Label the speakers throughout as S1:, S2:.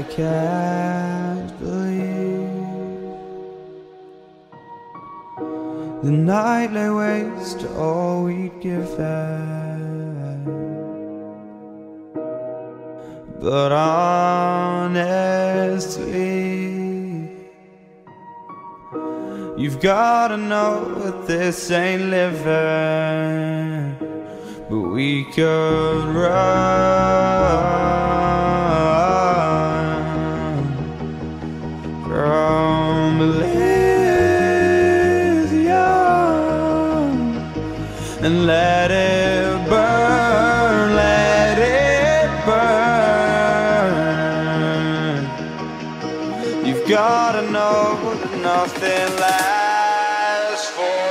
S1: I can't believe the night lay waste to all we'd given. But honestly, you've gotta know that this ain't living. But we could run from Elysium and let it burn, let it burn. You've gotta know that nothing lasts forever.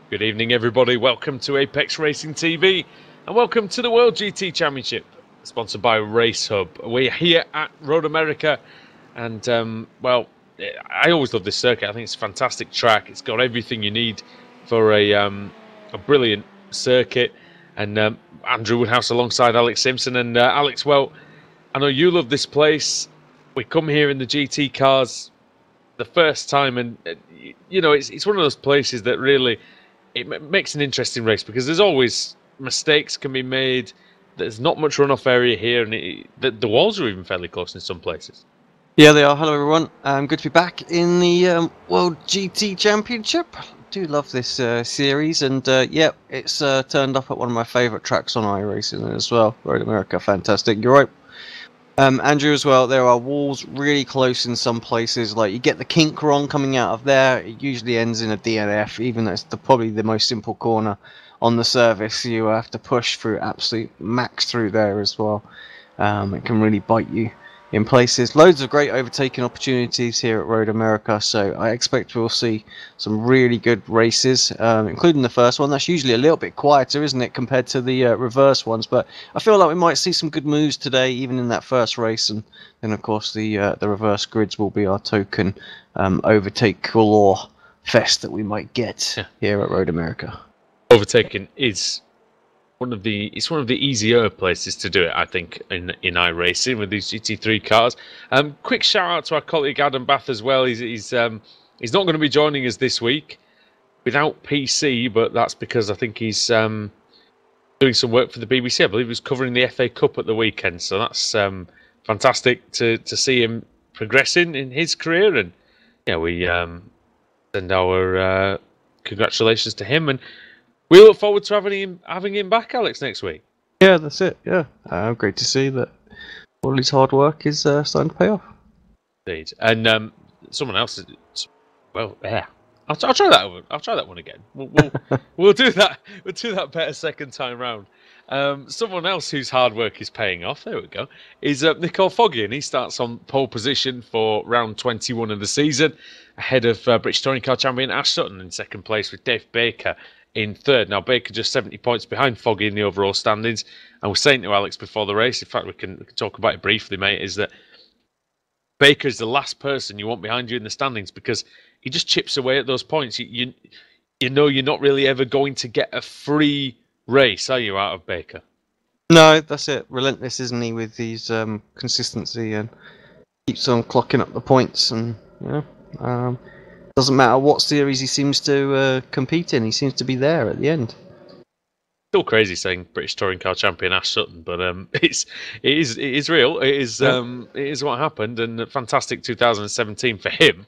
S2: Good evening, everybody. Welcome to Apex Racing TV and welcome to the World GT Championship, sponsored by Race Hub. We're here at Road America, and well, I always love this circuit. I think it's a fantastic track. It's got everything you need for a brilliant circuit. And Andrew Woodhouse alongside Alex Simpson. And Alex, well, I know you love this place. We come here in the GT cars the first time, and you know, it's one of those places that really it makes an interesting race because there's always mistakes can be made. There's not much runoff area here, and the walls are even fairly close in some places.
S3: Yeah, they are. Hello, everyone. Good to be back in the World GT Championship. I do love this series, and yeah, it's turned up at one of my favourite tracks on iRacing as well. Road America, fantastic. You're right. Andrew as well, there are walls really close in some places, like you get the kink wrong coming out of there, it usually ends in a DNF, even though it's probably the most simple corner on the service. You have to push through absolute max through there as well. It can really bite you in places. Loads of great overtaking opportunities here at Road America, so I expect we'll see some really good races, including the first one. That's usually a little bit quieter, isn't it, compared to the reverse ones, but I feel like we might see some good moves today, even in that first race. And then of course the reverse grids will be our token overtake galore fest that we might get here at Road America.
S2: Overtaking is one of the easier places to do it, I think, in iRacing with these GT3 cars. Quick shout out to our colleague Adam Bath as well. He's not going to be joining us this week without PC, but that's because I think he's doing some work for the BBC. I believe he was covering the FA Cup at the weekend, so that's fantastic to see him progressing in his career. And yeah, we send our congratulations to him, and we look forward to having him back, Alex, next week.
S3: Yeah, that's it. Yeah, great to see that all his hard work is starting to pay off.
S2: Indeed, and someone else. Well, yeah, I'll try that one. I'll try that one again. We'll do that. We'll do that better second time round. Someone else whose hard work is paying off. There we go. Is Nicole Foggy, and he starts on pole position for round 21 of the season, ahead of British Touring Car Champion Ash Sutton in second place with Dave Baker in third. Now, Baker just 70 points behind Foggy in the overall standings. And we're saying to Alex before the race, in fact, we can talk about it briefly, mate, is that Baker is the last person you want behind you in the standings because he just chips away at those points. You know you're not really ever going to get a free race, are you, out of Baker?
S3: No, that's it. Relentless, isn't he, with his consistency, and keeps on clocking up the points, and doesn't matter what series he seems to compete in, he seems to be there at the end.
S2: Still crazy saying British touring car champion Ash Sutton, but it is real. It is what happened, and a fantastic 2017 for him.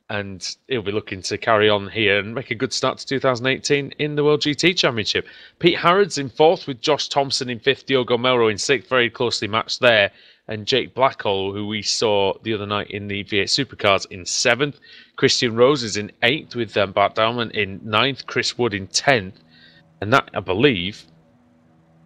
S2: And he'll be looking to carry on here and make a good start to 2018 in the World GT Championship. Pete Harrods in 4th with Josh Thompson in 5th, Diogo Melro in 6th, very closely matched there. And Jake Blackhall, who we saw the other night in the V8 Supercars, in 7th. Christian Rose is in 8th with Bart Dowman in 9th, Chris Wood in 10th. And that, I believe,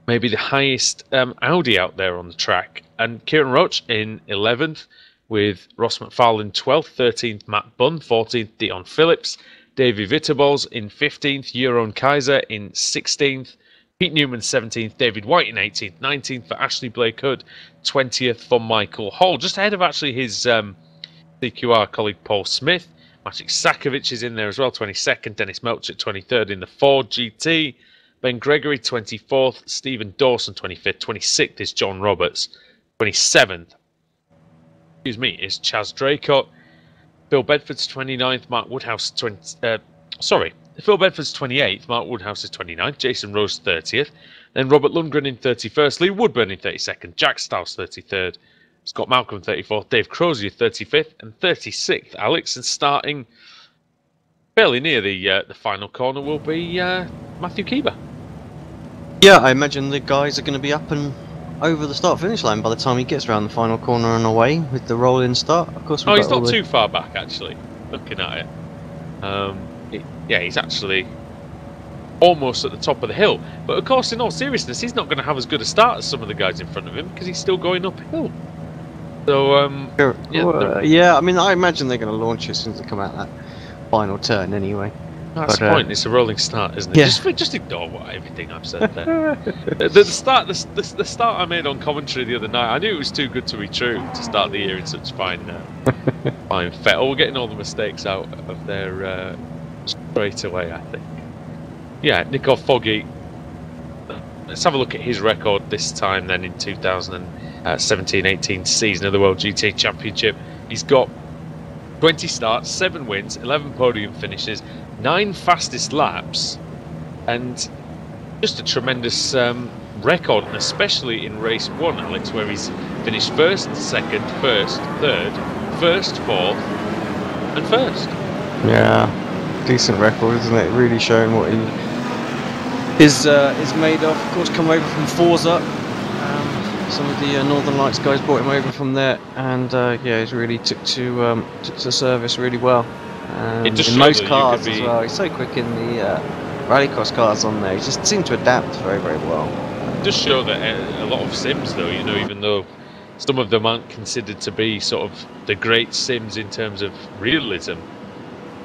S2: may be the highest Audi out there on the track. And Kieran Roach in 11th. With Ross McFarlane 12th, 13th Matt Bunn, 14th Dion Phillips, Davey Vitterbols in 15th, Jeroen Kaiser in 16th, Pete Newman 17th, David White in 18th, 19th for Ashley Blake Hood, 20th for Michael Hall, just ahead of actually his CQR colleague Paul Smith. Maciej Sakovic is in there as well, 22nd, Dennis Melch at 23rd in the Ford GT, Ben Gregory 24th, Stephen Dawson 25th, 26th is John Roberts, 27th. Is Chaz Draycott. Phil Bedford's 29th, Mark Woodhouse Phil Bedford's 28th, Mark Woodhouse is 29th, Jason Rose 30th, then Robert Lundgren in 31st, Lee Woodburn in 32nd, Jack Stiles 33rd, Scott Malcolm 34th, Dave Crozier 35th and 36th. Alex, and starting fairly near the final corner will be Matthew Keeber.
S3: Yeah, I imagine the guys are going to be up and over the start-finish line by the time he gets around the final corner and away with the roll-in start. Of course,
S2: he's not too far back actually. Looking at it, yeah, he's actually almost at the top of the hill. But of course, in all seriousness, he's not going to have as good a start as some of the guys in front of him because he's still going uphill. So,
S3: yeah, I mean, I imagine they're going to launch it as soon as they come out that final turn anyway.
S2: That's the point. It's a rolling start, isn't it?
S3: Yeah.
S2: Just ignore everything I've said there. the start I made on commentary the other night, I knew it was too good to be true to start the year in such fine fettle. We're getting all the mistakes out of there straight away, I think. Yeah, Nico Foggy. Let's have a look at his record this time then in 2017-18 season of the World GT Championship. He's got 20 starts, 7 wins, 11 podium finishes, 9 fastest laps, and just a tremendous record, and especially in race 1, Alex, where he's finished 1st, 2nd, 1st, 3rd, 1st, 4th, and 1st.
S3: Yeah, decent record, isn't it? Really showing what he is made of. Of course, come over from Forza. Some of the Northern Lights guys brought him over from there, and yeah, he's really took to service really well. In most cars as well. He's so quick in the rallycross cars on there. He just seemed to adapt very, very well.
S2: It does show that a lot of sims, though, you know, even though some of them aren't considered to be sort of the great sims in terms of realism,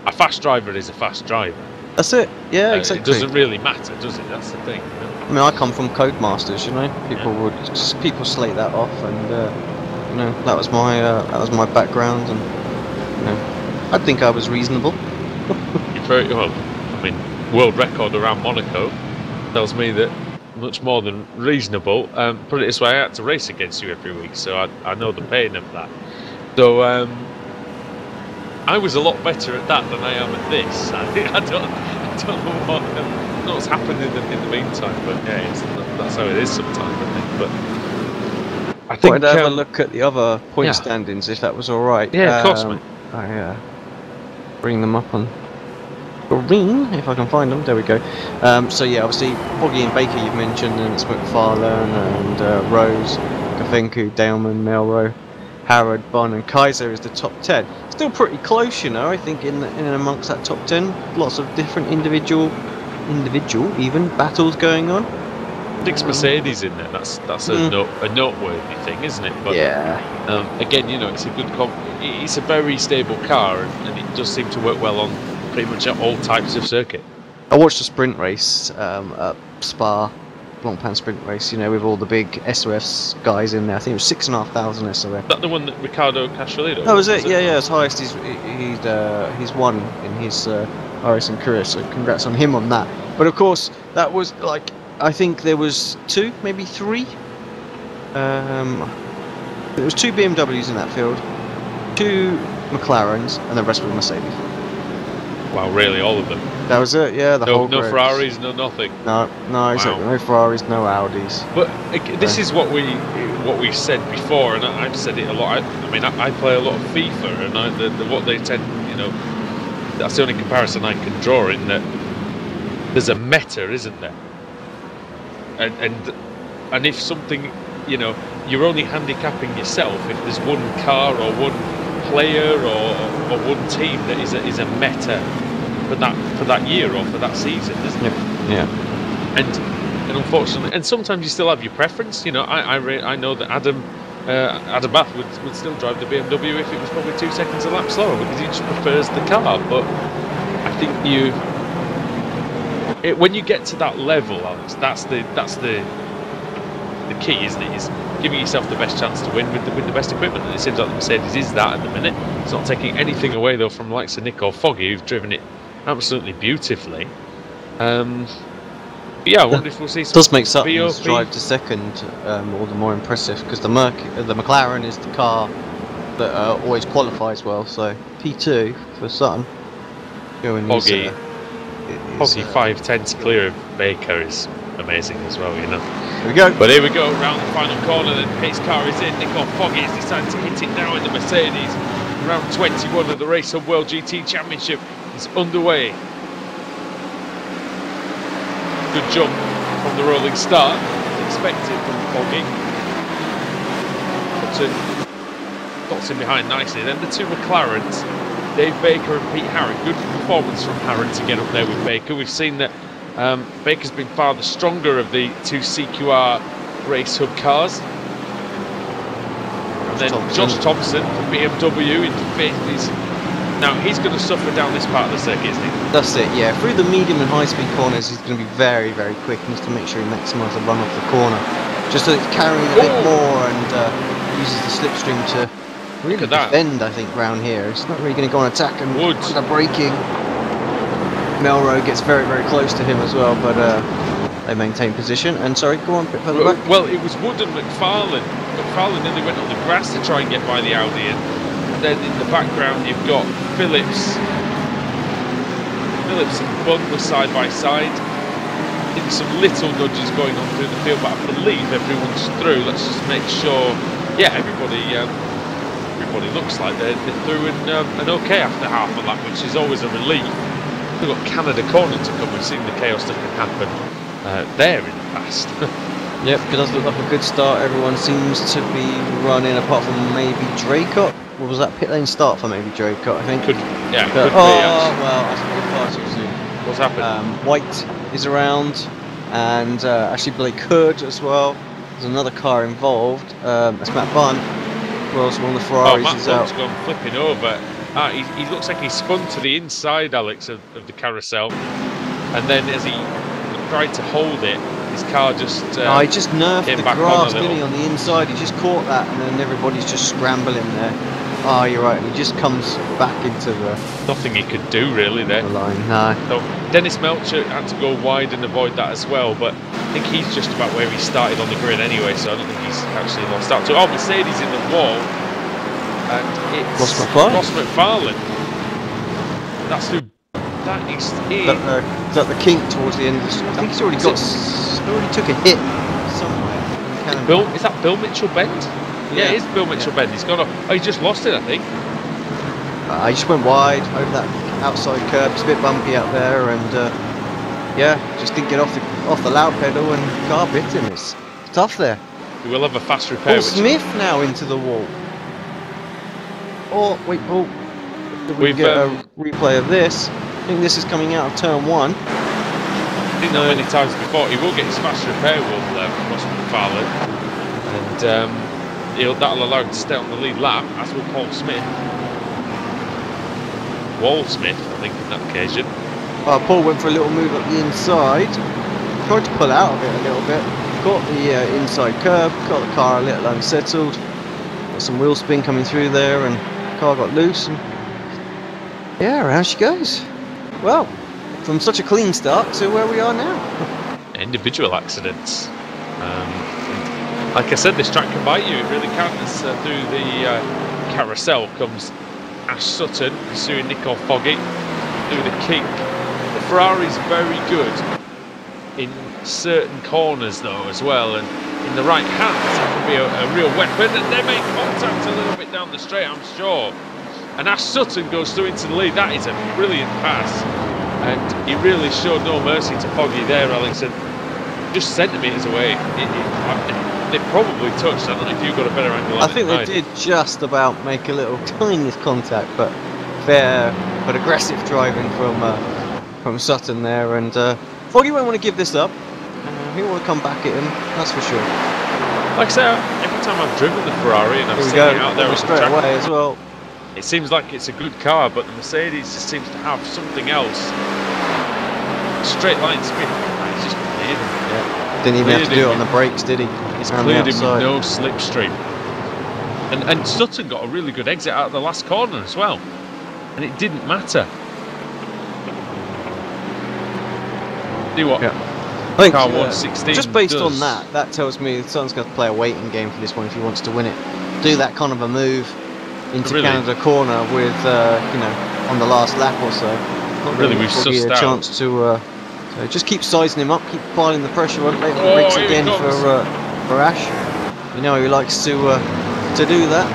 S2: a fast driver is a fast driver.
S3: That's it. Yeah, exactly.
S2: It doesn't really matter, does it? That's the thing. You know?
S3: I mean, I come from Codemasters, you know. People slate that off, and you know, that was my background, and you know, I think I was reasonable.
S2: Very well. I mean, world record around Monaco tells me that much more than reasonable. Put it this way, I had to race against you every week, so I know the pain of that. So I was a lot better at that than I am at this. I don't know what's happened in the meantime, but yeah, that's how it is sometimes, I think. But I think
S3: I'd have a look at the other point standings, if that was all right.
S2: Yeah, of course, mate.
S3: Bring them up on green, if I can find them. There we go. So yeah, obviously Foggy and Baker you've mentioned, and it's McFarlane and Rose, Kavenku, Daleman, Melro, Harrod, Bunn and Kaiser is the top 10. Still pretty close, you know, I think in amongst that top 10. Lots of different individual even battles going on.
S2: 6 Mercedes in there, that's a noteworthy thing, isn't it? But
S3: yeah.
S2: Again, you know, it's a good it's a very stable car, and it does seem to work well on pretty much all types of circuit.
S3: I watched a sprint race at Spa long pan sprint race, you know, with all the big SOFs guys in there. I think it was 6,500 SOF.
S2: Is that the one that Ricardo Castrolito?
S3: Oh, was it? Yeah, yeah. It's highest he's won in his iRacing career. So congrats on him on that. But of course, that was like, I think there was 2, maybe 3. There was 2 BMWs in that field, 2 McLarens, and the rest were Mercedes.
S2: Wow, really, all of them?
S3: That was it. Yeah, the whole.
S2: No
S3: grid.
S2: Ferraris, no nothing.
S3: No, exactly.
S2: Wow.
S3: No Ferraris, no Audis.
S2: But this is what we said before, and I've said it a lot. I mean, I play a lot of FIFA, and what they tend, you know, that's the only comparison I can draw in that there's a meta, isn't there? And if something, you know, you're only handicapping yourself if there's one car or one player or one team that is a meta for that year or for that season, isn't it?
S3: Yeah.
S2: And unfortunately, and sometimes you still have your preference. You know, I know that Adam Bath would still drive the BMW if it was probably 2 seconds a lap slower because he just prefers the car. But I think when you get to that level, Alex, that's the key, isn't it? Is giving yourself the best chance to win with the best equipment. And it seems like the Mercedes is that at the minute. It's not taking anything away though from the likes of Nick or Foggy, who've driven it absolutely beautifully. Yeah, I wonder if we'll see some.
S3: Does make Sutton's
S2: VOP
S3: drive to second all the more impressive because the McLaren is the car that always qualifies well. So P2 for Sutton.
S2: Foggy 5/10 clear of Baker is amazing as well, you know.
S3: Here we go.
S2: But here we go, round the final corner, then Pace car is in. Nick Foggy has decided to hit it now in the Mercedes. Round 21 of the Race Hub World GT Championship is underway. Good jump from the rolling start, expected from Foggy. Got in behind nicely. Then the 2 McLarens, Dave Baker and Pete Harrod. Good performance from Harrod to get up there with Baker. We've seen that Baker's been far the stronger of the 2 CQR Race Hub cars. And then Josh Thompson from BMW into 5th. Now he's going to suffer down this part of the circuit, isn't he?
S3: That's it, yeah. Through the medium and high speed corners, he's going to be very, very quick. He needs to make sure he maximises the run off the corner. Just so it's carrying a bit more and uses the slipstream to really defend, I think, round here. It's not really going to go on attack and under braking. Melrose gets very, very close to him as well, but they maintain position. And sorry, go on a bit further back.
S2: Well, it was Wood and McFarlane. McFarlane nearly went on the grass to try and get by the Audi, and then in the background you've got Phillips and Butler side by side. I think some little nudges going on through the field, but I believe everyone's through. Let's just make sure. Yeah, everybody looks like they're through and okay after half a lap, which is always a relief. We've got Canada Corner to come. We've seen the chaos that can happen there in the past.
S3: Yep, it does look like a good start. Everyone seems to be running, apart from maybe Draycott. What was that pit lane start for maybe Draycott, I think?
S2: Could be.
S3: Well, I think far too soon.
S2: What's happened?
S3: White is around, and actually Blake Hood as well. There's another car involved. That's Matt Bunn. Well, one of the Ferraris
S2: Matt
S3: is
S2: Bunn's
S3: out.
S2: gone flipping over. He looks like he spun to the inside, Alex, of the carousel, and then as he tried to hold it, his car just
S3: he just nerfed the grass, didn't he, on the inside? He just caught that, and then everybody's just scrambling there. Oh, you're right. And he just comes back into the
S2: nothing he could do really there.
S3: The line. No.
S2: So Dennis Melcher had to go wide and avoid that as well, but I think he's just about where he started on the grid anyway, so I don't think he's actually lost out to. Oh, Mercedes in the wall, and it's Ross McFarlane. That's who. That is
S3: that the kink towards the end of the. I think he's already took a hit somewhere.
S2: Is that Bill Mitchell Bend? Yeah, it is Bill Mitchell Bend. He's gone off. Oh, he just lost it, I think.
S3: He just went wide over that outside curb. It's a bit bumpy out there, and yeah, just didn't get off the loud pedal, and the car bit him. It's tough there.
S2: We will have a fast repair.
S3: Paul Smith now into the wall. Oh wait, we get a replay of this. I think this is coming out of turn 1.
S2: I think that many times before. He will get his fast repair, Ross McFarlane, and that'll allow him to stay on the lead lap, as will Paul Smith. Wall Smith, I think, in that occasion.
S3: Paul went for a little move up the inside. tried to pull out of it a little bit. Got the inside curb, got the car a little unsettled. Got some wheel spin coming through there, and the car got loose. And yeah, around she goes. Well, from such a clean start to where we are now.
S2: Individual accidents. Like I said, this track can bite you. It really can. As through the carousel comes Ash Sutton pursuing Nico Foggy through the kink. The Ferrari's very good in certain corners though as well, and in the right hands that can be a real weapon, and they make contact a little bit down the straight, I'm sure. And Ash Sutton goes through into the lead. That is a brilliant pass, and he really showed no mercy to Foggy there, Alex, and just centimetres away. They probably touched. I don't know if you got a better angle on it.
S3: I think they did just about make a little tiniest contact, but fair but aggressive driving from Sutton there, and Foggy won't want to give this up. He'll want to come back at him, that's for sure.
S2: Like I say, every time I've driven the Ferrari and I've seen it out there
S3: straight away as well,
S2: it seems like it's a good car, but the Mercedes just seems to have something else. Straight line speed, it's just cleared him.
S3: Yeah. Didn't even have to do it on the brakes, did he?
S2: It's cleared him with no slipstream. And Sutton got a really good exit out of the last corner as well, and it didn't matter. Do what?
S3: Yeah. I think
S2: car 116
S3: just based
S2: does.
S3: on that tells me Sutton's going to play a waiting game for this one if he wants to win it. Do that kind of a move into Canada corner with you know, on the last lap or so. Not
S2: really, we've sussed
S3: a chance to so just keep sizing him up, keep piling the pressure on, late on the brakes again for Ash. You know he likes to do that.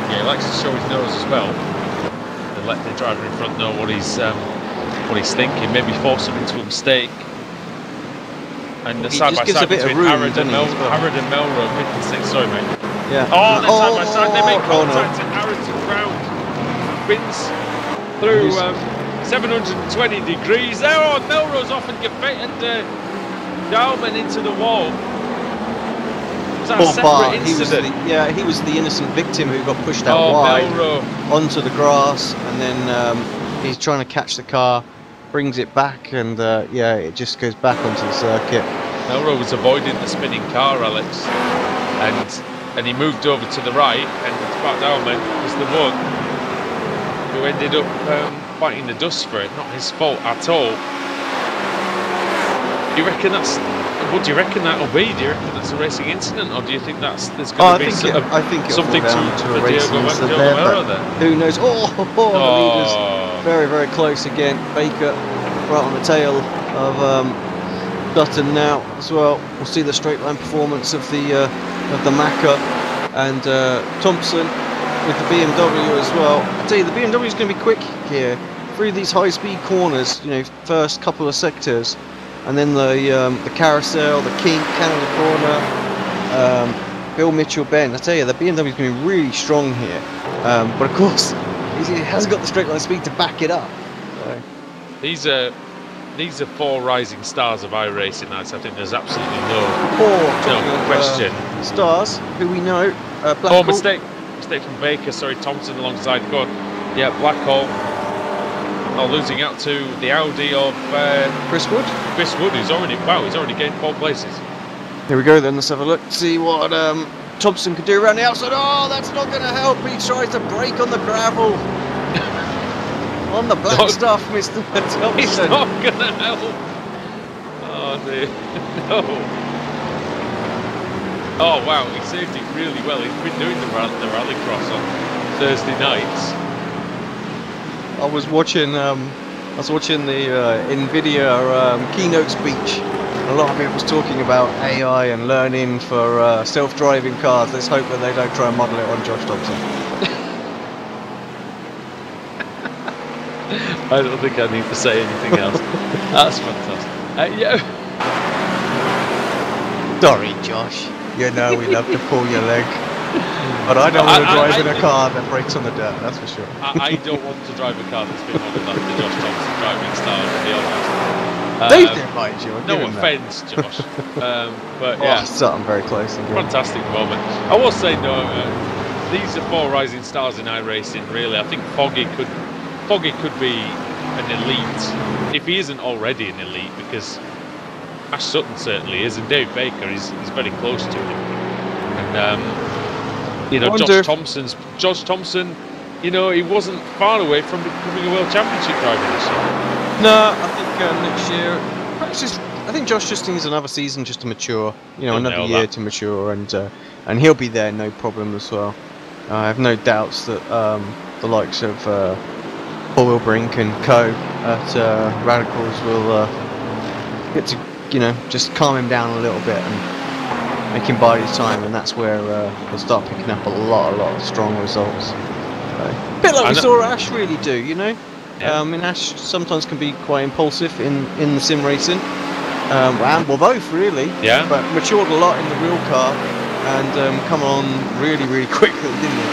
S2: Yeah, he likes to show his nose as well. And let the driver in front know what he's thinking, maybe force him into a mistake. And the side by side between Harrod and Melrose, 56, sorry mate.
S3: Yeah.
S2: Oh, the side by side, they make contact and Harrod's ground. Wins through 720 degrees. There, oh, Melrose off and Dowman into the wall. Was that a separate incident?
S3: He was the innocent victim who got pushed out wide
S2: Melrose
S3: onto the grass, and then he's trying to catch the car, brings it back, and yeah, it just goes back onto the circuit.
S2: Melrose was avoiding the spinning car, Alex, and he moved over to the right, and Pat Dowman was the one who ended up biting the dust for it. Not his fault at all. Do you reckon that's? What do you reckon that'll be? Do you reckon that's a racing incident, or do you think there's going to be something to
S3: a racing incident there? Who knows? The leader's very, very close again. Baker right on the tail of Sutton now as well. We'll see the straight line performance of the Macca, and Thompson with the BMW as well. I tell you, the BMW is going to be quick here through these high-speed corners. You know, first couple of sectors, and then the carousel, the kink, Canada corner, Bill Mitchell bend. I tell you, the BMW is going to be really strong here. But of course, he hasn't got the straight line speed to back it up. So.
S2: These are four rising stars of iRacing. I think there's absolutely no question.
S3: Stars, who we know.
S2: Oh, mistake from Baker. Sorry, Thompson alongside. Good. Yeah, Blackhall. Oh, losing out to the Audi of
S3: Chris Wood.
S2: Chris Wood, he's already gained 4 places.
S3: Here we go then. Let's have a look. See what Thompson could do around the outside. Oh, that's not going to help. He tries to brake on the gravel. On the black stuff, Mr. Thompson.
S2: He's not going to help. Oh, dear. No. Oh, wow. He saved it really well. He's been doing the rallycross on Thursday nights.
S3: I was watching the NVIDIA keynote speech. A lot of it was talking about AI and learning for self-driving cars. Let's hope that they don't try and model it on Josh Thompson.
S2: I don't think I need to say anything else. That's fantastic. Yeah.
S3: Sorry, Josh. You know we love to pull your leg. But I don't want to drive in a car that brakes on the dirt, that's for sure.
S2: I don't want to drive a car that's been modelled after Josh Thompson driving style, to be honest.
S3: They didn't mind you.
S2: No offence, Josh. But yeah.
S3: Sutton very close.
S2: Fantastic moment. I will say, no, these are 4 rising stars in iRacing, really. I think Foggy could be an elite, if he isn't already an elite, because Ash Sutton certainly is, and Dave Baker is very close to him. And you know, Josh Thompson, you know, he wasn't far away from becoming a World Championship driver this year.
S3: No, I think next year, perhaps I think Josh just needs another season just to mature. You know, another year to mature, and he'll be there, no problem as well. I have no doubts that the likes of Paul Wilbrink and co at Radicals will get to, you know, just calm him down a little bit and make him bide his time, and that's where he'll start picking up a lot of strong results. A bit like we saw Ash really do, you know.
S2: Yeah.
S3: And Ash sometimes can be quite impulsive in the sim racing. Well, both really.
S2: Yeah.
S3: But matured a lot in the real car and come on really quickly, didn't he?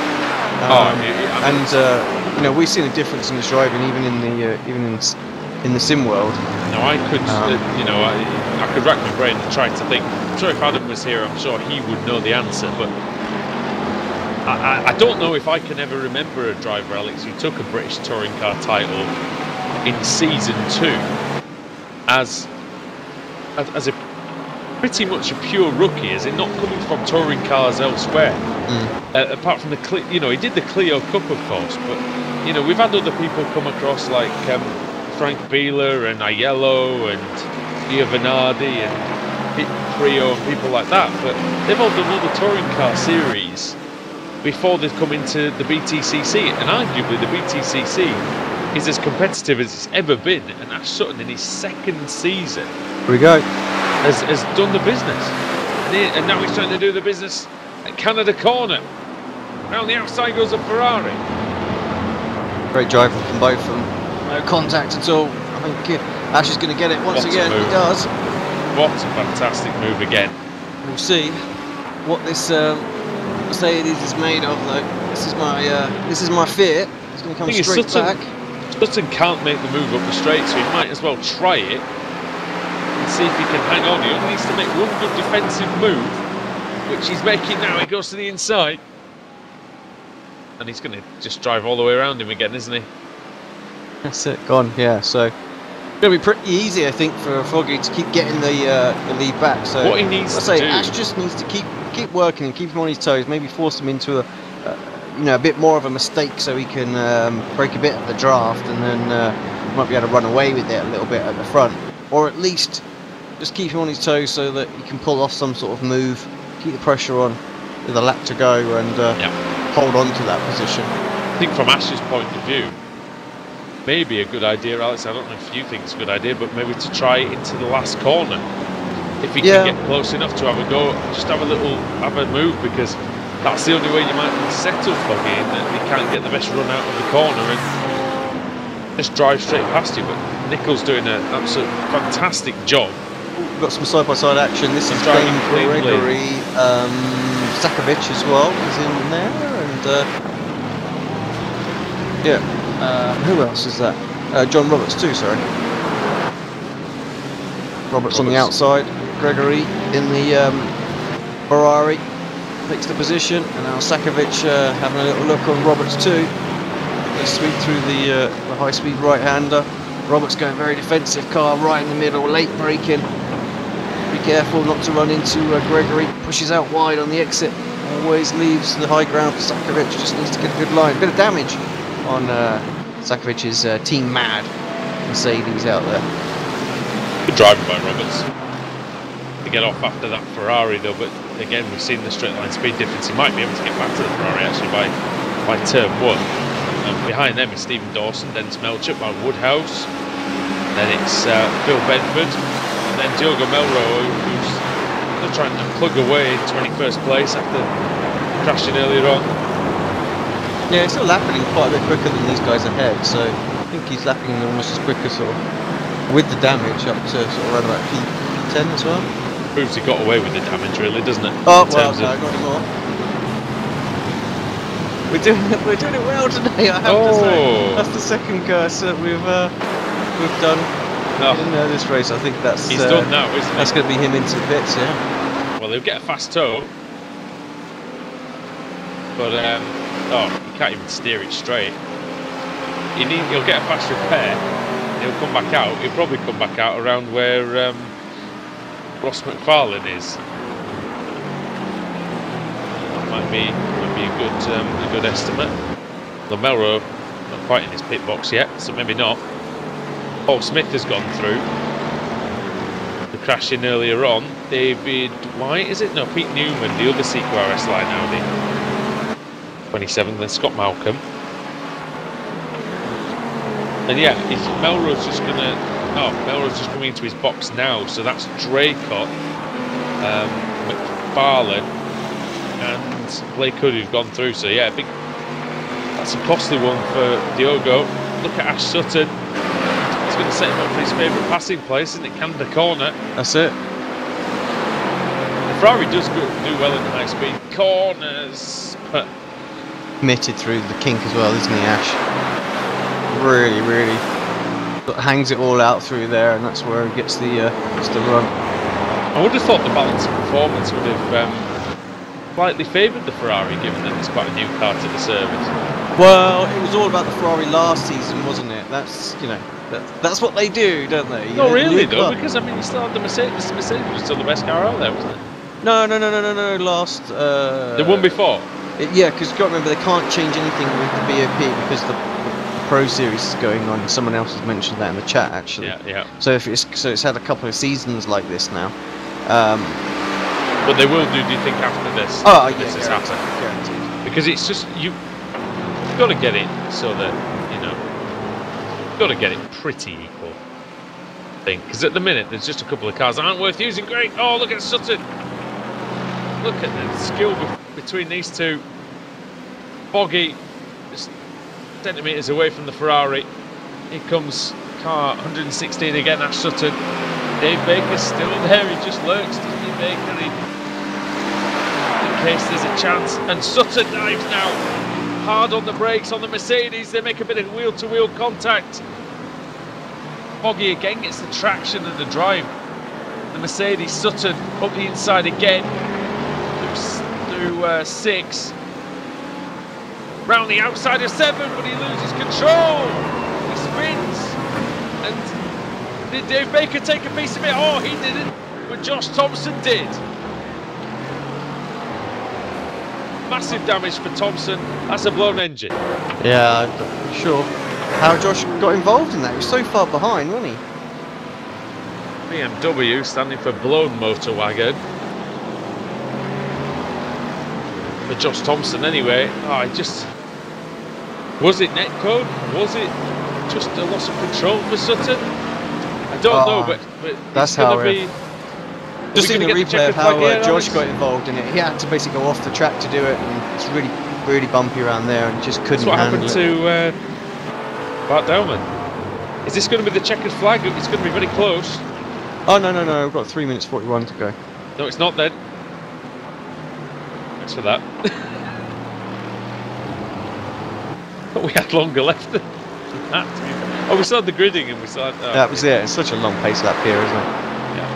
S3: You know, we've seen a difference in his driving even in the sim world.
S2: No, I could, you know, I could rack my brain and try to think. I'm sure if Adam was here, I'm sure he would know the answer, but I don't know if I can ever remember a driver, Alex, who took a British touring car title in season 2 as a pretty much a pure rookie, as in not coming from touring cars elsewhere. Apart from you know, he did the Clio Cup, of course, but you know, we've had other people come across like Frank Beeler and Aiello and Giovanardi and Pete Frio and people like that, but they've all done other touring car series before they've come into the BTCC, and arguably the BTCC is as competitive as it's ever been, and Ash Sutton in his second season has done the business, and now he's trying to do the business at Canada Corner. Around the outside goes a Ferrari.
S3: Great driving from both of them. No contact at all. I think Ash is going to get it once again. He does.
S2: What a fantastic move again.
S3: We'll see what this Mercedes is made of, though. This is my fear. It's going to come straight back.
S2: Sutton can't make the move up the straight, so he might as well try it and see if he can hang on. He only needs to make one good defensive move, which he's making now. He goes to the inside, and he's going to just drive all the way around him again, isn't he?
S3: That's it, gone. Yeah, so it's going to be pretty easy, I think, for Foggy to keep getting the lead back. So
S2: what he needs to do,
S3: Ash just needs to keep working and keep him on his toes. Maybe force him into a bit more of a mistake, so he can break a bit of the draft, and then might be able to run away with it a little bit at the front, or at least just keep him on his toes so that he can pull off some sort of move, keep the pressure on with a lap to go, and hold on to that position.
S2: I think from Ash's point of view, maybe a good idea, Alex, I don't know if you think it's a good idea, but maybe to try it into the last corner. If he can get close enough to have a go, just have a move, because that's the only way you might settle Foggy, in that he can't get the best run out of the corner and just drive straight past you. But Nichols doing an absolute fantastic job.
S3: We've got some side-by-side action. This is driving Gregory. Sakovic as well is in there, and who else is that? John Roberts too, sorry. Roberts on the outside, Gregory in the Ferrari takes the position, and now Sakovic having a little look on Roberts too. They sweep through the high-speed right-hander. Roberts going very defensive, car right in the middle, late braking. Be careful not to run into Gregory. Pushes out wide on the exit. Always leaves the high ground for Sakovic. Just needs to get a good line. Bit of damage on Sakovic's Team Mad Mercedes out there.
S2: Good driving by Roberts to get off after that Ferrari, though. But again, we've seen the straight line speed difference. He might be able to get back to the Ferrari actually by turn 1. Behind them is Stephen Dawson, then Smelchuk by Woodhouse. Then it's Phil Bedford, and then Diogo Melro, who's trying to plug away in 21st place after crashing earlier on.
S3: Yeah, he's still lapping quite a bit quicker than these guys ahead, so I think he's lapping almost as quick as sort of with the damage up to sort of around about P10 as well.
S2: Proves he got away with the damage, really, doesn't it?
S3: Oh, well, no, not anymore. We're doing it well today, I have to say. That's the second curse that we've done in this race. I think that's
S2: he's done now, isn't it?
S3: That's going to be him into the pits, yeah.
S2: Well, he'll get a fast tow, but he can't even steer it straight. He'll get a fast repair. He'll come back out. He'll probably come back out around where Ross McFarlane is. That might be a good estimate. The Melrose not quite in his pit box yet, so maybe not. Paul Smith has gone through. The crash in earlier on. David White, is it? No, Pete Newman, the other CQRS line Audi. 27th, then Scott Malcolm. And yeah, is Melrose just gonna? Oh, Melrose just coming into his box now. So that's Draycott, McFarlane, and Blake Hood who've gone through. So yeah, that's a costly one for Diogo. Look at Ash Sutton. It's going to set him up for his favourite passing place, isn't it? Canada corner.
S3: That's it.
S2: The Ferrari does do well in high speed corners, but
S3: Committed through the kink as well, isn't he, Ash? Really hangs it all out through there, and that's where he gets the run.
S2: I would have thought the balance of performance would have slightly favoured the Ferrari, given that it's quite a new car to the service.
S3: Well, it was all about the Ferrari last season, wasn't it? That's, you know, that's what they do, don't they?
S2: Not really though, because I mean, you still had the Mercedes. The Mercedes was still the best car out there, wasn't it?
S3: No. Last.
S2: The one before.
S3: Yeah, because you've got to remember they can't change anything with the BOP because the Pro Series is going on. Someone else has mentioned that in the chat actually.
S2: Yeah.
S3: So it's had a couple of seasons like this now.
S2: But they will do you think after this?
S3: Oh
S2: this is
S3: guaranteed,
S2: happening.
S3: guaranteed.
S2: Because it's just you've got to get it so that you've got to get it pretty equal. I think because at the minute there's just a couple of cars that aren't worth using. Great! Oh, look at Sutton! Look at the skill between these two. Boggy, just centimetres away from the Ferrari. Here comes car 116 again, Ash Sutton. Dave Baker's still there, he just lurks, doesn't he, Baker? In case there's a chance. And Sutton dives now. Hard on the brakes on the Mercedes, they make a bit of wheel-to-wheel contact. Boggy again gets the traction and the drive. The Mercedes, Sutton up the inside again. Through 6. Round the outside of 7, but he loses control. He spins. And did Dave Baker take a piece of it? Oh, he didn't, but Josh Thompson did. Massive damage for Thompson. That's a blown engine.
S3: Yeah, I'm not sure how Josh got involved in that. He was so far behind, wasn't he?
S2: BMW standing for blown motor wagon. For Josh Thompson anyway. Was it netcode? Was it just a loss of control for Sutton? I don't know, but
S3: that's how it. Just in the replay of how Josh got involved in it, he had to basically go off the track to do it, and it's really bumpy around there, and just couldn't handle it.
S2: That's what happened to Bart Dellman. Is this going to be the checkered flag? It's going to be very close.
S3: Oh no, we've got 3 minutes 41 to go.
S2: No, it's not then. Thanks for that. But we had longer left than that. Oh, we still had the gridding and we still had...
S3: that was it. It's such a long pace lap here, isn't it?
S2: Yeah.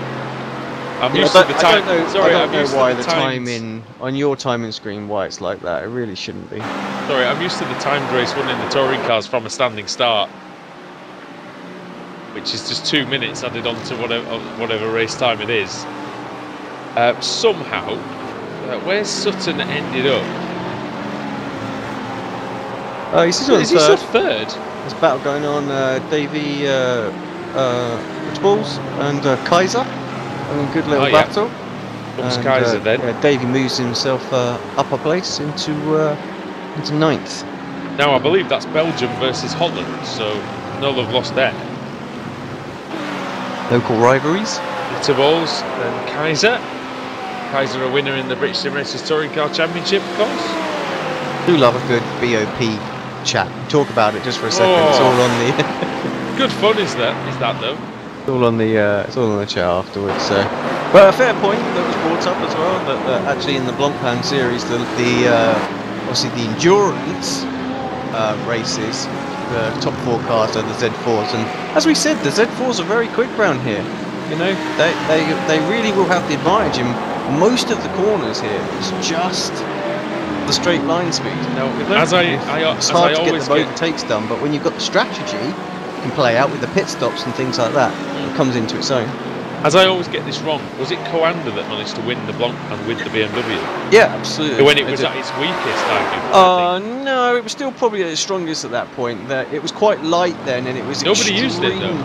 S2: I'm used to the time.
S3: I don't know why the timing on your timing screen, why it's like that. It really shouldn't be.
S2: Sorry, I'm used to the timed race running the touring cars from a standing start, which is just 2 minutes added on to whatever race time it is. Somehow, where Sutton ended up...
S3: He's still
S2: is he still third?
S3: There's a battle going on. Davey Balls and Kaiser. A good little battle.
S2: Comes Kaiser then.
S3: Yeah, Davey moves himself up a place into 9th.
S2: Now I believe that's Belgium versus Holland, so no love lost there.
S3: Local rivalries.
S2: Balls and Kaiser. Kaiser a winner in the British Sim Racers Touring Car Championship, of course.
S3: Do love a good BOP chat. Talk about it just for a second. It's all on the.
S2: Good fun, is that though?
S3: It's all on the chat afterwards. But a fair point that was brought up as well. That actually in the Blancpain series, obviously the endurance races, the top 4 cars are the Z4s, and as we said, the Z4s are very quick round here. You know, they really will have the advantage in most of the corners here. It's just the straight line speed. Now, it's hard to get the overtakes done, but when you've got the strategy, you can play out with the pit stops and things like that. It comes into its own.
S2: As I always get this wrong, was it Coanda that managed to win the Blanc and with the BMW?
S3: Yeah, absolutely.
S2: When it was at its weakest, I think.
S3: No, it was still probably at its strongest at that point. That it was quite light then, and it was
S2: Nobody used it though.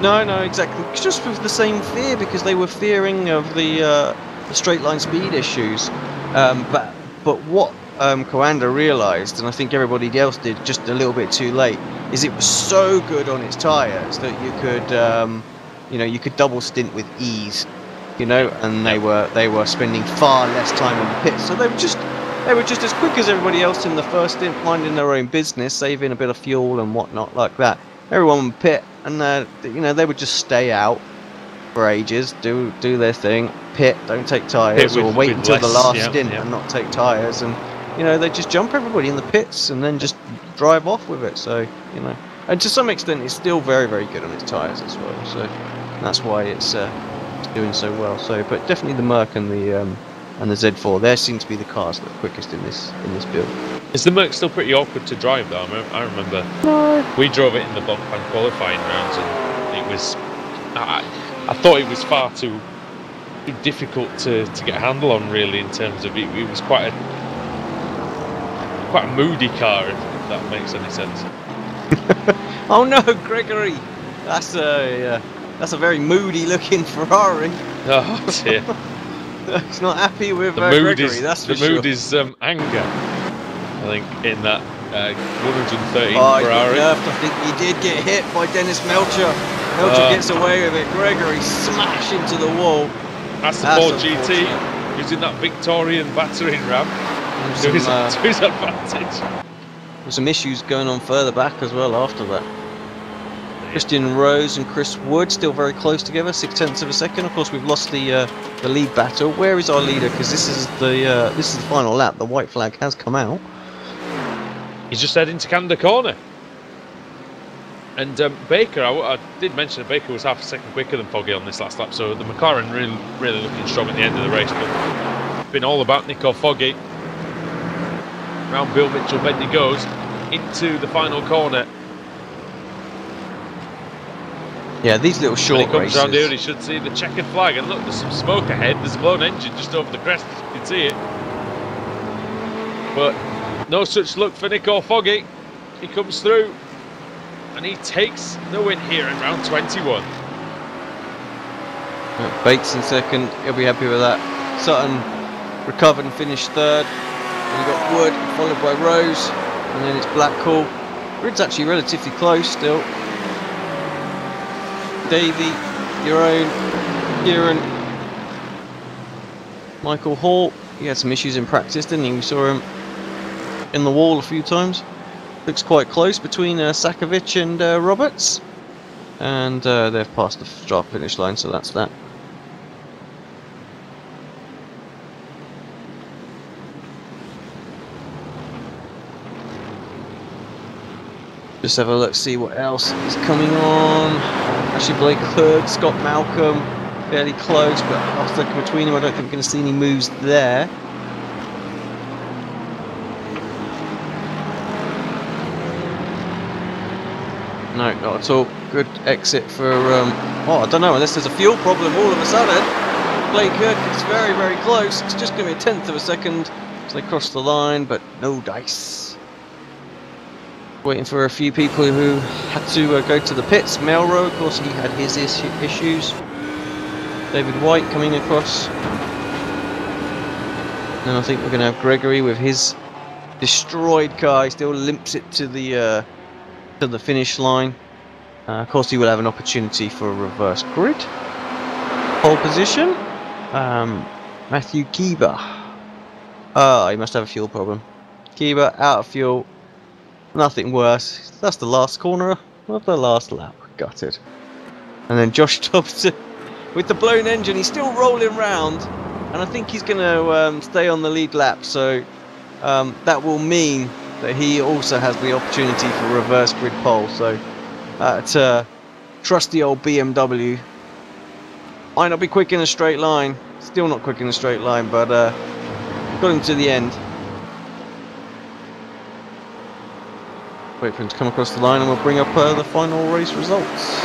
S3: No, exactly. It's just with the same fear, because they were fearing of the straight line speed issues. But what Coanda realised, and I think everybody else did just a little bit too late, is it was so good on its tyres that you could, you could double stint with ease, and they were spending far less time on the pits, so they were just as quick as everybody else in the first stint, minding their own business, saving a bit of fuel and whatnot like that. Everyone would pit, and they would just stay out for ages, do their thing, pit, don't take tyres, or wait until the last stint and not take tyres, and they just jump everybody in the pits and then just drive off with it. So and to some extent it's still very, very good on its tyres as well, so that's why it's doing so well. So but definitely the Merc and the Z4, they seem to be the cars that are quickest in this build.
S2: Is the Merc still pretty awkward to drive though? I remember we drove it in the Blanc qualifying rounds, and it was I thought it was far too difficult to get a handle on, really, in terms of it was quite a moody car, if that makes any sense.
S3: Oh no, Gregory! That's a very moody looking Ferrari.
S2: Oh dear.
S3: He's not happy with Gregory, that's for sure.
S2: The mood is anger, I think, in that 113 Ferrari.
S3: I think he did get hit by Dennis Melcher. Melcher gets away with it. Gregory smash into the wall.
S2: That's the Ford GT using that Victorian battering ram to his advantage.
S3: There's some issues going on further back as well after that. Christian Rose and Chris Wood still very close together, 0.6 of a second. Of course, we've lost the lead battle. Where is our leader? Because this is the final lap. The white flag has come out.
S2: He's just heading to Canada Corner. And Baker, I did mention that Baker was half a second quicker than Foggy on this last lap, so the McLaren really looking strong at the end of the race. But it's been all about Nico Foggy. Round Bill Mitchell bend he goes into the final corner.
S3: Yeah, these little short
S2: when he comes
S3: races.
S2: round here, he should see the checkered flag, and look, there's some smoke ahead. There's a blown engine just over the crest. You can see it, but no such luck for Nico Foggy. He comes through, and he takes the win here in round 21.
S3: Bates in second. He'll be happy with that. Sutton recovered and finished third. Then you've got Wood, followed by Rose, and then it's Blackhall. Grid's actually relatively close still. Davey, your own, Kieran, Michael Hall. He had some issues in practice, didn't he? We saw him in the wall a few times. Looks quite close between Sakovic and Roberts, and they've passed the start finish line, so that's that. Just have a look, see what else is coming on. Actually, Blake Hood, Scott Malcolm, fairly close, but after between them, I don't think we're going to see any moves there. No, not at all. Good exit for, oh, I don't know, unless there's a fuel problem all of a sudden. Blake Hood is very, very close. It's just going to be 1/10 of a second as they cross the line, but no dice. Waiting for a few people who had to go to the pits. Melrose, of course, he had his issues. David White coming across. And I think we're going to have Gregory with his destroyed car. He still limps it to the finish line. Of course, he will have an opportunity for a reverse grid. Pole position. Matthew Kiba. He must have a fuel problem. Kiba out of fuel. Nothing worse. That's the last corner of the last lap. Gutted. And then Josh Thompson with the blown engine. He's still rolling round, and I think he's going to stay on the lead lap. So that will mean that he also has the opportunity for reverse grid pole. So that trusty old BMW might not be quick in a straight line. Still not quick in a straight line, but got him to the end. Wait for him to come across the line, and we'll bring up the final race results.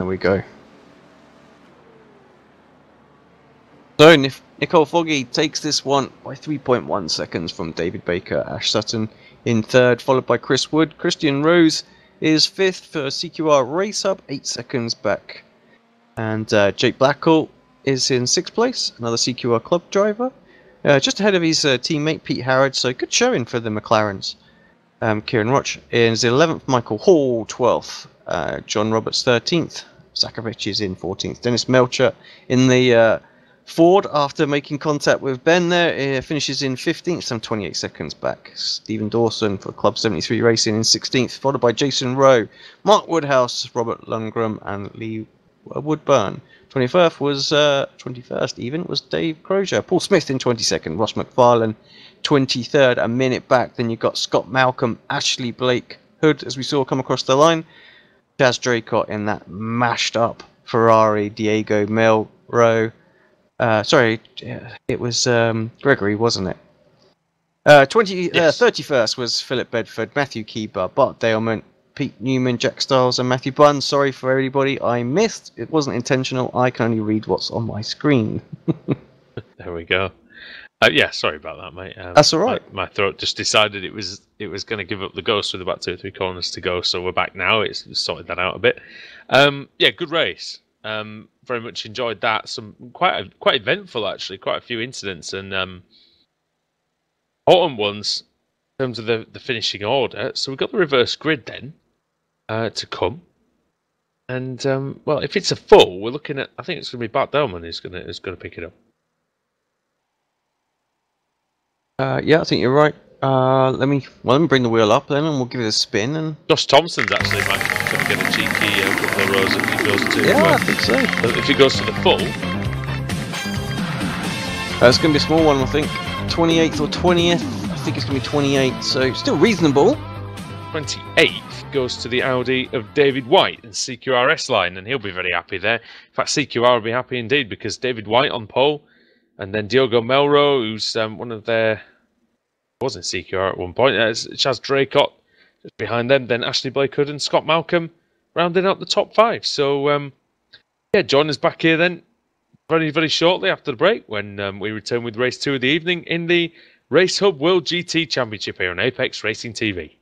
S3: There we go. So Nicole Foggy takes this one by 3.1 seconds from David Baker. Ash Sutton in third, followed by Chris Wood. Christian Rose is fifth for CQR Race Hub, 8 seconds back. And Jake Blackall is in sixth place, another CQR club driver. Just ahead of his teammate Pete Harrod, so good showing for the McLarens. Kieran Roch is 11th, Michael Hall 12th, John Roberts 13th, Sakovic is in 14th, Dennis Melcher in the Ford after making contact with Ben there, finishes in 15th, some 28 seconds back. Stephen Dawson for Club 73 Racing in 16th, followed by Jason Rowe, Mark Woodhouse, Robert Lundgren and Lee Woodburn. 21st even was Dave Crozier. Paul Smith in 22nd, Ross McFarlane 23rd, a minute back. Then you've got Scott Malcolm, Ashley Blake Hood, as we saw come across the line. Chaz Draycott in that mashed up Ferrari, Diego Melro. It was Gregory, wasn't it? 31st was Philip Bedford, Matthew Keeper, Bart Daleman, Pete Newman, Jack Stiles and Matthew Bunn. Sorry for everybody I missed. It wasn't intentional. I can only read what's on my screen.
S2: There we go. Yeah, sorry about that, mate.
S3: That's all right.
S2: My throat just decided it was going to give up the ghost with about 2 or 3 corners to go, so we're back now. It's sorted that out a bit. Yeah, good race. Very much enjoyed that. Some quite eventful actually. Quite a few incidents and autumn ones in terms of the finishing order. So we've got the reverse grid then to come. And well, if it's a full, we're looking at. I think it's going to be Bart Delman who's going to pick it up.
S3: Yeah, I think you're right. Let me bring the wheel up then, and we'll give it a spin. And
S2: Josh Thompson's actually might going to get a cheeky couple of rows if he goes to.
S3: Yeah, I think so.
S2: If he goes to the full,
S3: it's going to be a small one, I think. 28th or 20th. I think it's going to be 28. So still reasonable.
S2: 28th goes to the Audi of David White and CQRS line, and he'll be very happy there. In fact, CQR will be happy indeed because David White on pole. And then Diogo Melro, who's one of their... was in CQR at one point. Chaz Draycott just behind them. Then Ashley Blake Hood and Scott Malcolm rounding out the top 5. So, yeah, join us back here then very, very shortly after the break when we return with race 2 of the evening in the Race Hub World GT Championship here on Apex Racing TV.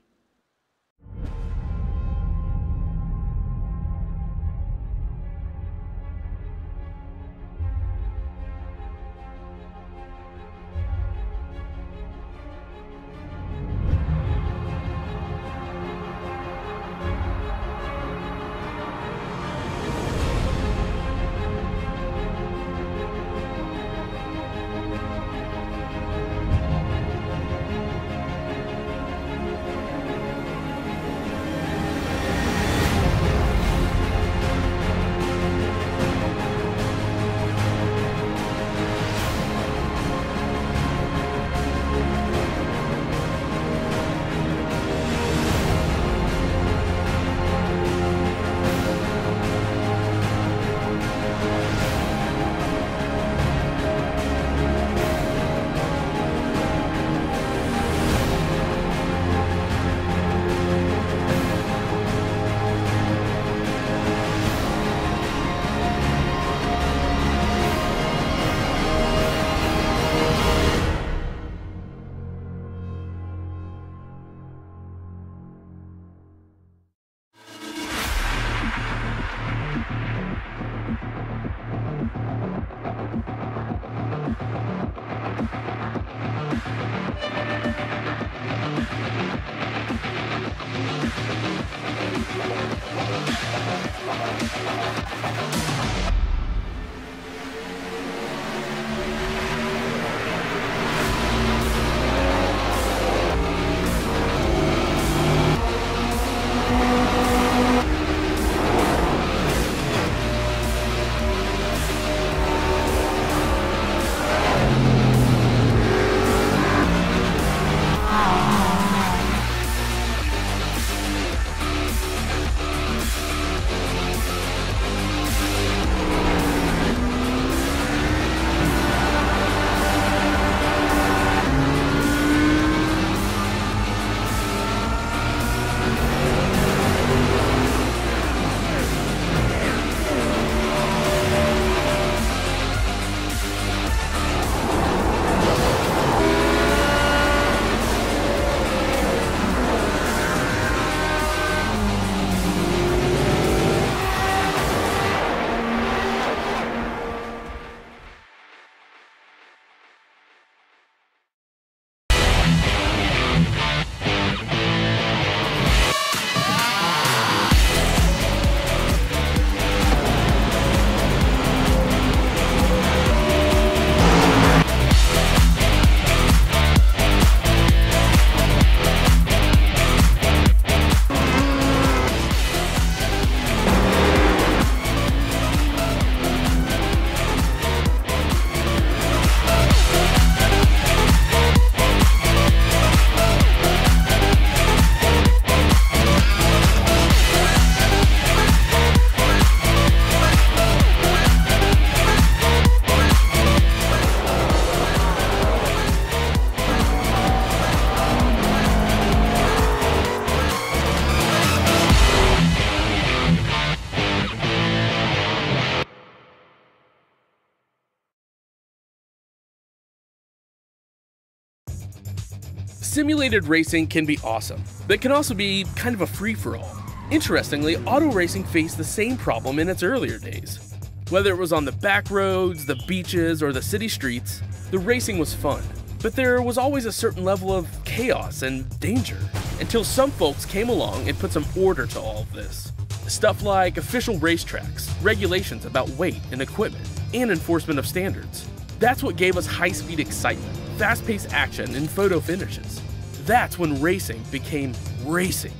S4: Simulated racing can be awesome, but it can also be kind of a free-for-all. Interestingly, auto racing faced the same problem in its earlier days. Whether it was on the back roads, the beaches, or the city streets, the racing was fun. But there was always a certain level of chaos and danger, until some folks came along and put some order to all of this. Stuff like official racetracks, regulations about weight and equipment, and enforcement of standards. That's what gave us high-speed excitement, fast-paced action, and photo finishes. That's when racing became racing.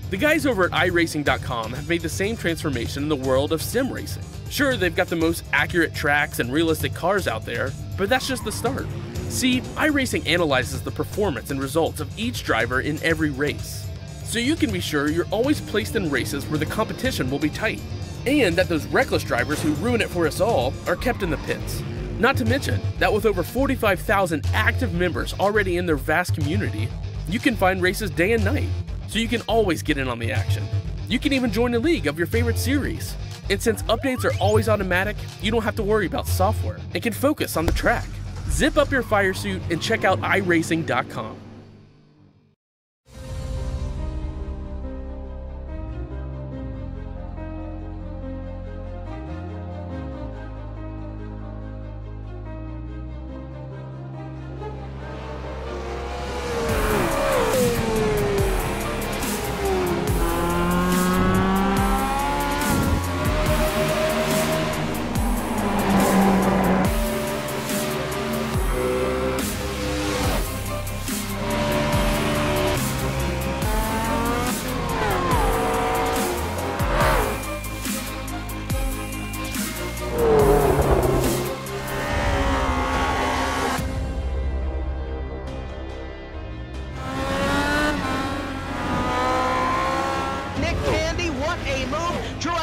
S4: The guys over at iRacing.com have made the same transformation in the world of sim racing. Sure, they've got the most accurate tracks and realistic cars out there, but that's just the start. See, iRacing analyzes the performance and results of each driver in every race, so you can be sure you're always placed in races where the competition will be tight, and that those reckless drivers who ruin it for us all are kept in the pits. Not to mention that with over 45,000 active members already in their vast community, you can find races day and night, so you can always get in on the action. You can even join a league of your favorite series. And since updates are always automatic, you don't have to worry about software and can focus on the track. Zip up your fire suit and check out iRacing.com.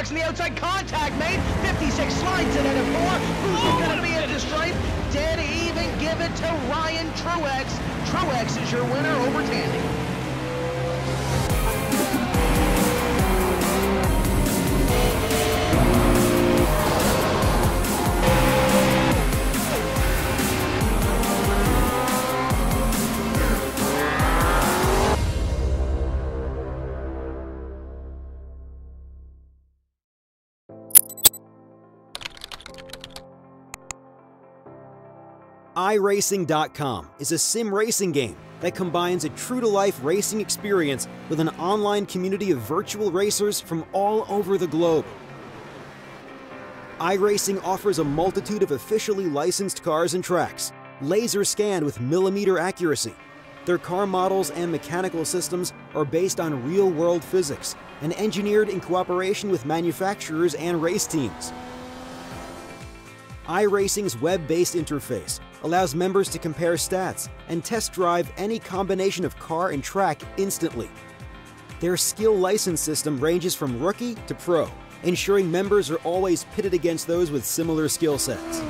S5: The outside contact made. 56 slides it into 4. Who's going to be at the stripe? Dead even. Give it to Ryan Truex. Truex is your winner over Tandy.
S6: iRacing.com is a sim racing game that combines a true-to-life racing experience with an online community of virtual racers from all over the globe. iRacing offers a multitude of officially licensed cars and tracks, laser scanned with millimeter accuracy. Their car models and mechanical systems are based on real-world physics and engineered in cooperation with manufacturers and race teams. iRacing's web-based interface allows members to compare stats and test drive any combination of car and track instantly. Their skill license system ranges from rookie to pro, ensuring members are always pitted against those with similar skill sets.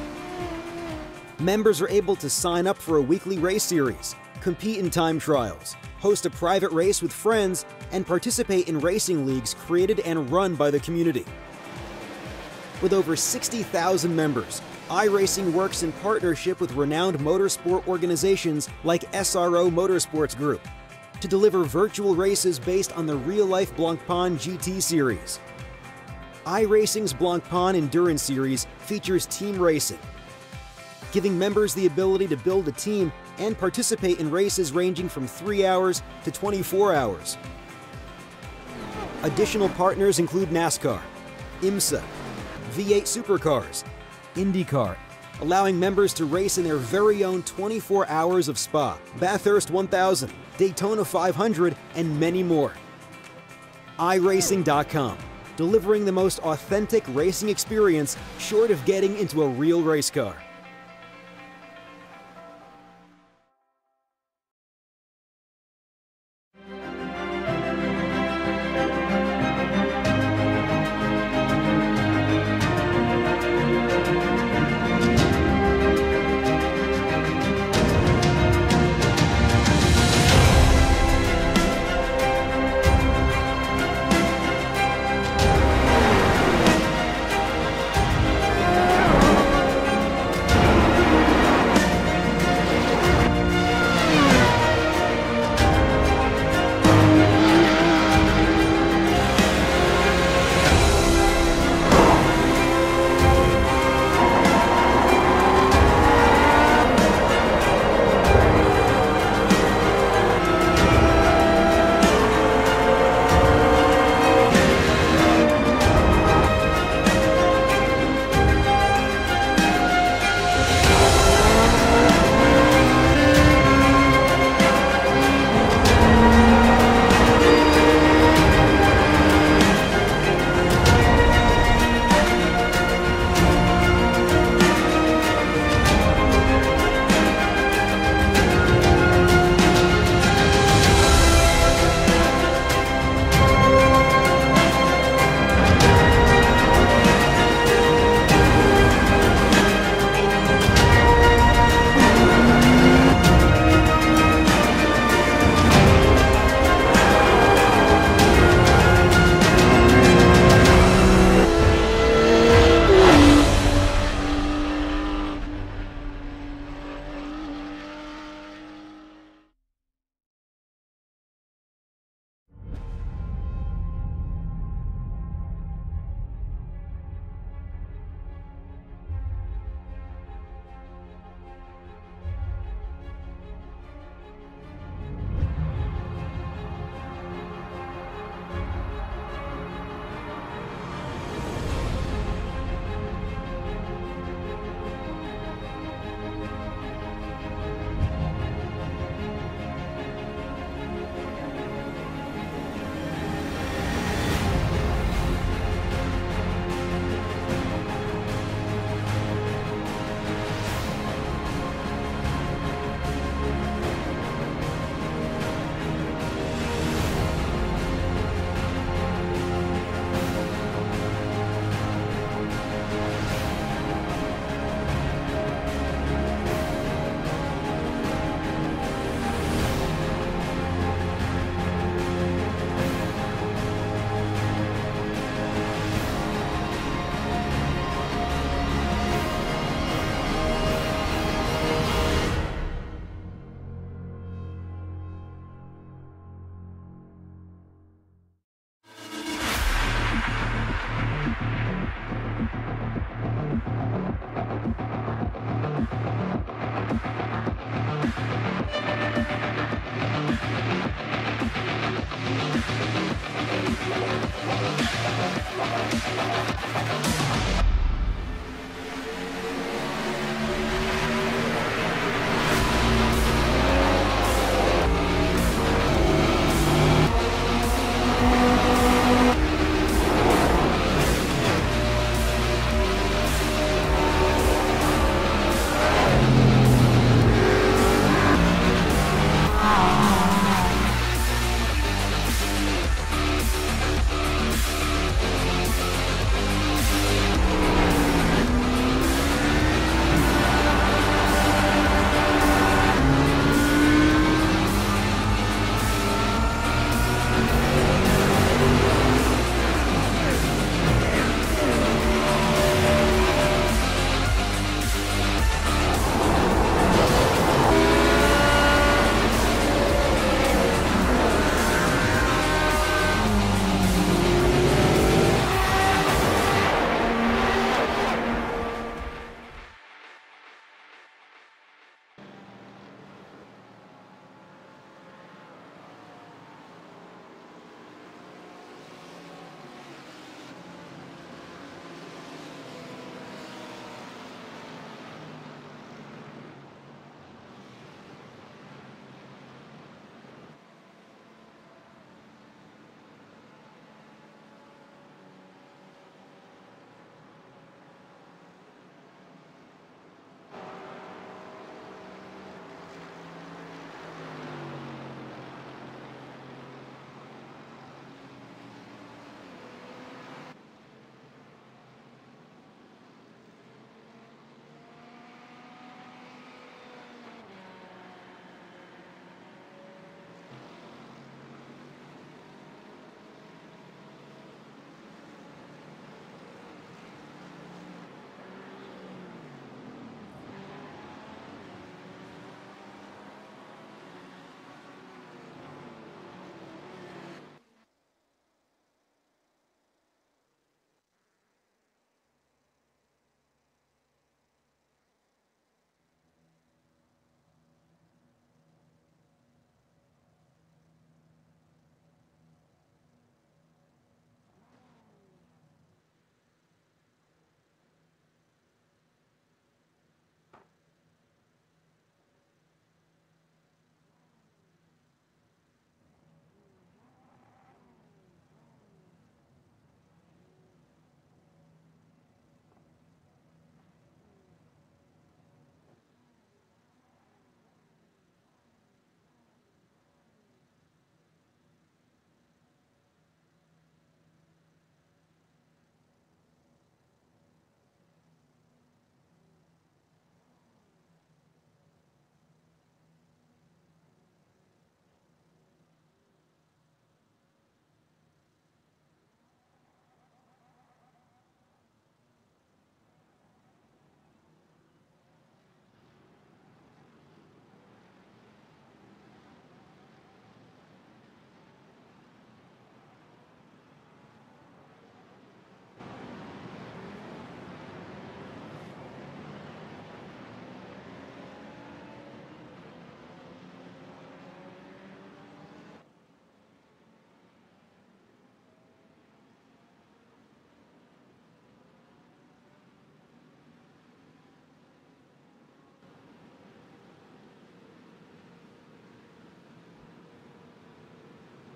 S6: Members are able to sign up for a weekly race series, compete in time trials, host a private race with friends, and participate in racing leagues created and run by the community. With over 60,000 members, iRacing works in partnership with renowned motorsport organizations like SRO Motorsports Group to deliver virtual races based on the real-life Blancpain GT series. iRacing's Blancpain Endurance Series features team racing, giving members the ability to build a team and participate in races ranging from 3 hours to 24 hours. Additional partners include NASCAR, IMSA, V8 Supercars, IndyCar, allowing members to race in their very own 24 hours of Spa, Bathurst 1000, Daytona 500, and many more. iRacing.com, delivering the most authentic racing experience short of getting into a real race car.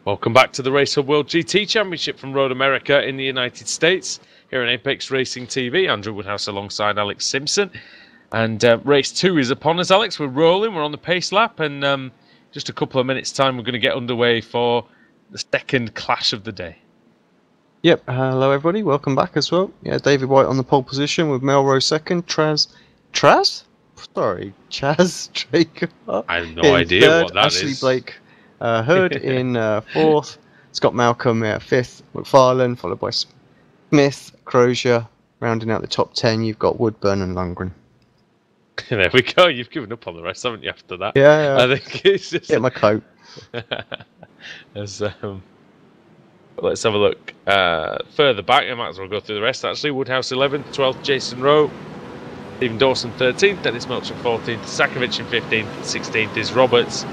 S2: Welcome back to the Race Hub World GT Championship from Road America in the United States. Here on Apex Racing TV, Andrew Woodhouse alongside Alex Simpson. And race 2 is upon us, Alex. We're rolling, we're on the pace lap, and just a couple of minutes' time we're going to get underway for the second clash of the day.
S3: Yep, hello everybody, welcome back as well. Yeah, David White on the pole position with Melrose second, Chaz Draker.
S2: I have no idea
S3: third,
S2: what that
S3: Ashley
S2: is.
S3: Blake Hood in fourth, Scott Malcolm fifth, McFarlane, followed by Smith, Crozier. Rounding out the top 10, you've got Woodburn and Lundgren.
S2: There we go, you've given up on the rest, haven't you, after that?
S3: Yeah.
S2: I think it's just...
S3: Get my coat.
S2: Let's have a look further back. I might as well go through the rest, actually. Woodhouse 11th, 12th, Jason Rowe. Stephen Dawson 13th, Dennis Melcher 14th, Sakovic in 15th, 16th is Roberts.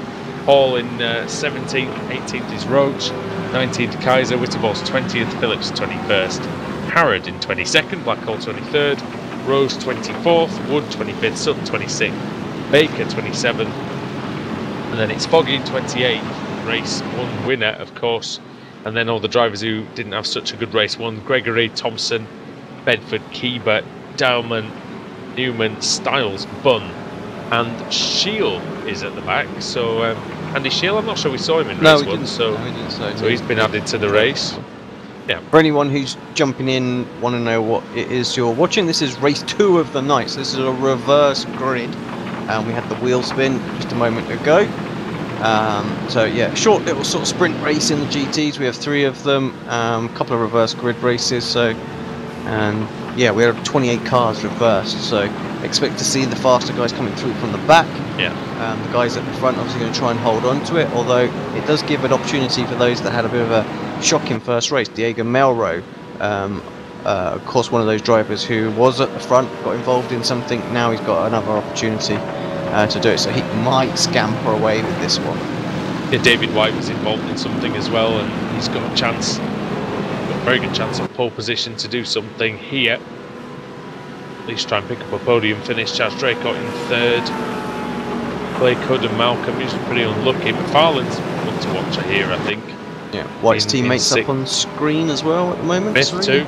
S2: Hall in 17th, 18th is Roach, 19th Kaiser, Witterballs 20th, Phillips 21st, Harrod in 22nd, Blackhall 23rd, Rose 24th, Wood 25th, Sutton 26th, Baker 27th, and then it's Foggy 28th, race 1 winner, of course, and then all the drivers who didn't have such a good race 1, Gregory, Thompson, Bedford, Keeber, Dowman, Newman, Stiles, Bunn, and Shield is at the back. So Andy Shield, I'm not sure we saw him in race 1, so he's been added to the race. Yeah.
S3: For anyone who's jumping in, want to know what it is you're watching, this is race 2 of the night. So this is a reverse grid, and we had the wheel spin just a moment ago. So yeah, short little sort of sprint race in the GTs. We have 3 of them, a couple of reverse grid races. So, and yeah, we have 28 cars reversed. So expect to see the faster guys coming through from the back.
S2: Yeah.
S3: The guys at the front obviously going to try and hold on to it, although it does give an opportunity for those that had a bit of a shocking first race. Diego Melro, of course, one of those drivers who was at the front, got involved in something. Now he's got another opportunity to do it, so he might scamper away with this one.
S2: Yeah, David White was involved in something as well, and he's got a chance, got a very good chance of pole position to do something here. At least try and pick up a podium finish. Chaz Draycott in 3rd. Blake Hood and Malcolm usually pretty unlucky, but Farland's one to watch here, I think.
S3: Yeah, White's teammates up on screen as well at the moment.
S2: Fifth too.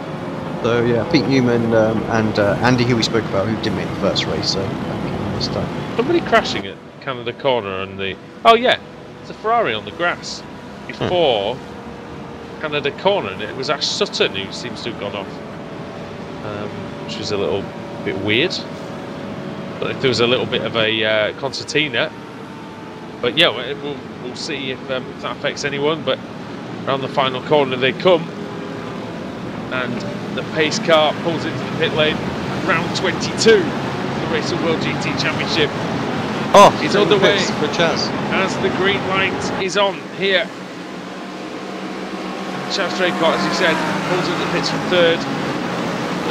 S3: So yeah, Pete Newman and Andy, who we spoke about, who did make the first race, so this time.
S2: Somebody crashing at Canada Corner and the... Oh yeah, it's a Ferrari on the grass before Canada Corner, and it was Ash Sutton who seems to have gone off, which was a little bit weird. But if there was a little bit of a concertina, but yeah, we'll see if that affects anyone. But around the final corner they come, and the pace car pulls into the pit lane. Round 22, the Race of World GT Championship.
S3: Oh,
S2: it's underway
S3: for Chaz
S2: as the green light is on here. Chaz Draycott, as you said, pulls into the pits from 3rd.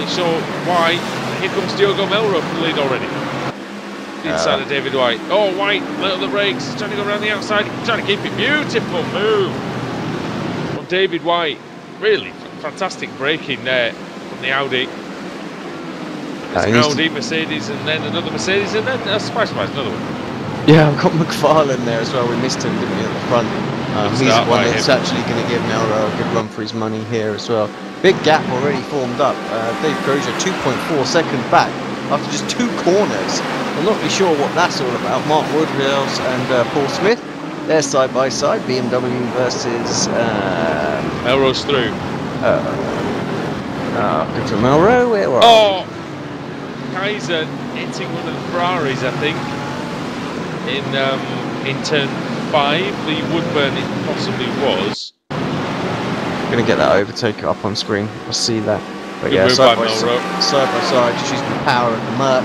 S2: Not sure why. Here comes Diogo Melro for the lead already. Inside of David White. Oh, White, little the brakes. He's trying to go around the outside. He's trying to keep it. Beautiful move from David White. Really fantastic braking there from the Audi. Audi, Mercedes, and then another Mercedes, and then Spice, another one.
S3: Yeah, I've got McFarlane there as well. We missed him, didn't we, at the front? He's the one that's actually going to give Melro a good run for his money here as well. Big gap already formed up. Dave Crozier 2.4 seconds back after just 2 corners. I'm not really sure what that's all about. Mark Woodhouse and Paul Smith, they're side by side. BMW versus
S2: Melrose through.
S3: Good for Melro. Where were
S2: Kaiser hitting one of the Ferraris, I think, in turn 5. The Woodburn it possibly was.
S3: Going to get that overtake up on screen. I'll see that. But
S2: good
S3: yeah,
S2: move
S3: side
S2: by
S3: by side, just using the power of the Merc.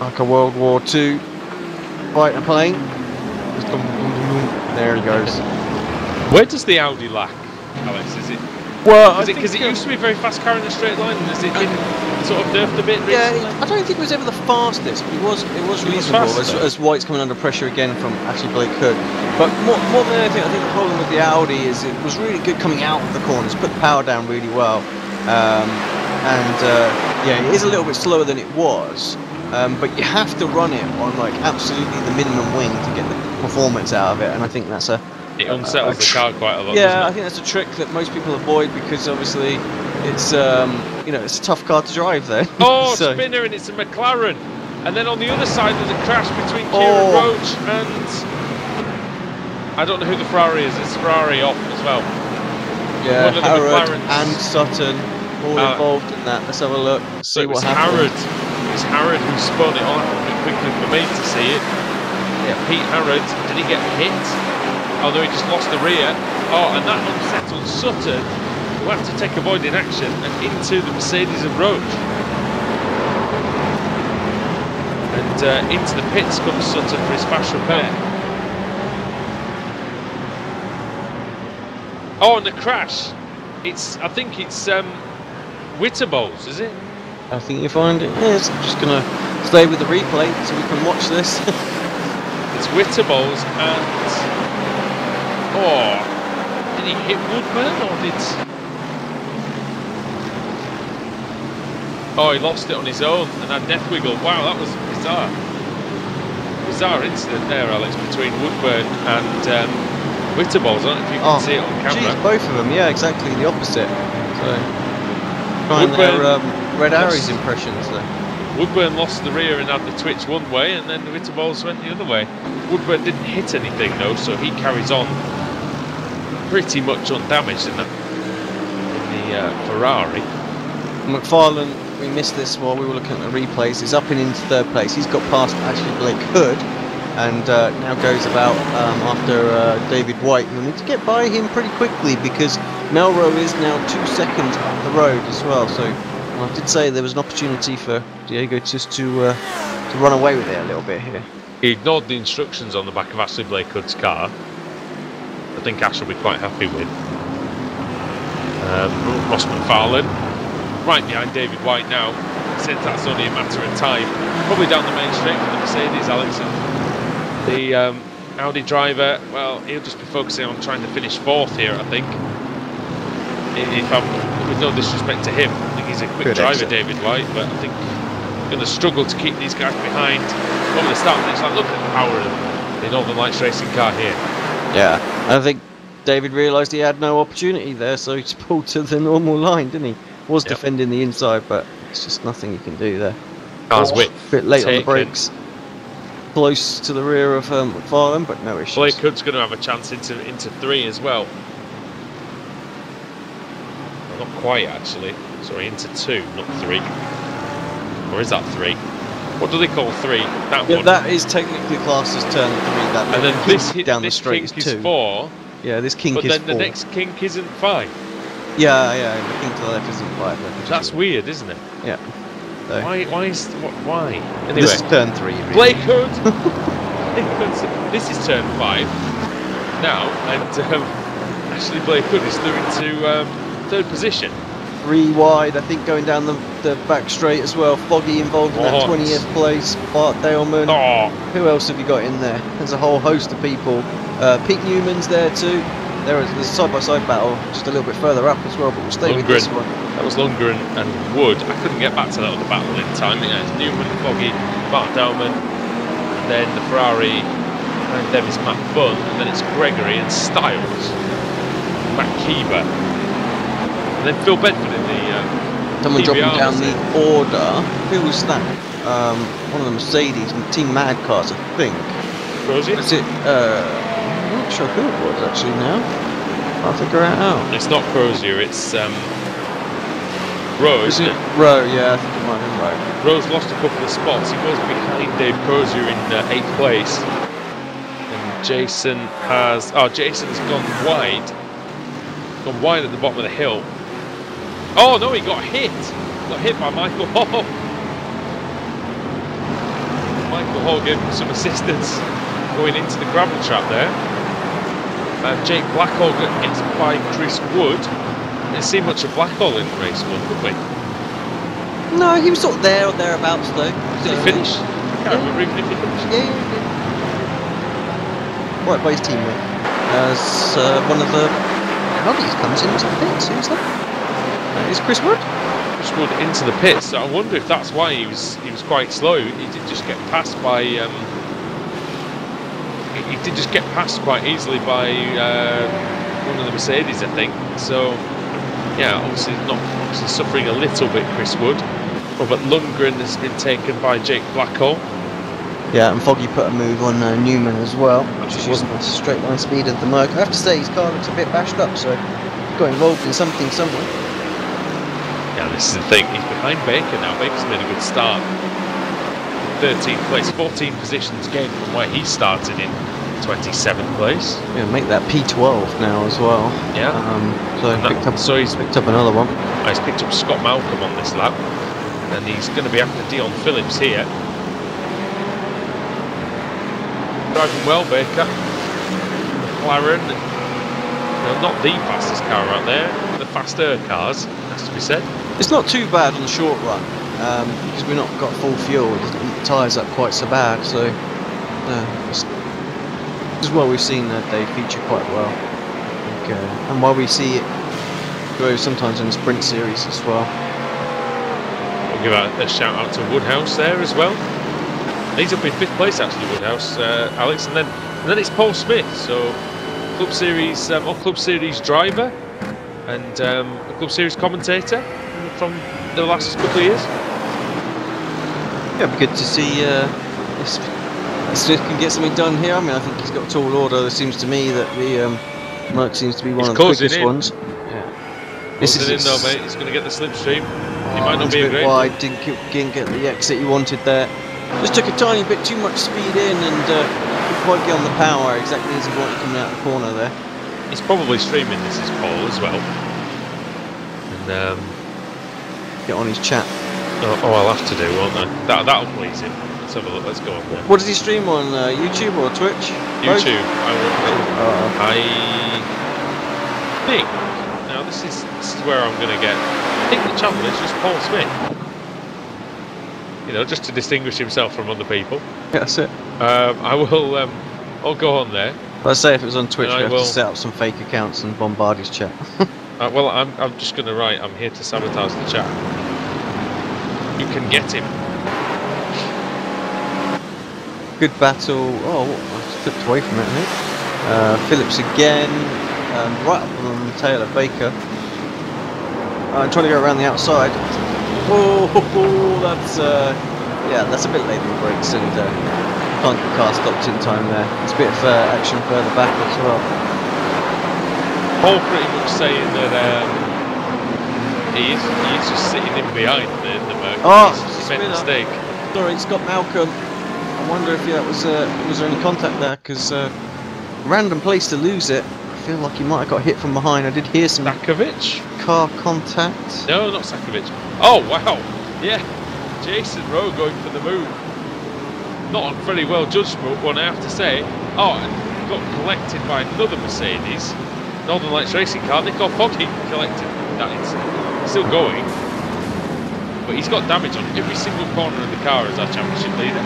S3: Like a World War II fighter plane. There he goes.
S2: Where does the Audi lack, Alex? Is it?
S3: Well,
S2: because it used to be a very fast car in a straight line, and has it been sort of nerfed a bit recently?
S3: Yeah, I don't think it was ever the fastest, but it was reasonable as White's coming under pressure again from Ashley Blake Hood. But more than anything, I think the problem with the Audi is it was really good coming out of the corners, put the power down really well, yeah, it is a little bit slower than it was. but you have to run it on like absolutely the minimum wing to get the performance out of it, and I think that's
S2: It unsettles the car quite a lot.
S3: yeah,
S2: doesn't
S3: I
S2: it?
S3: think that's a trick that most people avoid because obviously it's you know, it's a tough car to drive there.
S2: Oh,
S3: So-
S2: spinner, and it's a McLaren. And then on the other side there's a crash between Kieran Roach and I don't know who the Ferrari is. It's Ferrari off as well.
S3: Yeah,
S2: One of the
S3: Harrod
S2: McLarens.
S3: and Sutton all involved in that. Let's have a look.
S2: So
S3: See
S2: it was
S3: what happens.
S2: Harrod. It's Harrod who spun it on a bit quickly for me to see it. Yeah, Pete Harrod. Did he get hit? Oh no, he just lost the rear. Oh, and that unsettled Sutton, who had to take avoiding action and into the Mercedes of Roach. And into the pits comes Sutton for his fast repair. Oh, and the crash. I think it's Witterbols, is it?
S3: I think you find it. Yes, I'm just gonna stay with the replay so we can watch this.
S2: It's Witterbols and did he hit Woodburn or did? Oh, he lost it on his own and had death wiggle. Wow, that was bizarre incident there, Alex, between Woodburn and Witterbols. I don't know if you can see it on camera.
S3: Geez, both of them, yeah, exactly the opposite. So, trying their Red Arrows impressions there.
S2: Woodburn lost the rear and had the twitch one way, and then Witterbols went the other way. Woodburn didn't hit anything though, so he carries on pretty much undamaged in the Ferrari.
S3: McFarlane, we missed this while we were looking at the replays. He's up and into third place. He's got past actually Blake Hood, and now goes about after David White. You'll need to get by him pretty quickly because Melrose is now 2 seconds up the road as well. So I did say there was an opportunity for Diego just to run away with it a little bit here.
S2: He ignored the instructions on the back of Ashley Blake Hood's car. I think Ash will be quite happy with. Ross McFarlane right behind David White now, since that's only a matter of time. Probably down the main straight for the Mercedes, Alex. And the Audi driver, well, he'll just be focusing on trying to finish fourth here, I think. If I'm, with no disrespect to him, I think he's a quick driver, David White, but I think going to struggle to keep these guys behind over the start. It's like, look at the power of the Northern Lights racing car here.
S3: Yeah, I think David realised he had no opportunity there, so he just pulled to the normal line, didn't he? Was defending the inside, but it's just nothing you can do there.
S2: Car's
S3: A bit late on the brakes. Close to the rear of McFarlane, but no issues.
S2: Blake Hood's going to have a chance into three as well. Well, not quite, actually. Sorry, into two, not three. Or is that three? What do they call three? That one.
S3: That is technically classed as turn 3. That
S2: and then this hit
S3: down
S2: this
S3: the straight
S2: kink
S3: is
S2: is
S3: 2.
S2: 4.
S3: Yeah, this kink
S2: but
S3: is 4.
S2: But then the next kink isn't 5.
S3: Yeah, the kink to the left isn't 5.
S2: That's weird, isn't it?
S3: Yeah. So.
S2: Why? Anyway,
S3: this is turn 3. Really.
S2: Blake Hood. This is turn 5 now, and Ashley Blake Hood is through into third position.
S3: 3 wide, I think, going down the back straight as well. Foggy involved in that 20th place. Bart Daleman.
S2: Oh.
S3: Who else have you got in there? There's a whole host of people. Pete Newman's there too. There's a side-by-side battle just a little bit further up as well, but we'll stay with this one.
S2: That was Lundgren and Wood. I couldn't get back to that other battle in time. Yeah, it's Newman, Foggy, Bart Daleman, and then the Ferrari and them is Matt Bunn, and then it's Gregory and Styles, Matt Keeber. And then Phil Bedford in the
S3: Someone dropping down
S2: was
S3: the order. Who was that? One of the Mercedes Team Mad cars, I think.
S2: Crozier?
S3: Is it? I'm not sure who it was actually now. I'll figure it out.
S2: It's not Crozier, it's Rowe, isn't it?
S3: Rowe, yeah, I think it might have been Rowe.
S2: Rowe's lost a couple of spots. He was behind Dave Crozier in 8th place. And Jason has... Oh, Jason's gone wide. Gone wide at the bottom of the hill. Oh no, he got hit! Got hit by Michael Hall. Michael Hall gave him some assistance going into the gravel trap there. Jake Blackhall gets by Chris Wood. Didn't see much of Blackhall in race 1, did we?
S3: No, he was sort of there or thereabouts though.
S2: Did he finish? I can't remember even if he finished.
S3: Yeah, he did. Right by his teammate. As one of the Audis comes into the pits. Who's that? Is Chris Wood?
S2: Chris Wood into the pits. So I wonder if that's why he was quite slow. He did just get passed by. He did just get passed quite easily by one of the Mercedes, I think. So yeah, obviously suffering a little bit, Chris Wood. Robert Lundgren has been taken by Jake Blackhall.
S3: Yeah, and Foggy put a move on Newman as well, which wasn't a straight line speed of the Merc. I have to say his car looks a bit bashed up, so he got involved in something somewhere.
S2: Yeah, this is the thing. He's behind Baker now. Baker's made a good start. 13th place, 14 positions gained from where he started in 27th place.
S3: Yeah, make that P12 now as well.
S2: Yeah.
S3: He's picked up another one.
S2: He's picked up Scott Malcolm on this lap, and he's going to be after Dion Phillips here. Driving well, Baker. McLaren, not the fastest car out there, the faster cars, has to be said.
S3: It's not too bad on the short run, because we've not got full fuel. It doesn't heat the tyres up quite so bad, so as well we've seen that they feature quite well. And while we see it go sometimes in the sprint series as well.
S2: We'll give a shout out to Woodhouse there as well. He's up in 5th place actually, Woodhouse, Alex, and then it's Paul Smith, so Club Series Club Series driver and a Club Series commentator from the last couple of years.
S3: Yeah, it'd be good to see Smith can get something done here. I mean, I think he's got a tall order. It seems to me that the Merc seems to be one of the quickest ones. Yeah.
S2: This is though, mate. He's going to get the slipstream. He might not be
S3: a bit wide. Didn't get the exit he wanted there. Just took a tiny bit too much speed in and couldn't quite get on the power exactly as he wanted coming out of the corner there.
S2: He's probably streaming this as Paul as well. And
S3: get on his chat.
S2: Oh, I'll have to do, won't I? That'll please him. Let's have a look. Let's go on there.
S3: What does he stream on? YouTube or Twitch?
S2: YouTube. I think. Now this is where I'm going to get. I think the channel is just Paul Smith. You know, just to distinguish himself from other people.
S3: Yeah, that's it.
S2: I'll go on there.
S3: But I'd say if it was on Twitch, we have to set up some fake accounts and bombard his chat.
S2: Well, I'm just going to write, I'm here to sabotage the chat. You can get him.
S3: Good battle. Oh, I slipped away from it, I think. Phillips again, right up on the tail of Baker. I'm trying to go around the outside. Oh, that's a bit late in the brakes, and can't get the car stopped in time there. There's a bit of action further back as well.
S2: Paul pretty much saying that he's just sitting in behind the Merc.
S3: Oh,
S2: he's made a mistake.
S3: Sorry, Scott Malcolm. I wonder if was there any contact there, because random place to lose it. I feel like he might have got hit from behind. I did hear some
S2: Sakovic?
S3: Car contact.
S2: No, not Sakovic. Oh, wow. Yeah. Jason Rowe going for the move. Not a very well judged one, I have to say. Oh, and got collected by another Mercedes. Northern Lights racing car. Nico Foggy collected. That is still going. But he's got damage on every single corner of the car as our championship leader.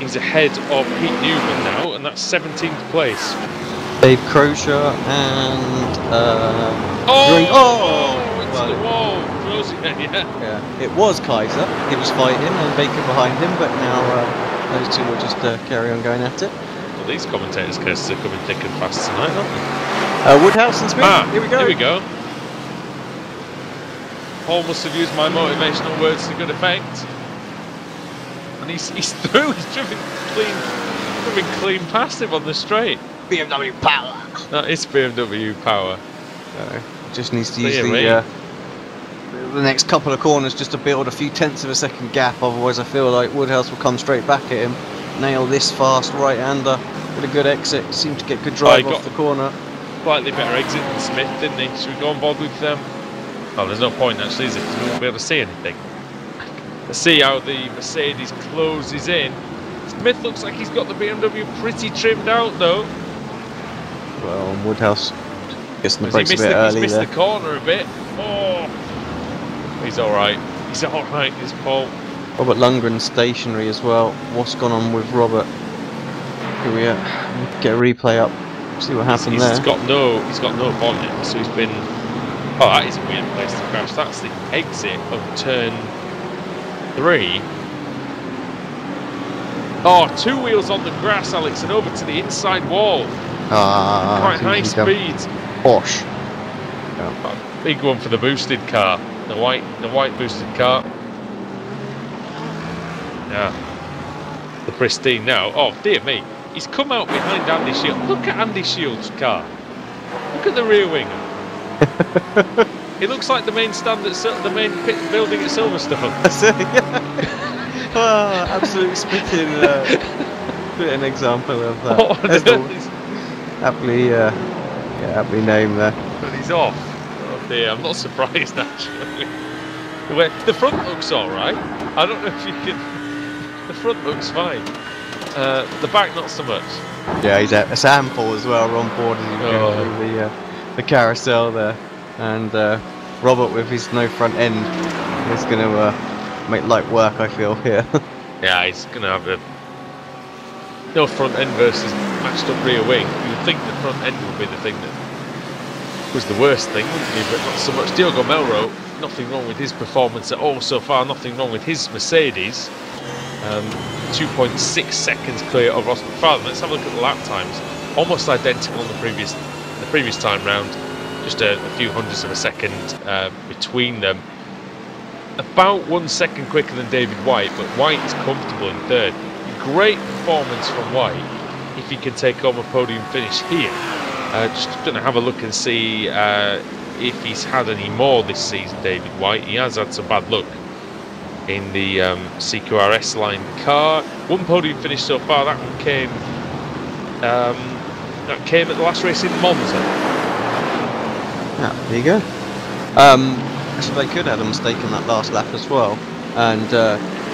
S2: He's ahead of Pete Newman now, and that's 17th place.
S3: Dave Crozier and
S2: into the wall.
S3: Yeah, it was Kaiser. He was fighting and Baker behind him, but now those two will just carry on going at it.
S2: Well, these commentators' cases are coming thick and fast tonight, aren't they?
S3: Woodhouse and Smith. Here we go.
S2: Here we go. Paul must have used my motivational words to good effect. And he's through. He's driven clean past him on the straight.
S3: BMW power.
S2: That is BMW power.
S3: Just needs to use the next couple of corners just to build a few tenths of a second gap. Otherwise, I feel like Woodhouse will come straight back at him. Nail this fast right-hander with a good exit. Seemed to get good drive off the corner.
S2: Slightly better exit than Smith, didn't he? Should we go on board with them? Oh, there's no point actually, is it? Because we won't be able to see anything. Let's see how the Mercedes closes in. Smith looks like he's got the BMW pretty trimmed out though.
S3: Well, Woodhouse gets the brakes a bit early
S2: there. He's missed
S3: the
S2: corner a bit. Oh, he's alright. He's alright, this Paul.
S3: Robert Lundgren stationary as well. What's gone on with Robert? Here we are. Get a replay up. See what happened there.
S2: He's got no bonnet, so he's been Oh, that is a weird place to crash. That's the exit of turn 3. Oh, 2 wheels on the grass, Alex, and over to the inside wall. Quite high speed.
S3: Posh.
S2: Oh, big one for the boosted car. The white boosted car. Yeah. The pristine now. Oh, dear me. He's come out behind Andy Shields. Look at Andy Shields' car. Look at the rear wing. It looks like the main stand at the main pit building at Silverstone.
S3: Oh, absolute spitting example of that.
S2: Oh,
S3: There's the aptly named there.
S2: But he's off. Oh dear, I'm not surprised actually. The front looks alright. I don't know if you can. The front looks fine. The back not so much.
S3: Yeah, he's a sample as well on board as he's going through the carousel there. And Robert with his no front end is going to make light work, I feel, here.
S2: Yeah, he's going to have a no front end versus matched up rear wing. You would think the front end would be the thing that was the worst thing, wouldn't you? But not so much. Diogo Melro, nothing wrong with his performance at all so far, nothing wrong with his Mercedes. 2.6 seconds clear of Ross McFarlane. Let's have a look at the lap times. Almost identical on the previous time round. Just a few hundredths of a second between them. About 1 second quicker than David White, but White is comfortable in third. Great performance from White if he can take home a podium finish here. Just going to have a look and see if he's had any more this season, David White. He has had some bad luck in the CQRS line car. One podium finish so far. That one came at the last race in Monza.
S3: Yeah, there you go. Actually, they could have had a mistake in that last lap as well, and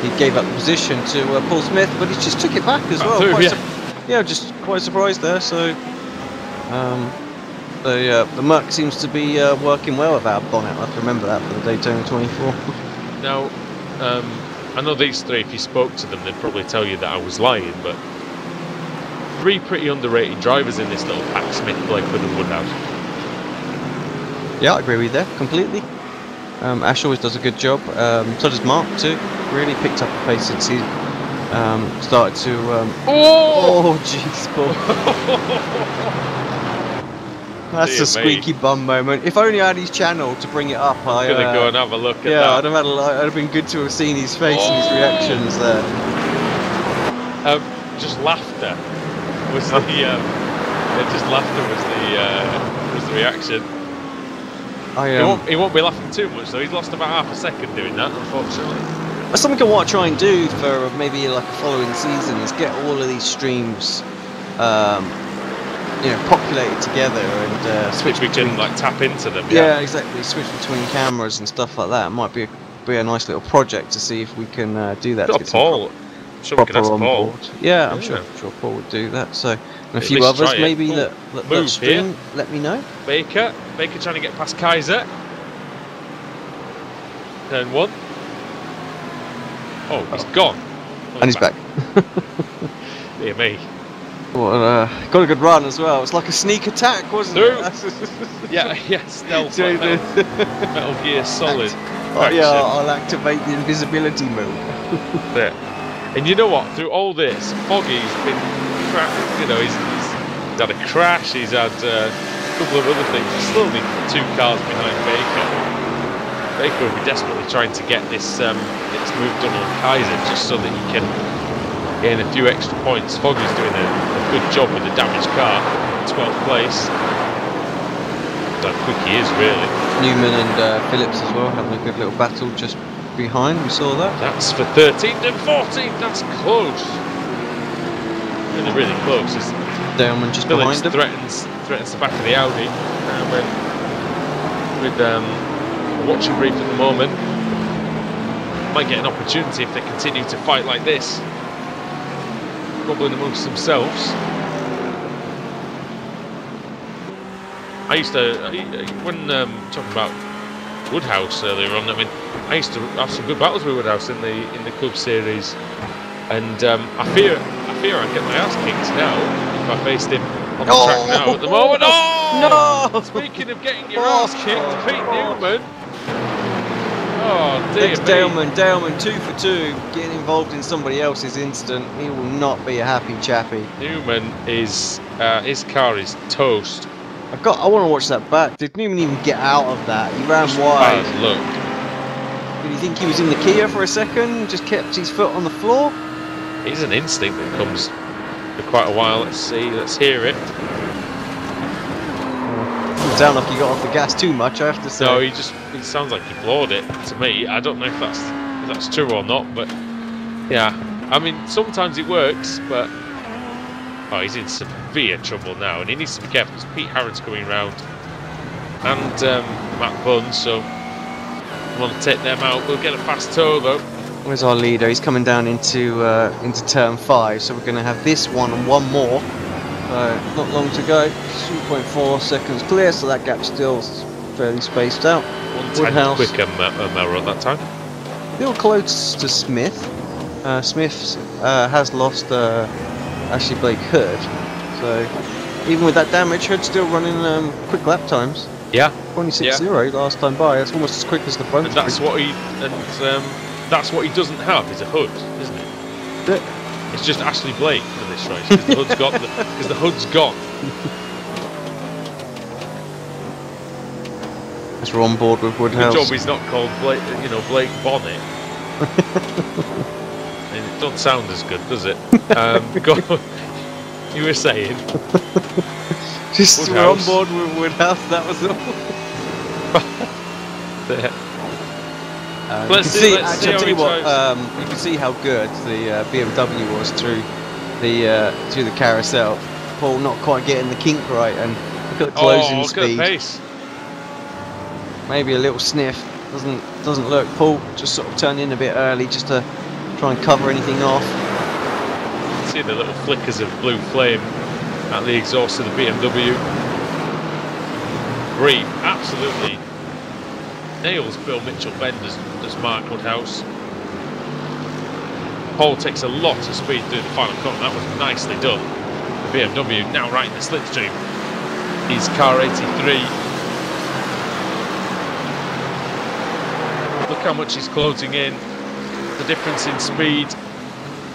S3: he gave up the position to Paul Smith, but he just took it back as well. Just quite surprised there. So the Merc seems to be working well without bonnet. I have to remember that for the Daytona 24.
S2: Now, I know these three, if you spoke to them, they'd probably tell you that I was lying, but 3 pretty underrated drivers in this little pack: Smith, Blakewood and Woodhouse.
S3: Yeah, I agree with you there completely. Ash always does a good job. So does Mark too. Really picked up the pace since he started to. Oh jeez, Paul. That's a squeaky bum moment. If only I had his channel to bring it up.
S2: I'm gonna go and have a look at that.
S3: Yeah, I'd have been good to have seen his face and his reactions there.
S2: Just laughter was the reaction. He won't be laughing too much, though. He's lost about half a second doing that, unfortunately.
S3: Something I want to try and do for maybe like a following season is get all of these streams, populated together and switch between.
S2: We can like tap into them.
S3: Yeah, exactly. Switch between cameras and stuff like that. It might be a nice little project to see if we can do that.
S2: Got Paul. I'm sure we can ask Paul.
S3: Board. Yeah, I'm sure Paul would do that. So, and a few others maybe that stream. Here. Let me know.
S2: Baker trying to get past Kaiser. Turn 1. Oh, he's gone.
S3: And he's back.
S2: Dear me.
S3: Well, got a good run as well. It's like a sneak attack, wasn't it?
S2: yeah, stealth. Metal Gear Solid.
S3: I'll activate the invisibility mode.
S2: There. And you know what? Through all this, Foggy's been, he's had a crash. He's had a couple of other things. He's still only 2 cars behind Baker. Baker will be desperately trying to get this move done on Kaiser just so that he can gain a few extra points. Foggy's doing a good job with the damaged car, 12th place. How quick he is, really.
S3: Newman and Phillips as well having a good little battle just behind. We saw that.
S2: That's for 13th and 14th. That's close. Really close.
S3: Downman just
S2: Phillips
S3: behind him.
S2: threatens the back of the Audi. With a watching brief at the moment. Might get an opportunity if they continue to fight like this. Gobbling amongst themselves. I used to, when talking about Woodhouse earlier on, I used to have some good battles with Woodhouse in the club series, and I fear I'd get my ass kicked now if I faced him on the track now at the moment. Oh!
S3: No!
S2: Speaking of getting your ass kicked, Pete Newman. Oh dear
S3: Next
S2: me.
S3: Daleman 2 for 2, getting involved in somebody else's incident. He will not be a happy chappy.
S2: Newman is his car is toast.
S3: I want to watch that back. Did Newman even get out of that? He ran wide.
S2: Bad look.
S3: Did you think he was in the Kia for a second? Just kept his foot on the floor?
S2: He's an instinct that comes for quite a while. Let's see. Let's hear it.
S3: Doesn't sound like he got off the gas too much, I have to say.
S2: No, he sounds like he floored it to me. I don't know if that's true or not, but yeah. I mean, sometimes it works, but oh, he's in severe trouble now, and he needs to be careful because Pete Harrod's coming round and Matt Bunn, so I want to take them out. We'll get a fast tow though.
S3: Where's our leader? He's coming down into turn 5, so we're going to have this one and one more. Not long to go. 2.4 seconds clear, so that gap's still fairly spaced out.
S2: Woodhouse quicker Melrose that time.
S3: Still close to Smith. Smith has lost Ashley Blake Hood, so even with that damage, Hood's still running quick lap times.
S2: Yeah,
S3: 26.0 last time by. That's almost as quick as the front.
S2: And that's what he doesn't have is a hood, isn't it? It's just Ashley Blake for this race because the hood's got because the hood's gone.
S3: As we're on board with Woodhouse.
S2: Good job he's not called Blake, Blake Bonnet. And it doesn't sound as good, does it? Go on. You were saying.
S3: Just we're on board with Woodhouse. That was all.
S2: Let's see how he
S3: you can see how good the BMW was through the carousel. Paul not quite getting the kink right, and look at the closing speed.
S2: Look at the pace.
S3: Maybe a little sniff. Doesn't look. Paul just sort of turned in a bit early just to try and cover anything off.
S2: You can see the little flickers of blue flame at the exhaust of the BMW. Bree absolutely nails Bill Mitchell-Benn as Mark Woodhouse. Paul takes a lot of speed through the final corner. That was nicely done. The BMW now right in the slipstream. He's car 83. Look how much he's closing in. The difference in speed.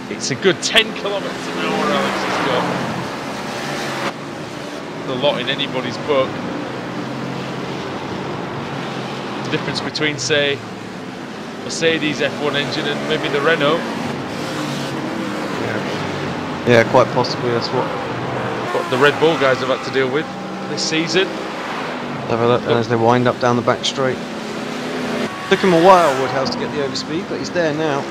S2: It's a good 10 kilometres an hour Alex has got. A lot in anybody's book. The difference between, say, Mercedes F1 engine and maybe the Renault.
S3: Yeah, quite possibly that's what
S2: the Red Bull guys have had to deal with this season.
S3: Have a look as they wind up down the back straight. Took him a while, Woodhouse, to get the overspeed, but he's there now.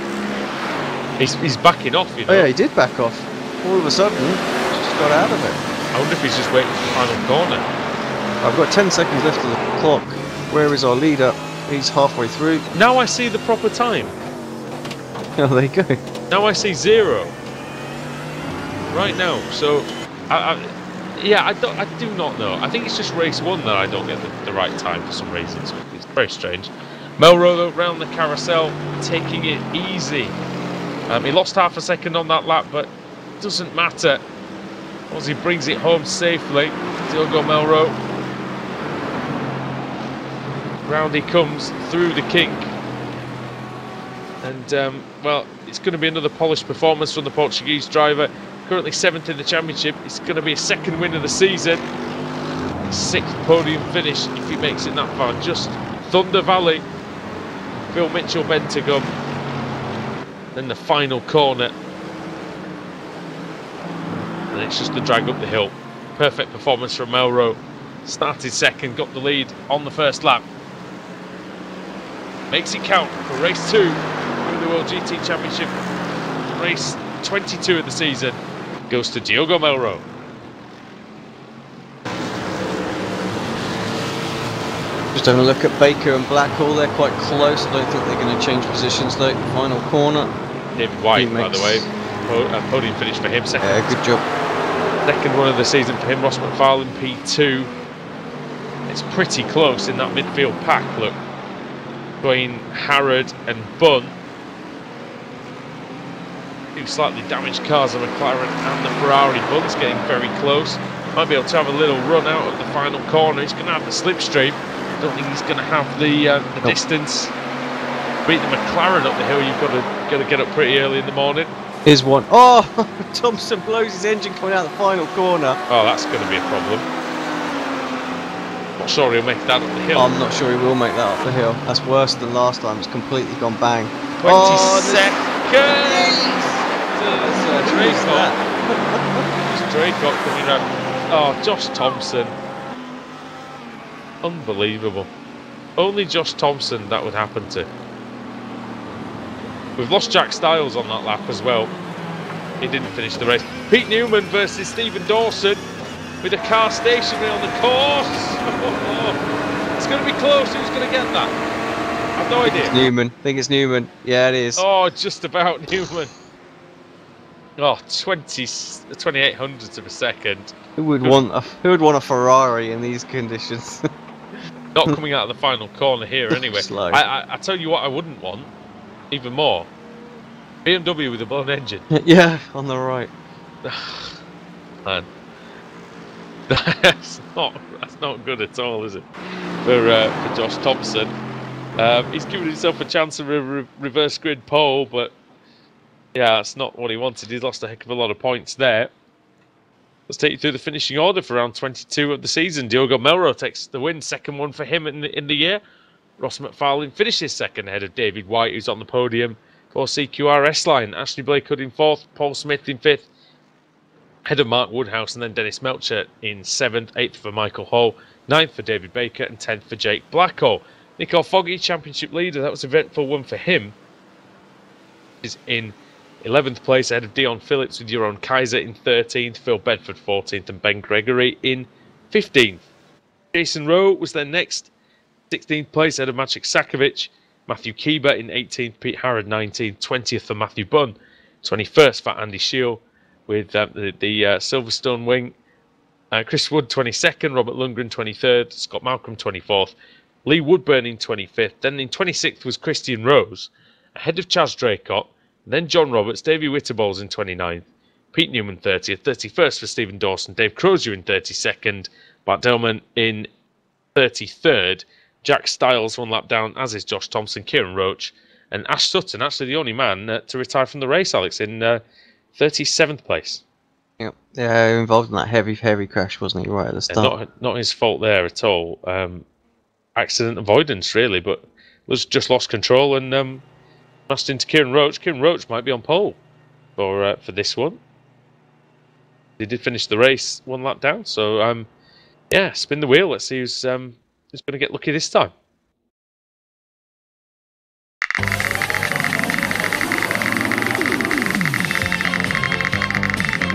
S2: He's backing off, you know.
S3: Oh yeah, he did back off. All of a sudden, just got out of it.
S2: I wonder if he's just waiting for the final corner.
S3: I've got 10 seconds left of the clock. Where is our leader? He's halfway through.
S2: Now I see the proper time.
S3: Oh, there you go.
S2: Now I see 0. Right now, so I do not know. I think it's just race 1 that I don't get the right time for some reasons. It's very strange. Melrose round the carousel, taking it easy. He lost half a second on that lap, but it doesn't matter. As he brings it home safely, Diogo Melrose. Round he comes through the kink. And, well, it's going to be another polished performance from the Portuguese driver. Currently 7th in the championship. It's going to be a 2nd win of the season. 6th podium finish if he makes it that far. Just Thunder Valley. Bill Mitchell-Benn to come. Then the final corner. And it's just the drag up the hill. Perfect performance from Melrose. Started 2nd, got the lead on the first lap. Makes it count for race 2 in the World GT Championship. Race 22 of the season goes to Diogo Melrose.
S3: Just having a look at Baker and Blackhall, they're quite close. I don't think they're going to change positions though. Final corner.
S2: David White, by the way, podium finish for him. 2nd.
S3: Yeah, good job.
S2: 2nd one of the season for him. Ross McFarlane P2. It's pretty close in that midfield pack. Look, between Harrod and Bunn. 2 slightly damaged cars, the McLaren and the Ferrari. Bunn's getting very close. Might be able to have a little run out of the final corner. He's going to have the slipstream. Don't think he's going to have the distance. Beat the McLaren up the hill. You've got to get up pretty early in the morning.
S3: Here's one. Oh, Thompson blows his engine coming out the final corner.
S2: Oh, that's going to be a problem. Not sure he'll make that up the hill.
S3: I'm not sure he will make that up the hill. That's worse than last time. It's completely gone bang.
S2: 20 seconds. Draycott coming around. Oh, Josh Thompson. Unbelievable. Only Josh Thompson that would happen to. We've lost Jack Styles on that lap as well. He didn't finish the race. Pete Newman versus Stephen Dawson with a car stationary on the course. It's going to be close. Who's going to get that? I've no idea.
S3: It's Newman. I think it's Newman. Yeah, it is.
S2: Oh, just about Newman. Oh, 28 hundredths of a second.
S3: Who would want a Ferrari in these conditions?
S2: Not coming out of the final corner here anyway.
S3: Slow.
S2: I tell you what I wouldn't want, even more. BMW with a blown engine.
S3: Yeah, on the right.
S2: Man. That's not good at all, is it? For Josh Thompson. He's given himself a chance of a reverse grid pole, but yeah, that's not what he wanted. He's lost a heck of a lot of points there. Let's take you through the finishing order for round 22 of the season. Diogo Melro takes the win, second one for him in the year. Ross McFarlane finishes second ahead of David White, who's on the podium for CQR S-Line. Ashley Blakehood in fourth, Paul Smith in fifth, ahead of Mark Woodhouse, and then Dennis Melcher in seventh, eighth for Michael Hall, ninth for David Baker, and 10th for Jake Blackwell. Nico Foggy, championship leader, that was an eventful one for him. Is in 11th place ahead of Dion Phillips with Jeroen Kaiser in 13th, Phil Bedford 14th, and Ben Gregory in 15th. Jason Rowe was their next, 16th place ahead of Maciek Sakovic, Matthew Kieber in 18th, Pete Harrod 19th, 20th for Matthew Bunn, 21st for Andy Shield with the Silverstone wing, Chris Wood 22nd, Robert Lundgren 23rd, Scott Malcolm 24th, Lee Woodburn in 25th, then in 26th was Christian Rose, ahead of Chaz Draycott, then John Roberts, Davey Witterballs in 29th, Pete Newman 30th, 31st for Stephen Dawson, Dave Crozier in 32nd, Bart Delman in 33rd, Jack Styles one lap down, as is Josh Thompson, Kieran Roach, and Ash Sutton, actually the only man to retire from the race, Alex, in 37th place.
S3: Yeah, involved in that heavy crash, wasn't he, right at the start?
S2: Not his fault there at all. Accident avoidance, really, but was just lost control and smashed into Kieran Roach. Kieran Roach might be on pole for this one. He did finish the race one lap down, so yeah, spin the wheel. Let's see who's going to get lucky this time.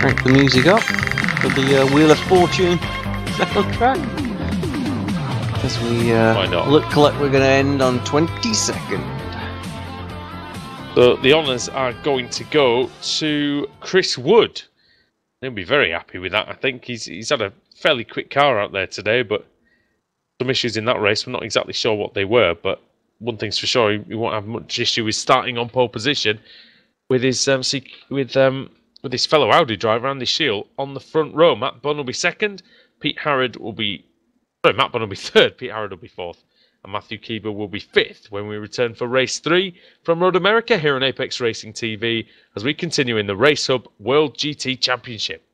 S3: Crank the music up for the Wheel of Fortune soundtrack. As we look like we're going to end on 22nd.
S2: So the honours are going to go to Chris Wood. He'll be very happy with that. I think he's had a fairly quick car out there today, but some issues in that race. We're not exactly sure what they were, but one thing's for sure, he won't have much issue with starting on pole position with his with his fellow Audi driver Andy Shield on the front row. Matt Bunn will be second. Matt Bunn will be third. Pete Harrod will be fourth. And Matthew Kieber will be fifth when we return for race 3 from Road America here on Apex Racing TV as we continue in the Race Hub World GT Championship.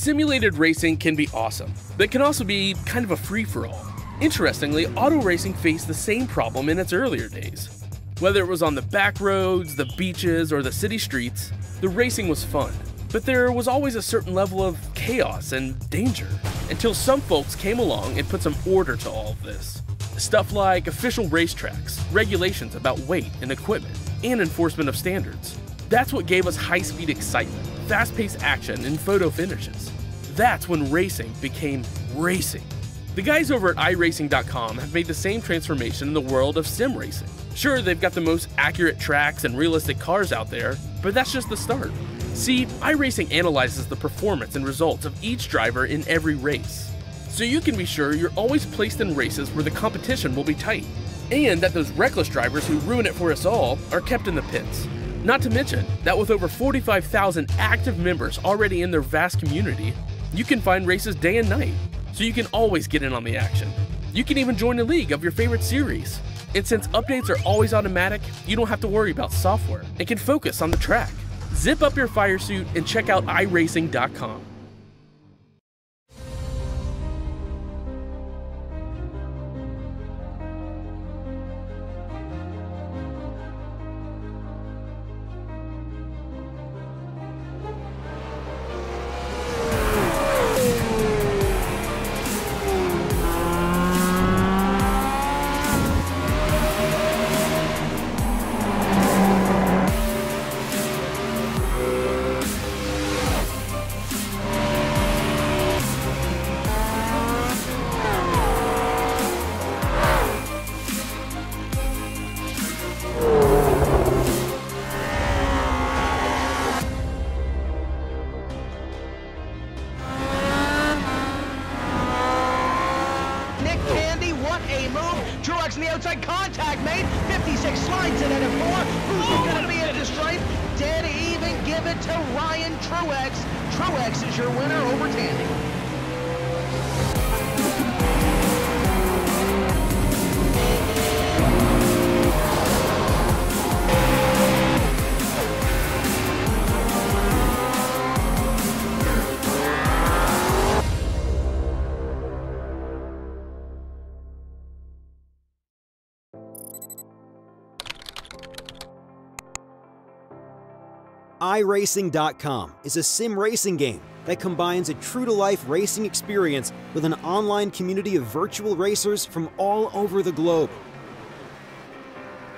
S4: Simulated racing can be awesome, but it can also be kind of a free-for-all. Interestingly, auto racing faced the same problem in its earlier days. Whether it was on the back roads, the beaches, or the city streets, the racing was fun. But there was always a certain level of chaos and danger, until some folks came along and put some order to all of this. Stuff like official racetracks, regulations about weight and equipment, and enforcement of standards. That's what gave us high-speed excitement, fast-paced action, and photo finishes. That's when racing became racing. The guys over at iRacing.com have made the same transformation in the world of sim racing. Sure, they've got the most accurate tracks and realistic cars out there, but that's just the start. See, iRacing analyzes the performance and results of each driver in every race, so you can be sure you're always placed in races where the competition will be tight, and that those reckless drivers who ruin it for us all are kept in the pits. Not to mention that with over 45,000 active members already in their vast community, you can find races day and night, so you can always get in on the action. You can even join a league of your favorite series. And since updates are always automatic, you don't have to worry about software and can focus on the track. Zip up your fire suit and check out iRacing.com.
S5: Truex in the outside, contact made. 56 slides it into 4. Who's going to be at the stripe? Dead even, give it to Ryan Truex. Truex is your winner over Tandy.
S6: iRacing.com is a sim racing game that combines a true-to-life racing experience with an online community of virtual racers from all over the globe.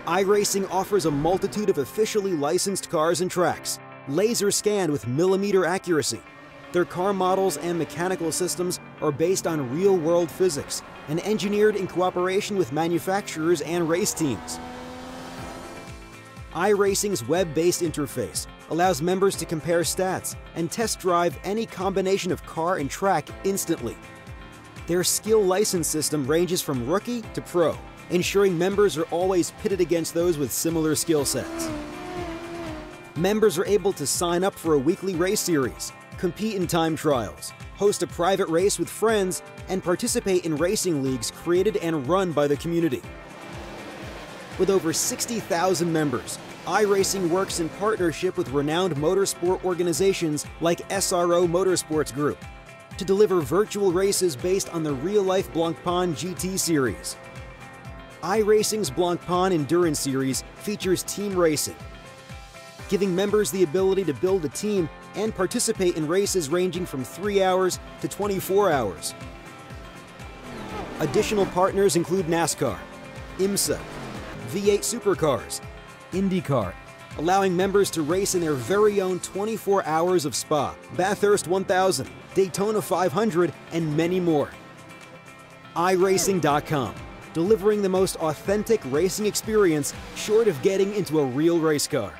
S6: iRacing offers a multitude of officially licensed cars and tracks, laser scanned with millimeter accuracy. Their car models and mechanical systems are based on real-world physics and engineered in cooperation with manufacturers and race teams. iRacing's web-based interface allows members to compare stats and test drive any combination of car and track instantly. Their skill license system ranges from rookie to pro, ensuring members are always pitted against those with similar skill sets. Members are able to sign up for a weekly race series, compete in time trials, host a private race with friends, and participate in racing leagues created and run by the community. With over 60,000 members, iRacing works in partnership with renowned motorsport organizations like SRO Motorsports Group to deliver virtual races based on the real-life Blancpain GT series. iRacing's Blancpain Endurance Series features team racing, giving members the ability to build a team and participate in races ranging from 3 hours to 24 hours. Additional partners include NASCAR, IMSA, V8 Supercars, IndyCar, allowing members to race in their very own 24 hours of Spa, Bathurst 1000, Daytona 500, and many more. iRacing.com, delivering the most authentic racing experience short of getting into a real race car.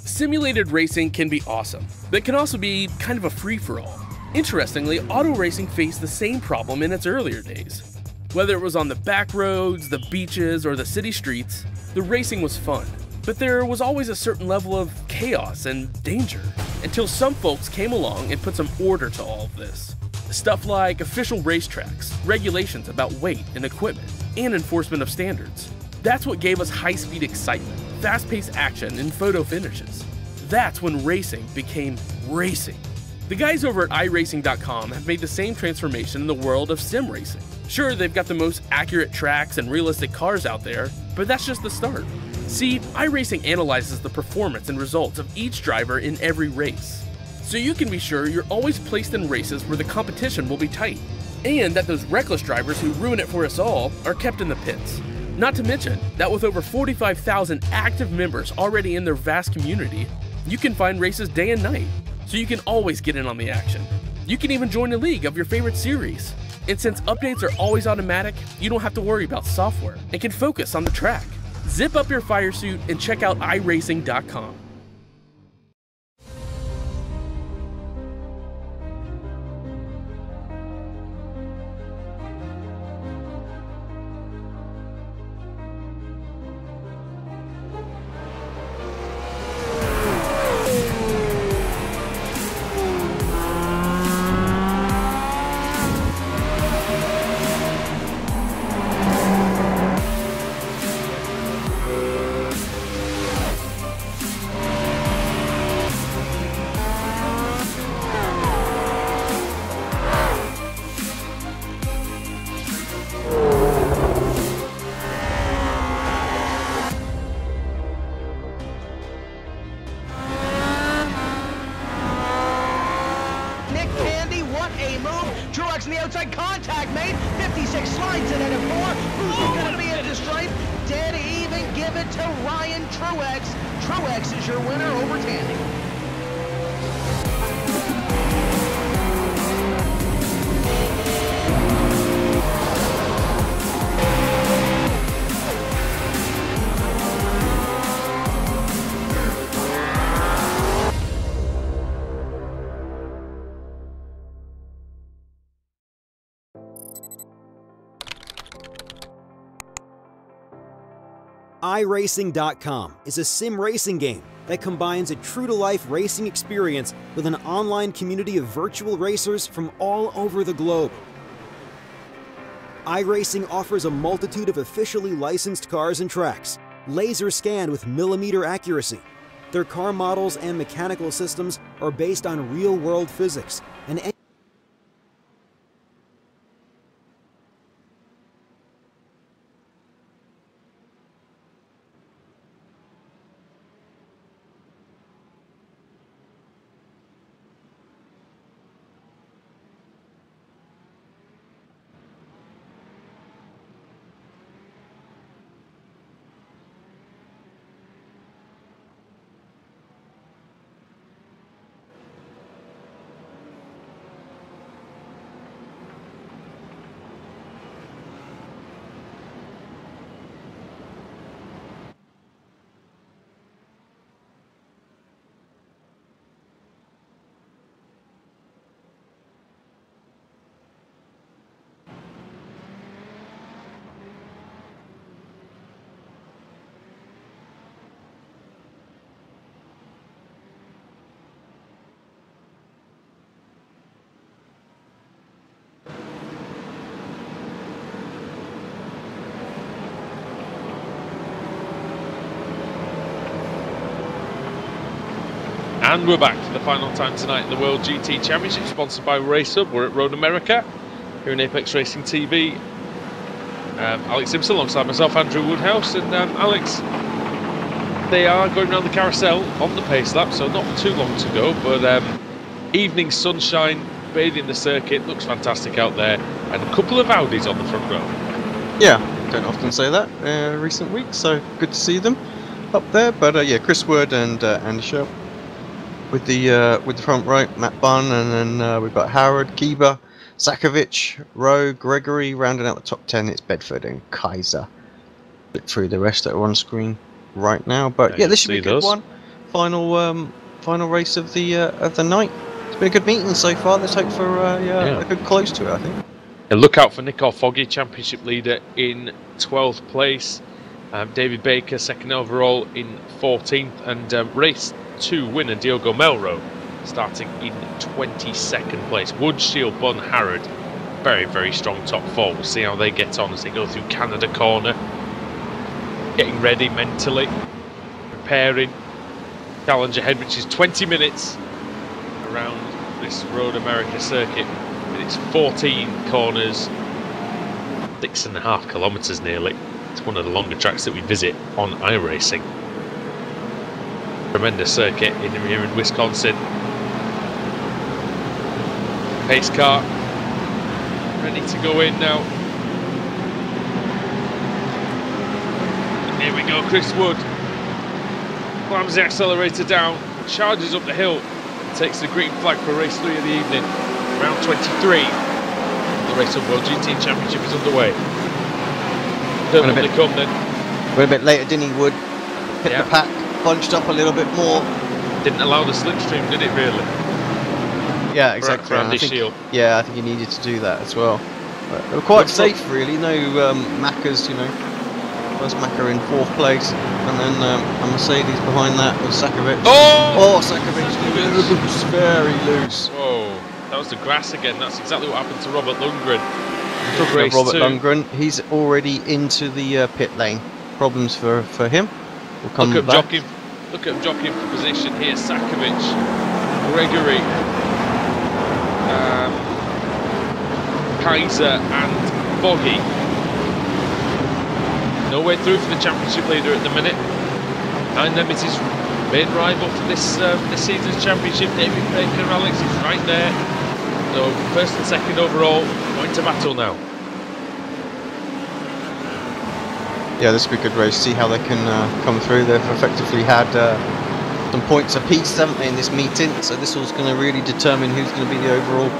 S4: Simulated racing can be awesome, but it can also be kind of a free-for-all. Interestingly, auto racing faced the same problem in its earlier days. Whether it was on the back roads, the beaches, or the city streets, the racing was fun. But there was always a certain level of chaos and danger, until some folks came along and put some order to all of this. Stuff like official racetracks, regulations about weight and equipment, and enforcement of standards. That's what gave us high-speed excitement, fast-paced action, and photo finishes. That's when racing became racing. The guys over at iRacing.com have made the same transformation in the world of sim racing. Sure, they've got the most accurate tracks and realistic cars out there, but that's just the start. See, iRacing analyzes the performance and results of each driver in every race, so you can be sure you're always placed in races where the competition will be tight, and that those reckless drivers who ruin it for us all are kept in the pits. Not to mention that with over 45,000 active members already in their vast community, you can find races day and night, so you can always get in on the action. You can even join a league of your favorite series. And since updates are always automatic, you don't have to worry about software and can focus on the track. Zip up your fire suit and check out iRacing.com.
S5: On the outside, contact made. 56 slides it into 4. Who's going to be at the stripe? Dead even. Give it to Ryan Truex. Truex is your winner over Tandy.
S6: iRacing.com is a sim racing game that combines a true-to-life racing experience with an online community of virtual racers from all over the globe. iRacing offers a multitude of officially licensed cars and tracks, laser scanned with millimeter accuracy. Their car models and mechanical systems are based on real-world physics, and
S2: And we're back for the final time tonight in the World GT Championship, sponsored by Race Hub. We're at Road America, here in Apex Racing TV. Alex Simpson alongside myself, Andrew Woodhouse. And Alex, they are going around the carousel on the pace lap, so not too long to go. But evening sunshine, bathing the circuit, looks fantastic out there. And a couple of Audis on the front row.
S3: Yeah, don't often say that recent weeks, so good to see them up there. But yeah, Chris Wood and Andy Sharp with the front right, Matt Bunn, and then we've got Howard, Kiba, Sakovic, Rowe, Gregory. Rounding out the top 10, it's Bedford and Kaiser. Look through the rest that are on screen right now, but yeah, this should be a good one. final final race of the night. It's been a good meeting so far. Let's hope for a good close to it, I think.
S2: And look out for Nico Foggy, championship leader in 12th place. David Baker, 2nd overall in 14th. And race 2 winner Diogo Melro starting in 22nd place. Wood, Shield, Bun, Harrod, very, very strong top 4. We'll see how they get on as they go through Canada Corner. Getting ready mentally, preparing. Challenge ahead, which is 20 minutes around this Road America circuit. And it's 14 corners, 6.5 kilometres nearly. It's one of the longer tracks that we visit on iRacing. Tremendous circuit here in Wisconsin. Pace car ready to go in now. And here we go, Chris Wood climbs the accelerator down, charges up the hill, and takes the green flag for race 3 of the evening. Round 23. The Race Hub World GT Championship is underway. They come then.
S3: We're a bit later, didn't he, Wood? Hit the pack, bunched up a little bit more.
S2: Didn't allow the slipstream, did it really?
S3: Yeah, exactly.
S2: Around his shield.
S3: Yeah, I think he needed to do that as well. But they were quite safe, really. No Maccas, you know. First Macca in 4th place, and then a Mercedes behind that with Sakovic.
S2: Oh,
S3: Sakovic loose, very loose.
S2: Whoa, that was the grass again. That's exactly what happened to Robert Lundgren.
S3: Robert Lundgren, he's already into the pit lane. Problems for him. We'll come back.
S2: Look at him jockeying for position here. Sakovic, Gregory, Kaiser, and Foggy. No way through for the championship leader at the minute. Behind them is his main rival for this season's championship, David Baker. Alex is right there. So 1st and 2nd overall, going to battle now.
S3: Yeah, this will be a good race. See how they can come through. They've effectively had some points apiece, haven't they, in this meeting? So this was going to really determine who's going to be the overall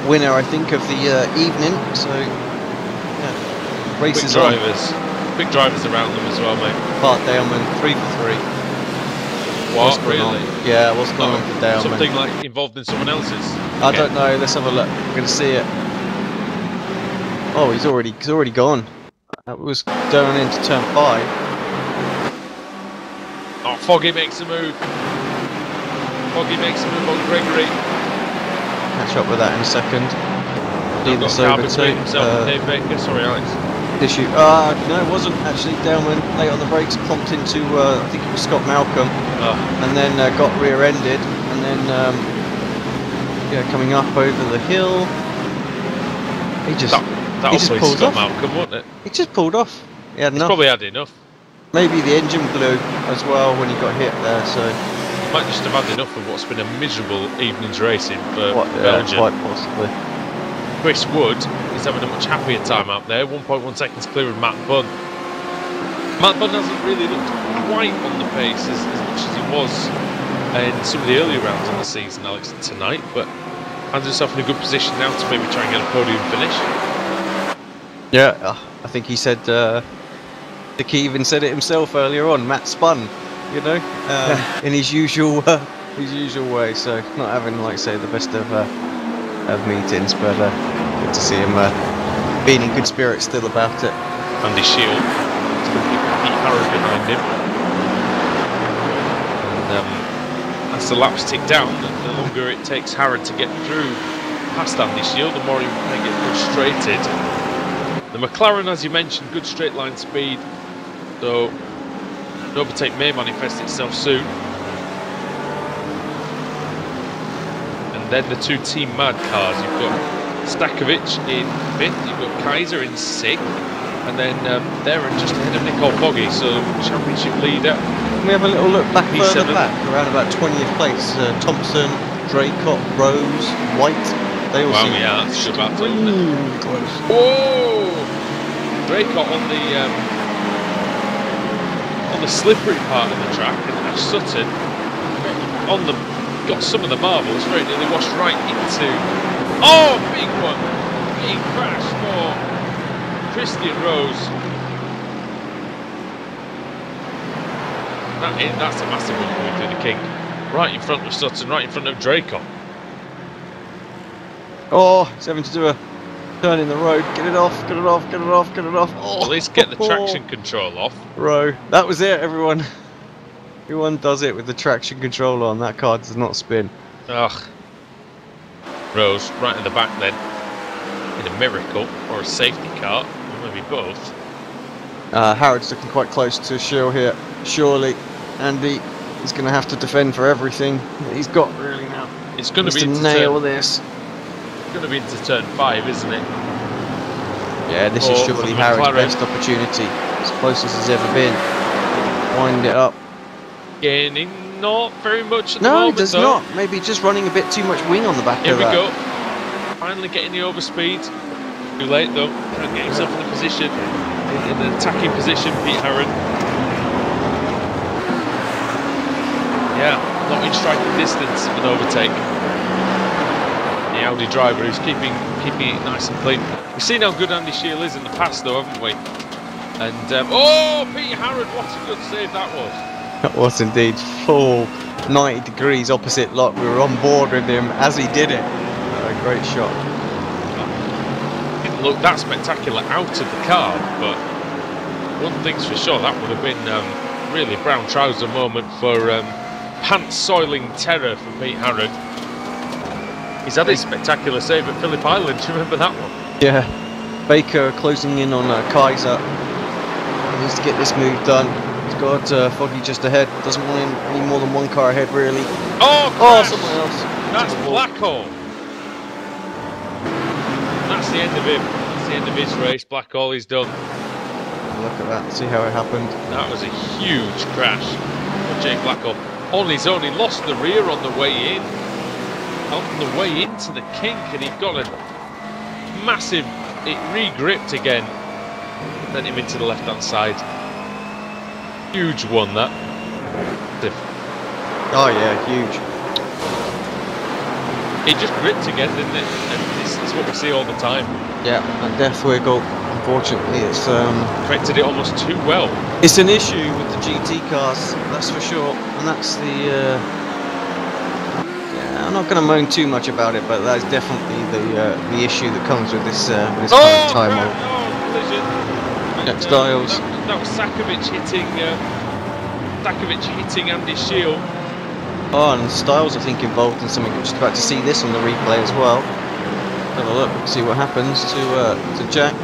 S3: winner, I think, of the evening. So yeah, races on.
S2: Big drivers around them as well, mate.
S3: Bart Daleman, 3 for 3.
S2: What, really?
S3: Yeah, what's going on for Daleman?
S2: Something like involved in someone else's?
S3: I don't know, let's have a look. We're going to see it. Oh, he's already gone. That was going into turn 5.
S2: Oh, Foggy makes a move. Foggy makes a move on Gregory.
S3: Catch up with that in a second.
S2: Lead this over to himself and Dave Baker. Sorry, Alex.
S3: Issue. No, it wasn't actually. Daleman late on the brakes, clumped into I think it was Scott Malcolm, and then got rear-ended, and then coming up over the hill, he just pulled off.
S2: Malcolm, wasn't it?
S3: He just pulled off. He had enough.
S2: Probably had enough.
S3: Maybe the engine blew as well when he got hit there. So
S2: he might just have had enough of what's been a miserable evening's racing for Belgium.
S3: Quite possibly.
S2: Chris Wood is having a much happier time out there, 1.1 seconds clear of Matt Bunn. Matt Bunn hasn't really looked quite on the pace as much as he was in some of the earlier rounds of the season, Alex, tonight, but finds himself in a good position now to maybe try and get a podium finish.
S3: Yeah, I think he said, he even said it himself earlier on, Matt spun, you know, in his usual way, so not having, like I say, the best of meetings, but good to see him being in good spirits still about it.
S2: Andy Shield, Pete Harrod behind him, and as the laps tick down, the longer it takes Harrod to get through past Andy Shield, the more he may get frustrated. The McLaren, as you mentioned, good straight line speed, so an overtake may manifest itself soon. And then the 2 Team Mad cars, you've got Stakovic in 5th, you've got Kaiser in 6th, and then they're just ahead of Nicole Foggy, so championship leader.
S3: Can we have a little look back further back, around about 20th place? Thompson, Draycott, Rose, White, they all seem...
S2: yeah, that's good battle, isn't it?
S3: Close.
S2: Whoa! Draycott on the slippery part of the track, and Ash Sutton on the... got some of the marbles, very nearly washed right into... Oh, big one! Big crash for Christian Rose. that's a massive one coming through the kink. Right in front of Sutton, right in front of Draco.
S3: Oh, he's having to do a turn in the road. Get it off, get it off, get it off, get it off. Oh.
S2: At least get the traction control off.
S3: Row. That was it, everyone. Everyone does it with the traction control on. That car does not spin.
S2: Ugh. Rose, right in the back then. In a miracle, or a safety car, or maybe both.
S3: Harrod's looking quite close to Shill here. Surely, Andy is going to have to defend for everything that he's got really now.
S2: It's going to be
S3: to nail this.
S2: It's going to be into turn 5, isn't it?
S3: Yeah, this is surely Harrod's best opportunity. As close as he's ever been. Wind it up.
S2: Gaining not very much at the
S3: No,
S2: moment,
S3: he does
S2: though.
S3: not. Maybe just running a bit too much wing on the back
S2: Here
S3: of
S2: we
S3: that.
S2: go. Finally getting the overspeed. Too late though. Trying to get himself in the position, in an attacking position, Pete Harrod. Yeah, not in striking distance of an overtake. The Audi driver who's keeping it nice and clean. We've seen how good Andy Shiel is in the past though, haven't we? And oh, Pete Harrod, what a good save that was.
S3: That was indeed full 90 degrees opposite lock. We were on board with him as he did it. A great shot.
S2: Didn't look that spectacular out of the car, but one thing's for sure, that would have been really brown trouser moment for pants soiling terror for Pete Harrod. He's had a spectacular save at Phillip Island. Do you remember that one?
S3: Yeah. Baker closing in on Kaiser. He needs to get this move done. He's got Foggy just ahead. Doesn't want him any more than one car ahead, really.
S2: Oh,
S3: someone else.
S2: That's Blackhall. That's the end of him. That's the end of his race. Blackhall is done.
S3: Look at that. See how it happened.
S2: That was a huge crash for Jake Blackhall. On his own, he lost the rear on the way in. On the way into the kink, and he got a massive. It re-gripped again. Sent him into the left-hand side. Huge one, that.
S3: Oh yeah, huge.
S2: It just gripped again, didn't it? And this is what we see all the time.
S3: Yeah, that death wiggle. Unfortunately, it's
S2: Corrected it almost too well.
S3: It's an issue with the GT cars, that's for sure, and that's the. Yeah, I'm not going to moan too much about it, but that's definitely the issue that comes with this current time mode.
S2: Collision.
S3: Jack Styles.
S2: That was Sakovic hitting Andy Shiel.
S3: Oh, and Styles, I think, involved in something. We're just about to see this on the replay as well. Have a look, see what happens to Jack.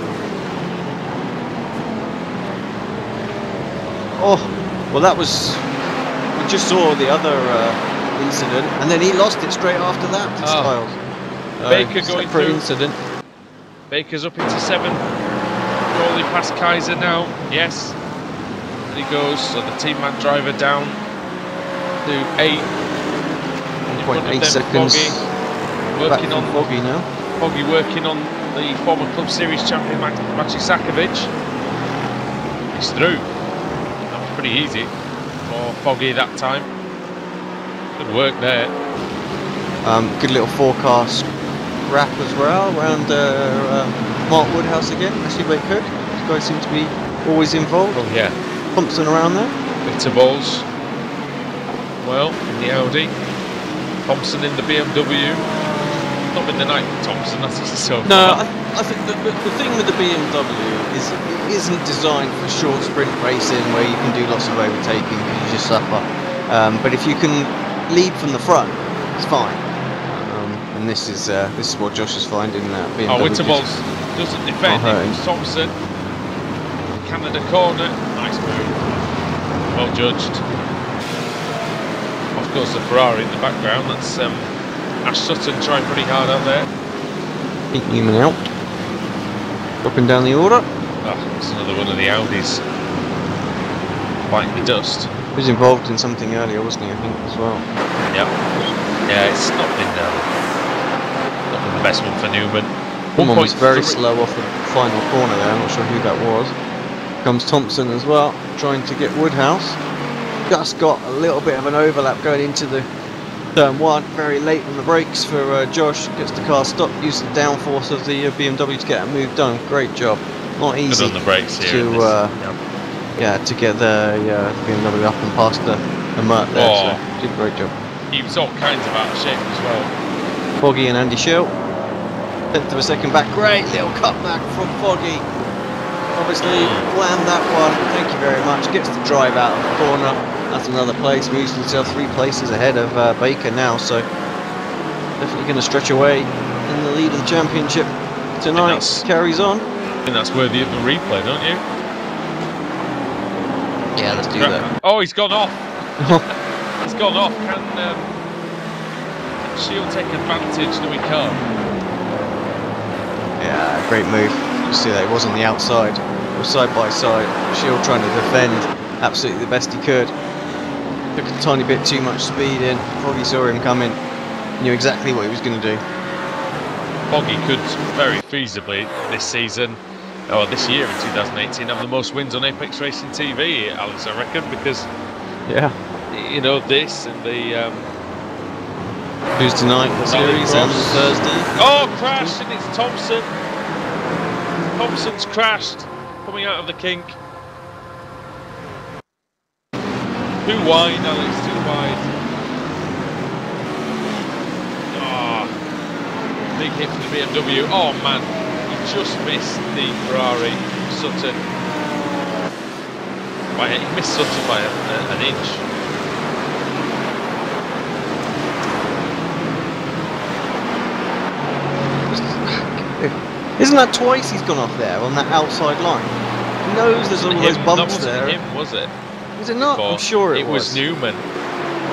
S3: Oh, well, that was. We just saw the other incident, and then he lost it straight after that to Styles.
S2: Baker going through.
S3: Incident.
S2: Baker's up into 7. Crawley past Kaiser now. Yes. And he goes. So the team man driver down to 8.
S3: 1.8 seconds.
S2: Working on
S3: Foggy now.
S2: Foggy working on the former Club Series champion Maciej Sakovic. He's through. That was pretty easy for Foggy that time. Good work there.
S3: Good little forecast wrap as well around Mark Woodhouse again. Actually, wait, Cook. These guys seem to be always involved.
S2: Oh yeah.
S3: Thompson around there.
S2: Victor Balls. Well, in the Audi. Thompson in the BMW. Not been the night for Thompson, that's just so
S3: No,
S2: far.
S3: I think the thing with the BMW is it isn't designed for short sprint racing where you can do lots of overtaking because you just suffer. But if you can lead from the front, it's fine. And this is what Josh is finding that BMW.
S2: Oh, Winterballs doesn't defend. It was Thompson. Canada corner. Nice move. Well judged. Of course, the Ferrari in the background. That's Ash Sutton trying pretty hard out there.
S3: Pete Newman out. Dropping down the order.
S2: Oh, it's another one of the Audis. Biting the dust.
S3: He was involved in something earlier, wasn't he? I think as well.
S2: Yep. Yeah, it's not been the best one for Newman.
S3: One was very slow off the final corner there. I'm not sure who that was. Comes Thompson as well, trying to get Woodhouse. Just got a little bit of an overlap going into the turn 1. Very late on the brakes for Josh. Gets the car stopped. Used the downforce of the BMW to get that move done. Great job. Not easy
S2: on the brakes here
S3: to to get the BMW up and past the Mert there.
S2: Oh.
S3: So did a great job.
S2: He was all kinds of out of shape as well.
S3: Foggy and Andy Schill. 10th of a second back. Great little cutback from Foggy. Obviously planned that one. Thank you very much. Gets the drive out of the corner. That's another place. Moves himself 3 places ahead of Baker now. So definitely going to stretch away in the lead of the championship tonight. Carries on.
S2: I think that's worthy of a replay, don't you?
S3: Yeah, let's do that.
S2: Oh, he's gone off. He's gone off. Can Shield take advantage? No, he can't.
S3: Yeah, great move. You see that it was on the outside. It was side by side. Shield trying to defend absolutely the best he could. Took a tiny bit too much speed in. Foggy saw him coming. Knew exactly what he was going to do.
S2: Foggy could very feasibly this season, or this year in 2018, have the most wins on Apex Racing TV, Alex, I reckon, because you know this and the
S3: who's tonight the series and Thursday.
S2: Oh, crash, and it's Thompson. Thompson's crashed, coming out of the kink. Too wide, Alex, too wide. Big hit for the BMW. Oh man, he just missed the Ferrari. Sutton. He missed Sutton by an inch.
S3: Isn't that twice he's gone off there on that outside line? He knows there's all those bumps there.
S2: That wasn't him, was it?
S3: Was it not? I'm sure it was.
S2: It was Newman.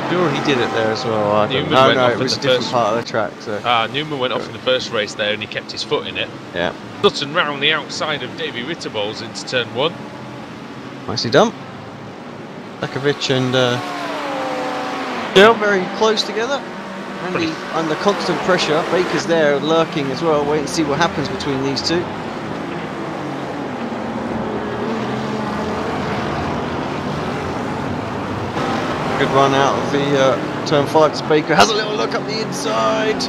S3: Sure, he did it there as well. No, it was a different part of the track. So.
S2: Newman went off in the first race there and he kept his foot in it.
S3: Yeah.
S2: Sutton round the outside of Davey Ritterballs into turn 1.
S3: Nicely done. Sakovic and Jill very close together. Andy under constant pressure. Baker's there lurking as well. Wait and see what happens between these two. Good run out of the turn 5. Baker has a little look up the inside.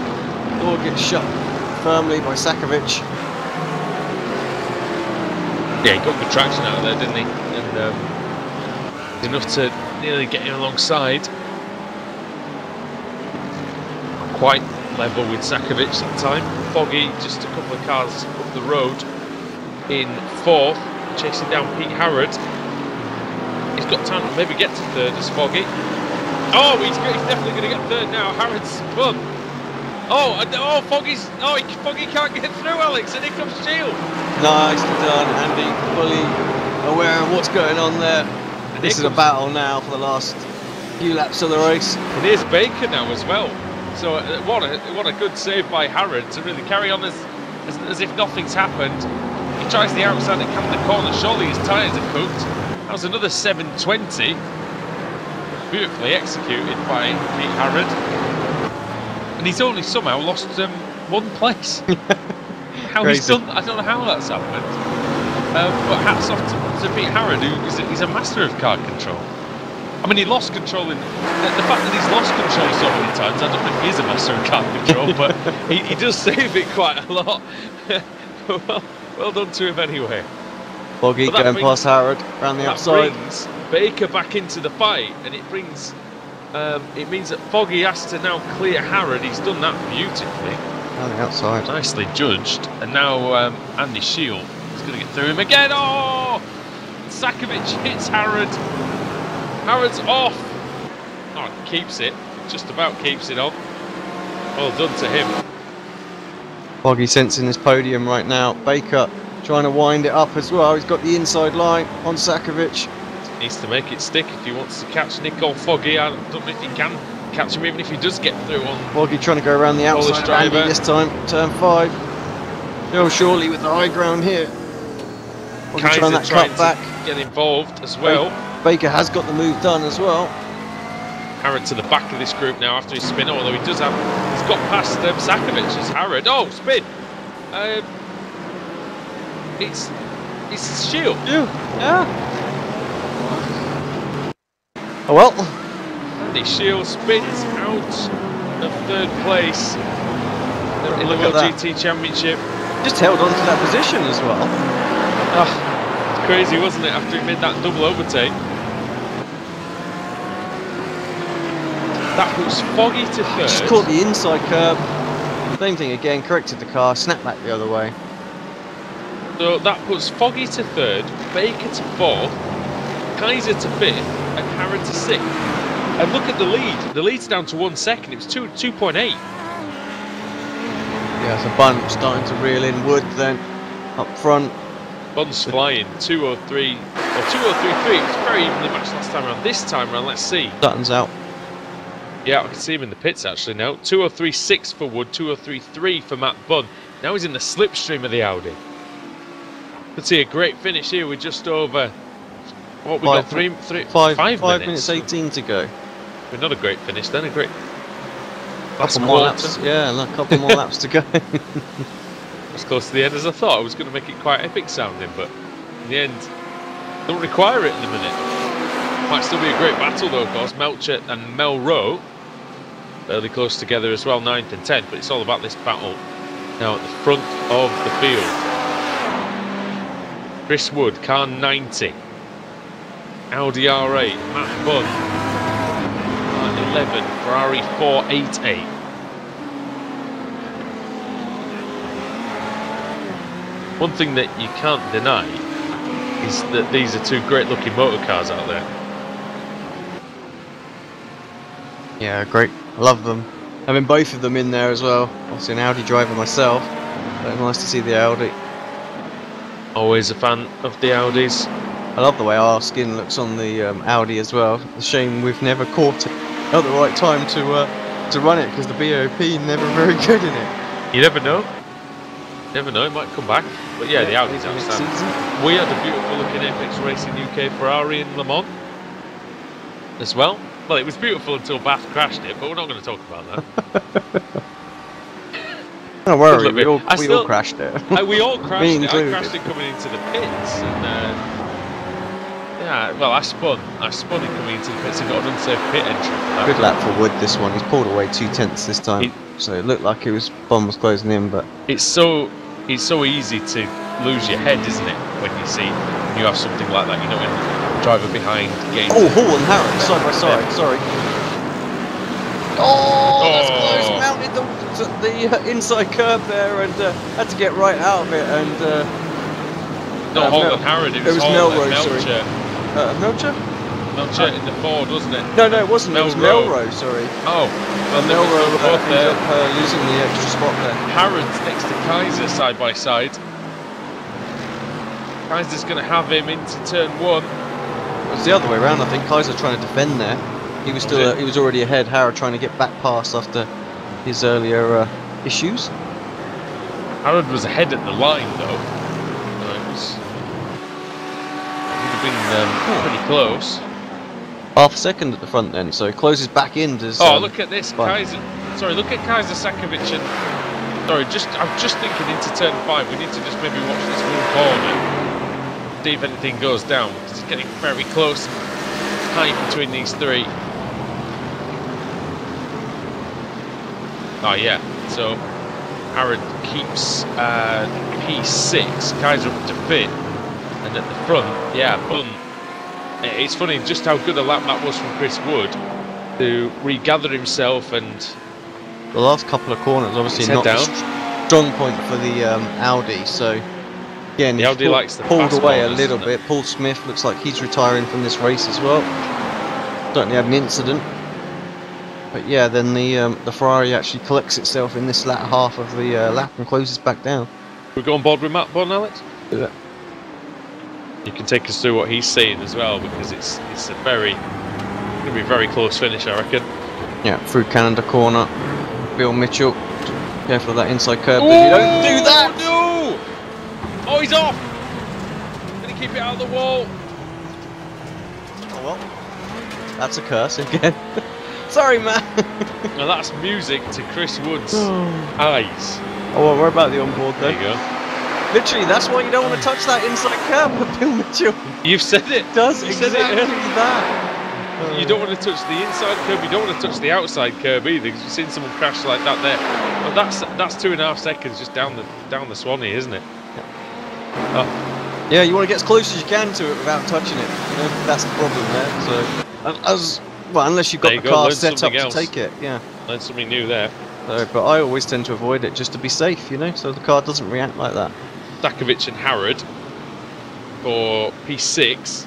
S3: Door gets shut firmly by Sakovic.
S2: Yeah, he got good traction out of there, didn't he? And enough to nearly get him alongside. Quite level with Sakovic that time. Foggy just a couple of cars up the road in 4th, chasing down Pete Harrod. He's got time to maybe get to 3rd as Foggy. Oh, he's definitely going to get 3rd now. Harrod's spun. Foggy can't get through, Alex, and here comes Shield.
S3: Nicely done, Andy. Fully aware of what's going on there. And this is a battle now for the last few laps of the race.
S2: And here's Baker now as well. So what a good save by Harrod to really carry on as if nothing's happened. He tries the outside and comes the corner. Surely his tyres are cooked. That was another 720. Beautifully executed by Pete Harrod. And he's only somehow lost 1 place. How he's done, I don't know how that's happened. But hats off to Pete Harrod, he's a master of car control. I mean, he lost control in the fact that he's lost control so many times. I don't know if he is a master of car control, but he does save it quite a lot. well done to him anyway.
S3: Foggy going past Harrod around the outside.
S2: Brings Baker back into the fight, and it means that Foggy has to now clear Harrod. He's done that beautifully.
S3: On the outside.
S2: Nicely judged. And now Andy Shield is going to get through him again. Oh! Sakovic hits Harrod. Harrod's off. Oh, keeps it. Just about keeps it on. Well done to him.
S3: Foggy sensing this podium right now. Baker trying to wind it up as well. He's got the inside line on Sakovic.
S2: Needs to make it stick if he wants to catch Nick or Foggy. I don't know if he can catch him even if he does get through on.
S3: Foggy trying to go around the outside of Andy this time. Turn 5. Bill Shorley with the high ground here. Foggy trying that cut back.
S2: Get involved as well.
S3: Baker has got the move done as well.
S2: Harrod to the back of this group now after his spin, although he's got past Sakovic as Harrod. Oh, spin! It's Shield.
S3: Yeah. Oh well.
S2: Andy Shield spins out of 3rd place in the World GT Championship.
S3: Just held on to that position as well.
S2: crazy, wasn't it, after he made that double overtake? That was Foggy to third.
S3: Just caught the inside curb. Same thing again, corrected the car, snapped back the other way.
S2: So that puts Foggy to third, Baker to fourth, Kaiser to fifth, and Harrod to sixth. And look at the lead. The lead's down to 1 second. It was 2.8.
S3: Yeah, so Bun starting to reel in. Wood then up front.
S2: Bun's flying 203 or 203.3. It was very evenly matched last time around. This time around, let's see.
S3: Dutton's out.
S2: Yeah, I can see him in the pits actually now. 203.6 for Wood, 203.3 for Matt Bunn. Now he's in the slipstream of the Audi. Could see a great finish here with just over. What we got? 5
S3: minutes 18 to go.
S2: But not a great finish then. A great.
S3: Couple more laps. Yeah, a couple more laps to go.
S2: As close to the end as I thought. I was going to make it quite epic sounding, but in the end, don't require it in a minute. Might still be a great battle though, of course. Melcher and Melrow fairly close together as well, 9th and 10th. But it's all about this battle now at the front of the field. Chris Wood, car 90. Audi R8, Matt Bunn, car 11, Ferrari 488. One thing that you can't deny is that these are two great looking motor cars out there.
S3: Yeah, great. I love them. Having both of them in there as well. Obviously an Audi driver myself. But nice to see the Audi.
S2: Always a fan of the Audis.
S3: I love the way our skin looks on the Audi as well. It's a shame we've never caught it at the right time to run it, because the BOP never very good in it.
S2: You never know. You never know, it might come back. But yeah, the Audi's outstanding. We had a beautiful looking Apex Racing UK Ferrari in Le Mans as well. Well, it was beautiful until Bath crashed it, but we're not going to talk about that.
S3: Don't worry, we all crashed it.
S2: We all crashed it. I
S3: included.
S2: crashed it coming into the pits, and yeah, well, I spun it coming into the pits and got an unsafe pit entry.
S3: Good lap for Wood this one. He's pulled away 2/10 this time, so it looked like Bun was closing in, but
S2: it's so easy to lose your head, isn't it? When you have something like that, you know, when the driver behind getting.
S3: Oh, Hall and Harrod side by side. Sorry. Oh, that's close. Mounted the inside curb there and had to get right out of it. And
S2: not Hall and Harrod, it was Hall and Melcher.
S3: Melcher?
S2: Melcher in the Ford, wasn't it?
S3: No, it wasn't. It was Melrow, sorry.
S2: Oh, well,
S3: Melrow
S2: both there.
S3: losing the extra spot there.
S2: Harrod's next to Kaiser side by side. Kaiser's going to have him into turn 1.
S3: It was the other way around, I think. Kaiser trying to defend there. He was still he was already ahead. Harrod trying to get back past after his earlier issues.
S2: Harrod was ahead at the line though. Would have been pretty close.
S3: Half a second at the front then, so he closes back in.
S2: Look at this, Kaiser. Sorry, look at Kaiser Sakovic and. Sorry, I'm just thinking into turn 5. We need to just maybe watch this one corner, see if anything goes down, because it's getting very close. Tight between these three. Oh yeah, so Harrod keeps P6, Kaiser up to 5th, and at the front, yeah, Bunn. It's funny just how good a lap that was from Chris Wood to regather himself and.
S3: The last couple of corners, obviously not a strong point for the Audi, so again,
S2: the Audi likes the
S3: pulled away
S2: corners,
S3: a little bit. Paul Smith looks like he's retiring from this race as well. Certainly had an incident, but yeah, then the Ferrari actually collects itself in this latter half of the lap and closes back down.
S2: We go on board with Matt Bunn, Alex?
S3: Yeah.
S2: You can take us through what he's saying as well, because it's going to be a very close finish, I reckon.
S3: Yeah, through Canada corner. Bill Mitchell, careful of that inside curb. If you don't do that,
S2: no! Oh, he's off. Can he keep it out of the wall?
S3: Oh well, that's a curse again. Sorry, man.
S2: Now that's music to Chris Wood's eyes.
S3: Oh, well, we're about the onboard
S2: There
S3: then.
S2: you go.
S3: Literally, that's why you don't want to touch that inside curb with Bill Mitchell.
S2: You've said it.
S3: Does
S2: you
S3: exactly
S2: said it.
S3: that.
S2: You don't want to touch the inside curb. You don't want to touch the outside curb either, because you've seen someone crash like that there. But that's 2.5 seconds just down the Swanee, isn't it?
S3: Yeah. Yeah, you want to get as close as you can to it without touching it. You know, that's the problem there. So, unless you've got the car set up to take it, yeah.
S2: Learn something new there.
S3: So, but I always tend to avoid it just to be safe, you know, so the car doesn't react like that.
S2: Dakovic and Harrod for P6.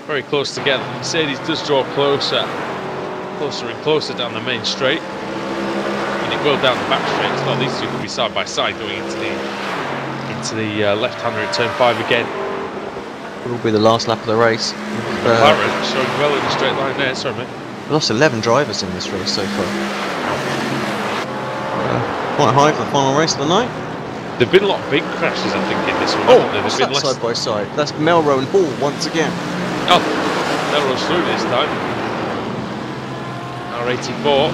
S2: Very close together. Mercedes does draw closer and closer down the main straight. And it will down the back straight as well. These two could be side by side going into the left-hander at turn 5 again.
S3: It will be the last lap of the race.
S2: McLaren showing well in the straight line there. Sorry, mate.
S3: We lost 11 drivers in this race so far. Quite high for the final race of the night.
S2: There've been a lot of big crashes, I think, in this one.
S3: Oh,
S2: there's
S3: been side by side. That's Melrose and Hall once again.
S2: Oh, Melrose through this time. R84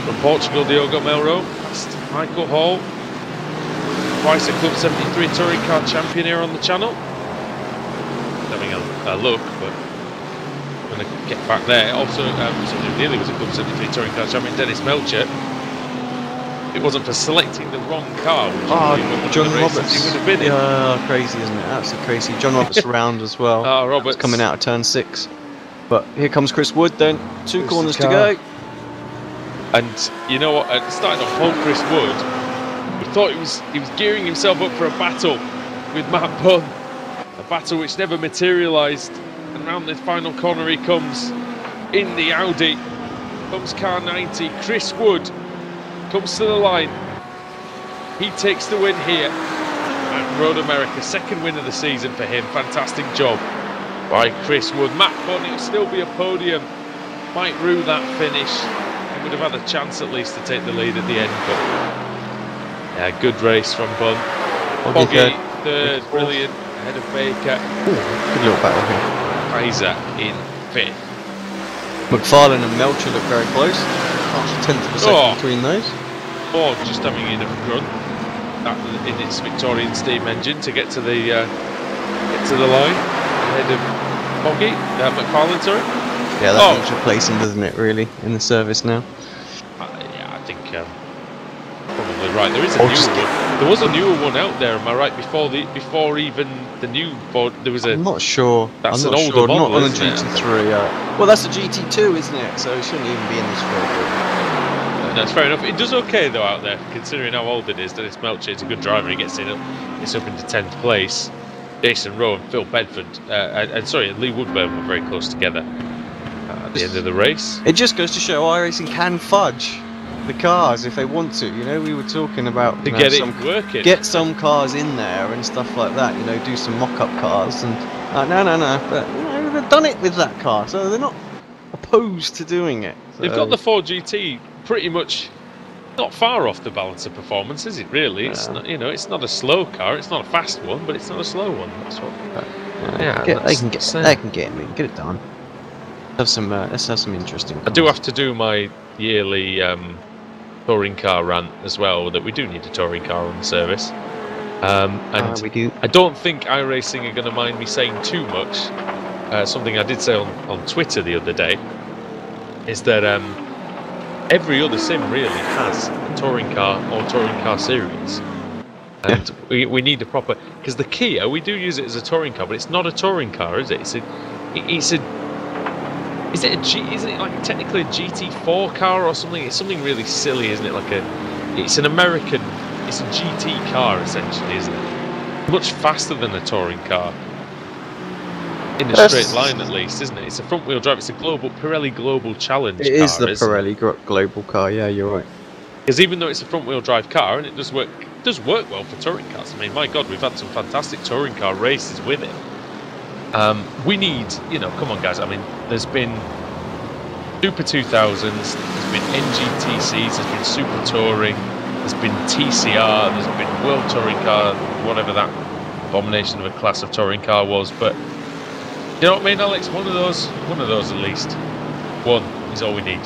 S2: from Portugal, Diogo Melrose past Michael Hall. Twice a Club 73 touring car champion here on the channel. Having a look, but I'm going to get back there. Also, somebody who nearly was a Club 73 touring car champion, Dennis Melcher. It wasn't for selecting the wrong car, which
S3: John Roberts.
S2: He would have been in.
S3: Crazy, isn't it? Absolutely crazy. John Roberts around as well.
S2: Roberts
S3: coming out of turn 6. But here comes Chris Wood then. 2 corners to go.
S2: And you know what? Starting off pole, Chris Wood. We thought he was gearing himself up for a battle with Matt Bunn. A battle which never materialised. And round the final corner he comes in the Audi. Comes car 90. Chris Wood comes to the line. He takes the win here at Road America. 2nd win of the season for him. Fantastic job by Chris Wood. Matt Bunn, it'll still be a podium. Might rue that finish. He would have had a chance at least to take the lead at the end. But yeah, good race from Bunn. Foggy, 3rd, brilliant. Ahead of Baker.
S3: Good little battle here.
S2: Kaiser in 5th.
S3: McFarlane and Melcher look very close. Half a tenth of a second between those.
S2: Ford just having enough run in its Victorian steam engine to get to the line ahead of Foggy, McFarlane, sorry.
S3: Yeah, that looks replacing, doesn't it? Really, in the service now.
S2: Yeah, I think probably right. There is a newer one. There was a newer one out there. Am I right? Before even the new Ford, there was a.
S3: I'm not sure.
S2: That's
S3: I'm
S2: an
S3: not
S2: older
S3: sure.
S2: model,
S3: Not on the
S2: isn't it?
S3: GT3. Well, that's a GT2, isn't it? So it shouldn't even be in this field.
S2: That's fair enough. It does okay though out there, considering how old it is. Dennis Melcher is a good driver. He gets it's up into 10th place. Jason Rowe and Phil Bedford, and Lee Woodburn were very close together at the end of the race.
S3: It just goes to show iRacing can fudge the cars if they want to. You know, we were talking about
S2: to get it working.
S3: Get some cars in there and stuff like that. You know, do some mock-up cars and no. But you know, they've done it with that car, so they're not opposed to doing it. So.
S2: They've got the Ford GT pretty much not far off the balance of performance, is it? Really, it's not. You know, it's not a slow car. It's not a fast one, but it's not a slow one. That's what.
S3: They can get it done. Let's have some interesting cars.
S2: I do have to do my yearly touring car rant as well. That we do need a touring car on the service. And
S3: we do.
S2: I don't think iRacing are going to mind me saying too much. Something I did say on Twitter the other day is that every other sim really has a touring car or touring car series, and we need a proper, because the Kia, we do use it as a touring car, but it's not a touring car, is it? Isn't it like technically a GT4 car or something? It's something really silly, isn't it? It's a GT car essentially, isn't it? Much faster than a touring car. In a straight line, at least, isn't it? It's a front-wheel drive. It's a Pirelli Global Challenge car.
S3: It is the Pirelli Global car. Yeah, you're right.
S2: Because even though it's a front-wheel drive car, and it does work well for touring cars. I mean, my God, we've had some fantastic touring car races with it. We need, come on, guys. I mean, there's been Super 2000s, there's been NGTCs, there's been Super Touring, there's been TCR, there's been World Touring Car, whatever that abomination of a class of touring car was, but. You know what I mean, Alex? One of those at least. One is all we need.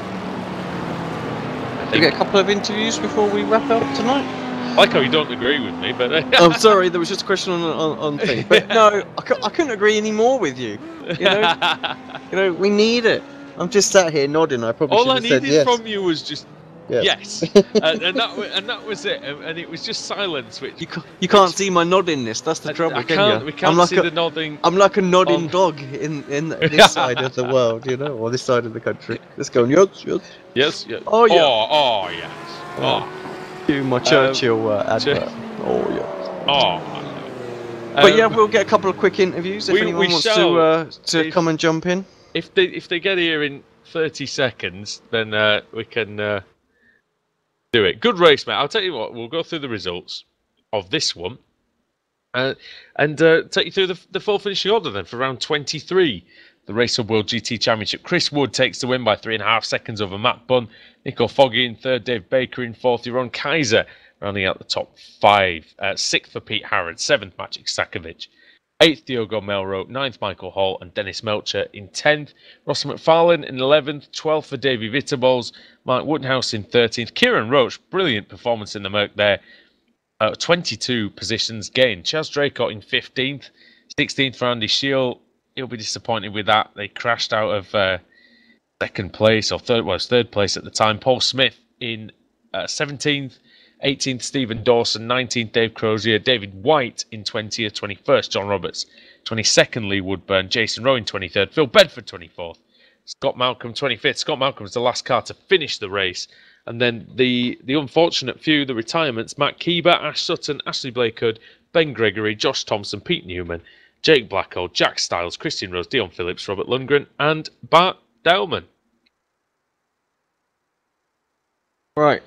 S3: You get a couple of interviews before we wrap up tonight?
S2: I like how you don't agree with me, but...
S3: I'm sorry, there was just a question on thing. But no, I couldn't agree any more with you. You know, we need it. I'm just sat here nodding. I probably
S2: all
S3: should
S2: I
S3: have said
S2: needed
S3: yes.
S2: from you was just
S3: Yeah.
S2: Yes, and that was it, and it was just silence. Which
S3: You can't see my noddingness. That's the trouble, can you?
S2: We can't see the nodding.
S3: I'm like a nodding dog in this side of the world, you know, or this side of the country. Just going yes. Oh yeah.
S2: Oh yes.
S3: Do my Churchill advert. Oh yeah.
S2: Oh.
S3: But yeah, we'll get a couple of quick interviews if anyone wants to come and jump in.
S2: If they get here in 30 seconds, then we can do it. Good race, mate. I'll tell you what. We'll go through the results of this one, and take you through the full finishing order then for round 23. The Race Hub World GT Championship. Chris Wood takes the win by 3.5 seconds over Matt Bunn. Nico Foggy in third. Dave Baker in fourth. Ron Kaiser rounding out the top five. Sixth for Pete Harrod. Seventh, Maciej Sakovic. 8th, Diogo Melro. 9th, Michael Hall. And Dennis Melcher in 10th. Ross McFarlane in 11th. 12th for Davey Vitabols. Mark Woodhouse in 13th. Kieran Roach, brilliant performance in the Merc there. 22 positions gained. Chaz Draycott in 15th. 16th for Andy Shield. He'll be disappointed with that. They crashed out of second place, or third place at the time. Paul Smith in 17th. 18th, Stephen Dawson. 19th, Dave Crozier. David White in 20th. 21st, John Roberts. 22nd, Lee Woodburn. Jason Rowe in 23rd. Phil Bedford, 24th. Scott Malcolm, 25th. Scott Malcolm was the last car to finish the race. And then the unfortunate few, the retirements, Matt Keeber, Ash Sutton, Ashley Blakehood, Ben Gregory, Josh Thompson, Pete Newman, Jake Blackwell, Jack Stiles, Christian Rose, Dion Phillips, Robert Lundgren, and Bart Dellman.
S3: Right.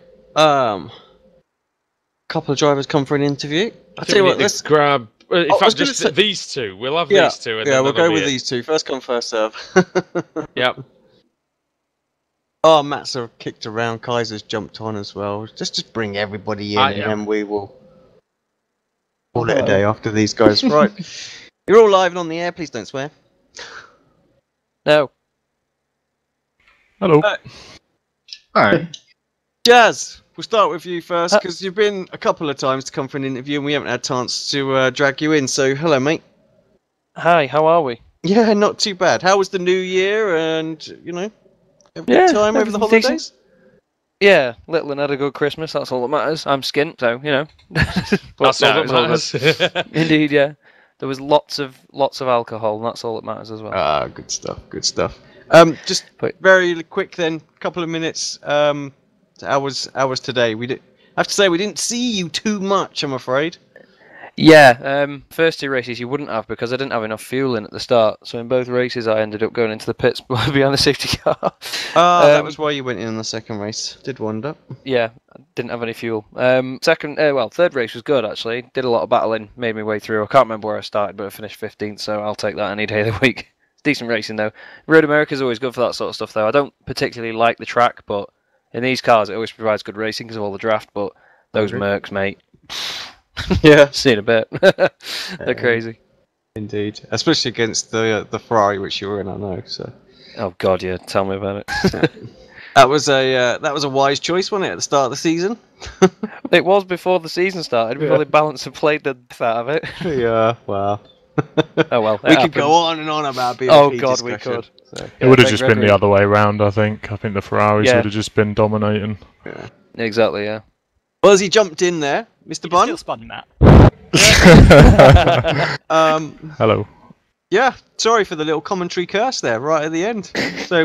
S3: Couple of drivers come for an interview. I'll tell you what, let's
S2: grab. In fact, just these two. We'll have these two. And
S3: we'll go with these two. First come, first serve.
S2: Yep.
S3: Oh, Matt's kicked around. Kaiser's jumped on as well. Just bring everybody in, and then we will call it a day after these guys. Right. You're all live and on the air. Please don't swear.
S7: No.
S8: Hello.
S3: Hi. Jazz, we'll start with you first because you've been a couple of times to come for an interview and we haven't had a chance to drag you in. So, hello, mate.
S7: Hi, how are we?
S3: Yeah, not too bad. How was the new year and, have a good time over the holidays?
S7: Decent. Yeah, little and had a good Christmas. That's all that matters. I'm skint, so,
S2: That's all that matters.
S7: Indeed, yeah. There was lots of alcohol, and that's all that matters as well.
S3: Ah, good stuff, good stuff. Just very quick then, couple of minutes. How was today? I have to say we didn't see you too much, I'm afraid.
S7: Yeah, first two races you wouldn't have because I didn't have enough fuel in at the start. So in both races I ended up going into the pits behind the safety car.
S3: That was why you went in the second race. Did wonder.
S7: Yeah, I didn't have any fuel. Third race was good actually. Did a lot of battling, made my way through. I can't remember where I started, but I finished 15th, so I'll take that any day of the week. It's decent racing though. Road America's always good for that sort of stuff though. I don't particularly like the track, but in these cars it always provides good racing because of all the draft. But those Mercs, mate.
S3: Yeah,
S7: seen a bit. They're crazy.
S3: Indeed, especially against the Ferrari which you were in, I know. So.
S7: Oh God, yeah. Tell me about it.
S3: That was a wise choice, wasn't it, at the start of the season?
S7: It was before the season started. Before the balance had played the death out of it.
S3: Yeah, well.
S7: Oh well.
S3: We could go on and on about BOP
S7: Oh God,
S3: discussion,
S7: we could.
S3: So.
S8: It would have just been the other way around, I think. I think the Ferraris would have just been dominating.
S3: Yeah.
S7: Exactly, yeah.
S3: Well, as he jumped in there, Mr. Bunn.
S9: Still spun that.
S8: Hello.
S3: Yeah, sorry for the little commentary curse there right at the end. So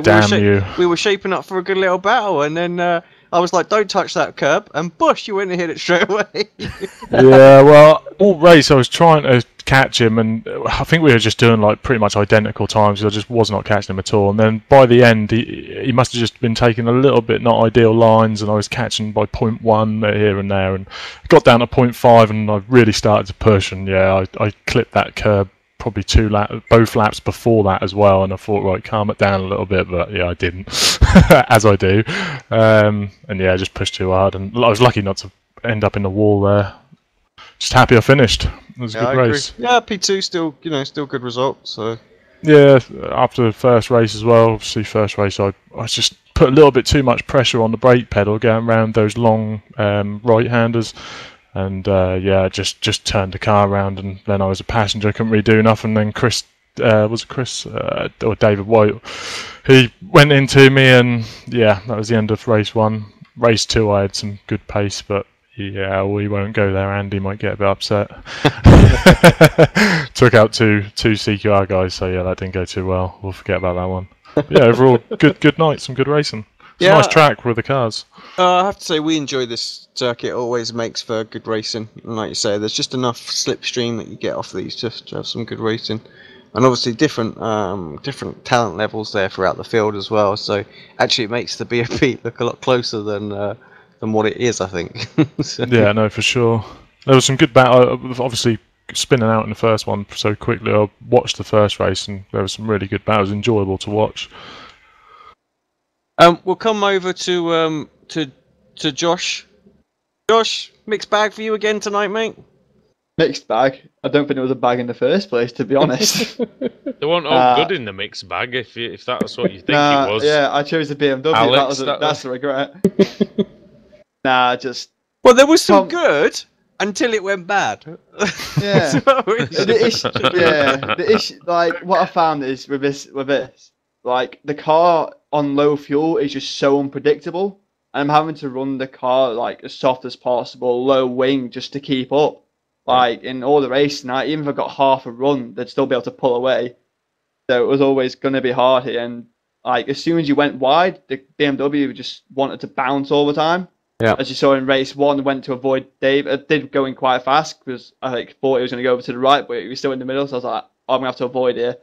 S3: we were shaping up for a good little battle, and then I was like, "Don't touch that curb," and Bush, you went and hit it straight away.
S8: Yeah, well, all race I was trying to catch him, and I think we were just doing like pretty much identical times. I just was not catching him at all. And then by the end, he must have just been taking a little bit not ideal lines, and I was catching by 0.1 here and there, and got down to 0.5, and I really started to push. And yeah, I clipped that curb probably both laps before that as well, and I thought, right, calm it down a little bit, but yeah, I didn't, as I do, and yeah, I just pushed too hard, and I was lucky not to end up in the wall there. Just happy I finished. It was a good race.
S3: Yeah, P2 still good result. So
S8: yeah, after the first race as well, obviously first race I just put a little bit too much pressure on the brake pedal going around those long right-handers. And yeah, just turned the car around, and then I was a passenger, couldn't really do nothing. Then Chris or David White, he went into me, and yeah, that was the end of race one. race 2 I had some good pace, but yeah, we won't go there. Andy might get a bit upset. Took out two CQR guys, so yeah, that didn't go too well. We'll forget about that one. But yeah, overall, good night, some good racing. It's a nice track with the cars.
S3: I have to say, we enjoy this circuit. It always makes for good racing. And like you say, there's just enough slipstream that you get off these just to have some good racing. And obviously different talent levels there throughout the field as well. So actually it makes the BFP look a lot closer than what it is, I think. So.
S8: Yeah, no, for sure. There was some good battle. Obviously, spinning out in the first one so quickly. I watched the first race, and there was some really good battles. Enjoyable to watch.
S3: We'll come over to Josh. Josh, mixed bag for you again tonight, mate.
S9: Mixed bag. I don't think there was a bag in the first place, to be honest.
S2: They weren't all good in the mixed bag, if that's what you think it was.
S9: Yeah, I chose the BMW.
S2: Alex,
S9: that's a regret. Just.
S3: Well, there was some good until it went bad.
S9: Yeah. The issue, like what I found is with this, like the car on low fuel is just so unpredictable, and I'm having to run the car like as soft as possible, low wing, just to keep up. Like in all the racing, even if I got half a run, they'd still be able to pull away. So it was always going to be hard here. And like as soon as you went wide, the BMW just wanted to bounce all the time.
S3: Yeah.
S9: As you saw in race 1, went to avoid Dave. It did go in quite fast because I thought he was going to go over to the right, but he was still in the middle. So I was like, I'm going to have to avoid here.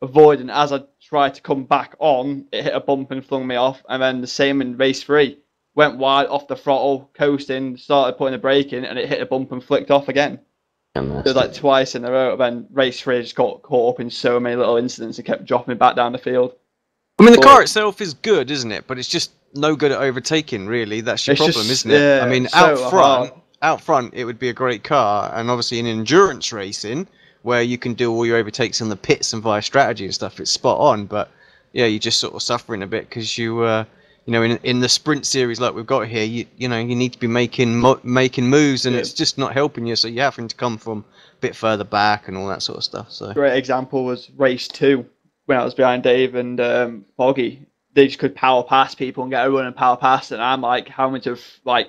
S9: And as I tried to come back on, it hit a bump and flung me off. And then the same in race 3. Went wide, off the throttle, coasting, started putting the brake in, and it hit a bump and flicked off again. It was like twice in a row. And then race 3 just got caught up in so many little incidents and kept dropping me back down the field.
S3: I mean, the car itself is good, isn't it? But it's just no good at overtaking, really. That's your problem, isn't it?
S9: Yeah,
S3: I mean, out front, it would be a great car. And obviously in endurance racing, where you can do all your overtakes in the pits and via strategy and stuff, it's spot on. But yeah, you're just sort of suffering a bit because in the sprint series like we've got here, you need to be making moves, and it's just not helping you. So you're having to come from a bit further back and all that sort of stuff. So
S9: great example was race 2 when I was behind Dave and Foggy. They just could power past people and get a run and power past, and I'm like having to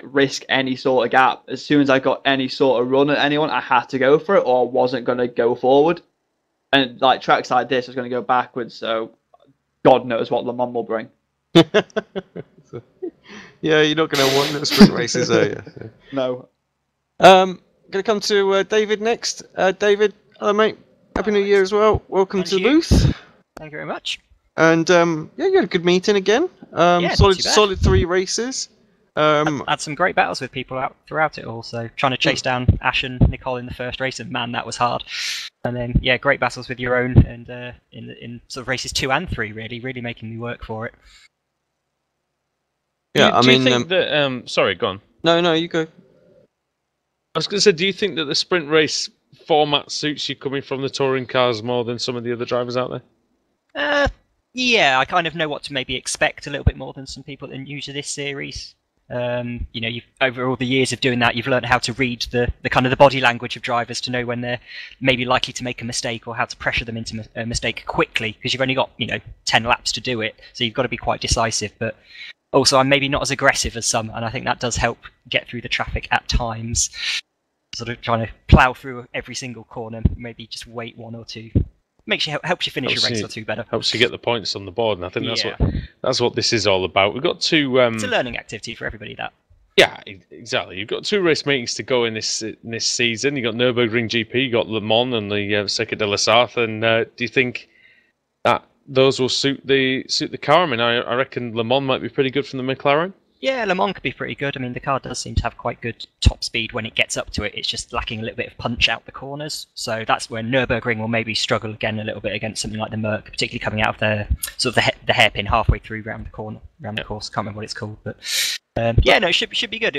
S9: risk any sort of gap. As soon as I got any sort of run at anyone, I had to go for it, or I wasn't going to go forward. And like tracks like this is going to go backwards. So God knows what Le Mans will bring.
S3: Yeah, you're not going to want the sprint races, are you?
S9: No.
S3: Going to come to David next. David, hello mate. Happy New Year as well. Welcome to the booth.
S10: Thank you very much.
S3: And you had a good meeting again. Solid 3 races.
S10: Had some great battles with people out throughout it all. So trying to chase down Ash and Nicole in the first race, and man, that was hard. And then great battles with your own, and in sort of races 2 and 3, really making me work for it.
S2: Yeah, do you think that? Sorry, go on.
S3: No, you go.
S2: I was going to say, do you think that the sprint race format suits you coming from the touring cars more than some of the other drivers out there?
S10: Yeah, I kind of know what to maybe expect a little bit more than some people that are new to this series. You've over all the years of doing that, you've learned how to read the kind of the body language of drivers to know when they're maybe likely to make a mistake, or how to pressure them into a mistake quickly, because you've only got 10 laps to do it, so you've got to be quite decisive. But also, I'm maybe not as aggressive as some, and I think that does help get through the traffic at times. Sort of trying to plough through every single corner, maybe just wait 1 or 2. Helps you finish a race or 2 better.
S2: Helps you get the points on the board, and I think that's what this is all about. We've got 2.
S10: It's a learning activity for everybody. That.
S2: Yeah, exactly. You've got 2 race meetings to go in this season. You got Nürburgring GP, you got Le Mans, and the Circuit de la Sarthe. And do you think that those will suit the car? I mean, I reckon Le Mans might be pretty good from the McLaren.
S10: Yeah, Le Mans could be pretty good. I mean, the car does seem to have quite good top speed when it gets up to it. It's just lacking a little bit of punch out the corners. So that's where Nürburgring will maybe struggle again a little bit against something like the Merc, particularly coming out of the hairpin halfway through round the course. Can't remember what it's called, but it should be good.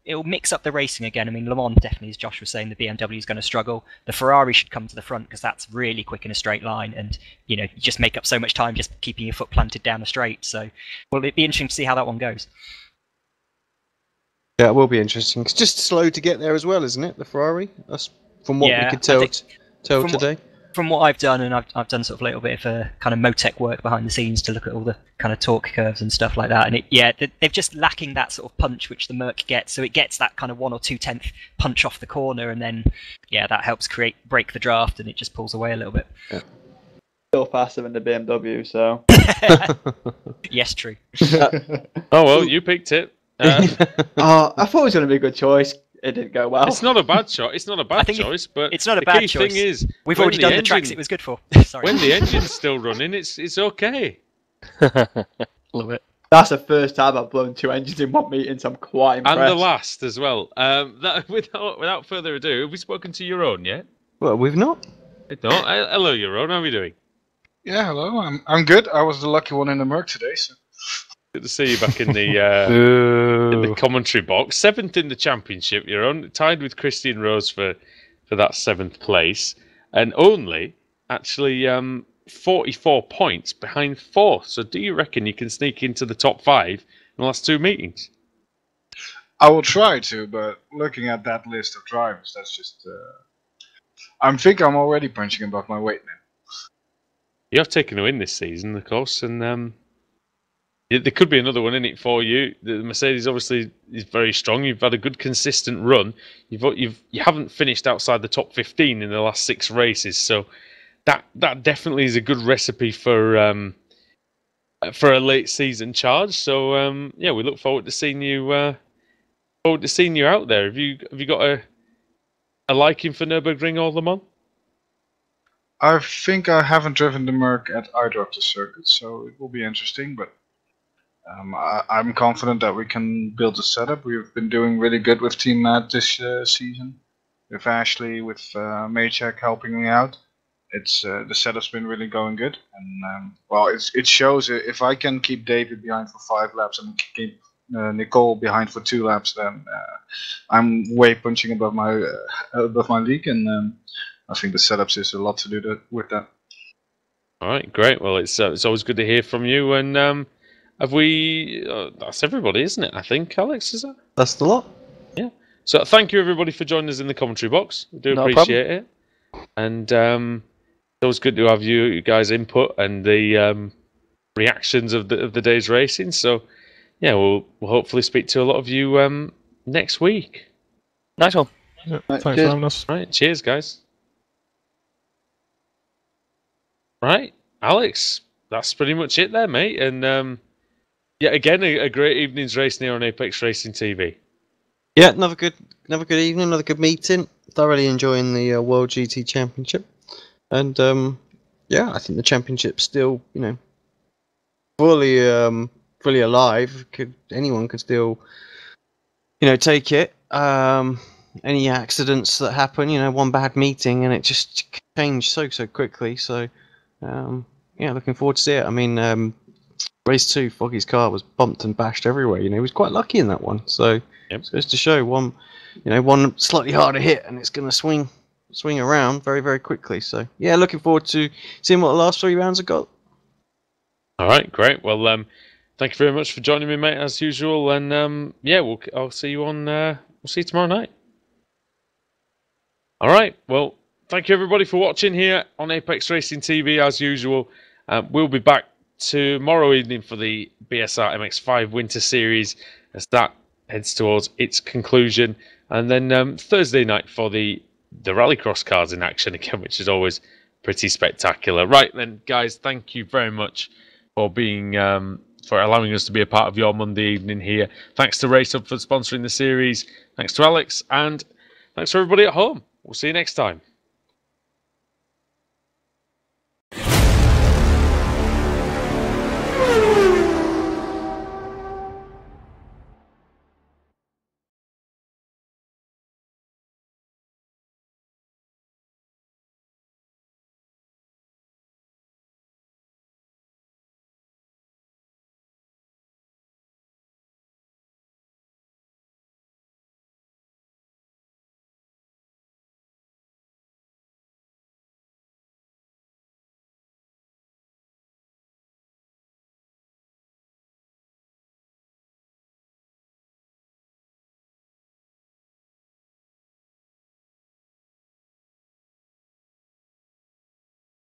S10: It'll mix up the racing again. I mean, Le Mans definitely, as Josh was saying, the BMW is going to struggle. The Ferrari should come to the front because that's really quick in a straight line, and you just make up so much time just keeping your foot planted down the straight. So, it'd be interesting to see how that one goes.
S3: Yeah, it will be interesting. It's just slow to get there as well, isn't it? The Ferrari. That's from what we could tell today.
S10: from what I've done, and I've done sort of a little bit of a kind of Motec work behind the scenes to look at all the kind of torque curves and stuff like that. And they're just lacking that sort of punch which the Merc gets. So it gets that kind of 1 or 2/10 punch off the corner, and then that helps break the draft, and it just pulls away a little bit.
S9: Yeah. Still faster than the BMW, so.
S10: Yes, true.
S2: Oh well, you picked it.
S9: I thought it was going to be a good choice. It didn't go well.
S2: It's not a bad choice. It's not a bad choice, but
S10: it's not a
S2: the
S10: bad
S2: key
S10: choice.
S2: thing is
S10: we've already done the tracks it was good for. Sorry.
S2: When the engine's still running, it's okay.
S7: Love it.
S9: That's the first time I've blown 2 engines in one meeting, so I'm quite impressed.
S2: And the last as well. Without further ado, have we spoken to your own yet?
S3: Well, we've not.
S2: No. Hello, your own. How are we doing?
S11: Yeah, hello. I'm good. I was the lucky one in the Merc today, so.
S2: Good to see you back in the commentary box. 7th in the championship, you're on, tied with Christian Rose for that 7th place, and only actually 44 points behind 4th. So do you reckon you can sneak into the top 5 in the last 2 meetings?
S11: I will try to, but looking at that list of drivers, that's just. I think I'm already punching above my weight now.
S2: You have taken a win this season, of course, and there could be another one in it for you. The Mercedes obviously is very strong. You've had a good consistent run. You haven't finished outside the top 15 in the last 6 races, so that definitely is a good recipe for a late season charge. So we look forward to seeing you. Out there. Have you got a liking for Nürburgring or Le Mans?
S11: I think I haven't driven the Merc at either of the circuits, so it will be interesting. But I'm confident that we can build a setup. We've been doing really good with Team Matt this season, with Ashley, with Maychek helping me out. It's the setup's been really going good, and it shows. If I can keep David behind for 5 laps and keep Nicole behind for 2 laps, then I'm way punching above my league, and I think the setups is a lot to do with that.
S2: All right, great. Well, it's always good to hear from you. And have we? That's everybody, isn't it? I think, Alex, is that?
S3: That's the lot.
S2: Yeah. So thank you everybody for joining us in the commentary box. We do appreciate it. And it's always good to have you guys' input and the reactions of the day's racing. So yeah, we'll hopefully speak to a lot of you next week.
S7: Nice one.
S8: Yeah, thanks for having us.
S2: Right, cheers, guys. Right, Alex, that's pretty much it there, mate. And again, a great evening's racing here on Apex Racing TV.
S3: Yeah, another good evening, another good meeting. Thoroughly enjoying the World GT Championship, and I think the championship's still, fully alive. Anyone could still, take it. Any accidents that happen, one bad meeting, and it just changed so quickly. So. Looking forward to see it. I mean, race 2, Foggy's car was bumped and bashed everywhere. He was quite lucky in that one. So it goes to show one slightly harder hit, and it's going to swing around very, very quickly. So yeah, looking forward to seeing what the last 3 rounds have got.
S2: All right, great. Well, thank you very much for joining me, mate, as usual. And I'll see you on. We'll see you tomorrow night. All right. Well. Thank you everybody for watching here on Apex Racing TV as usual. We'll be back tomorrow evening for the BSR MX-5 Winter Series as that heads towards its conclusion. And then Thursday night for the Rallycross cars in action again, which is always pretty spectacular. Right then, guys, thank you very much for being for allowing us to be a part of your Monday evening here. Thanks to RaceHub for sponsoring the series. Thanks to Alex, and thanks to everybody at home. We'll see you next time.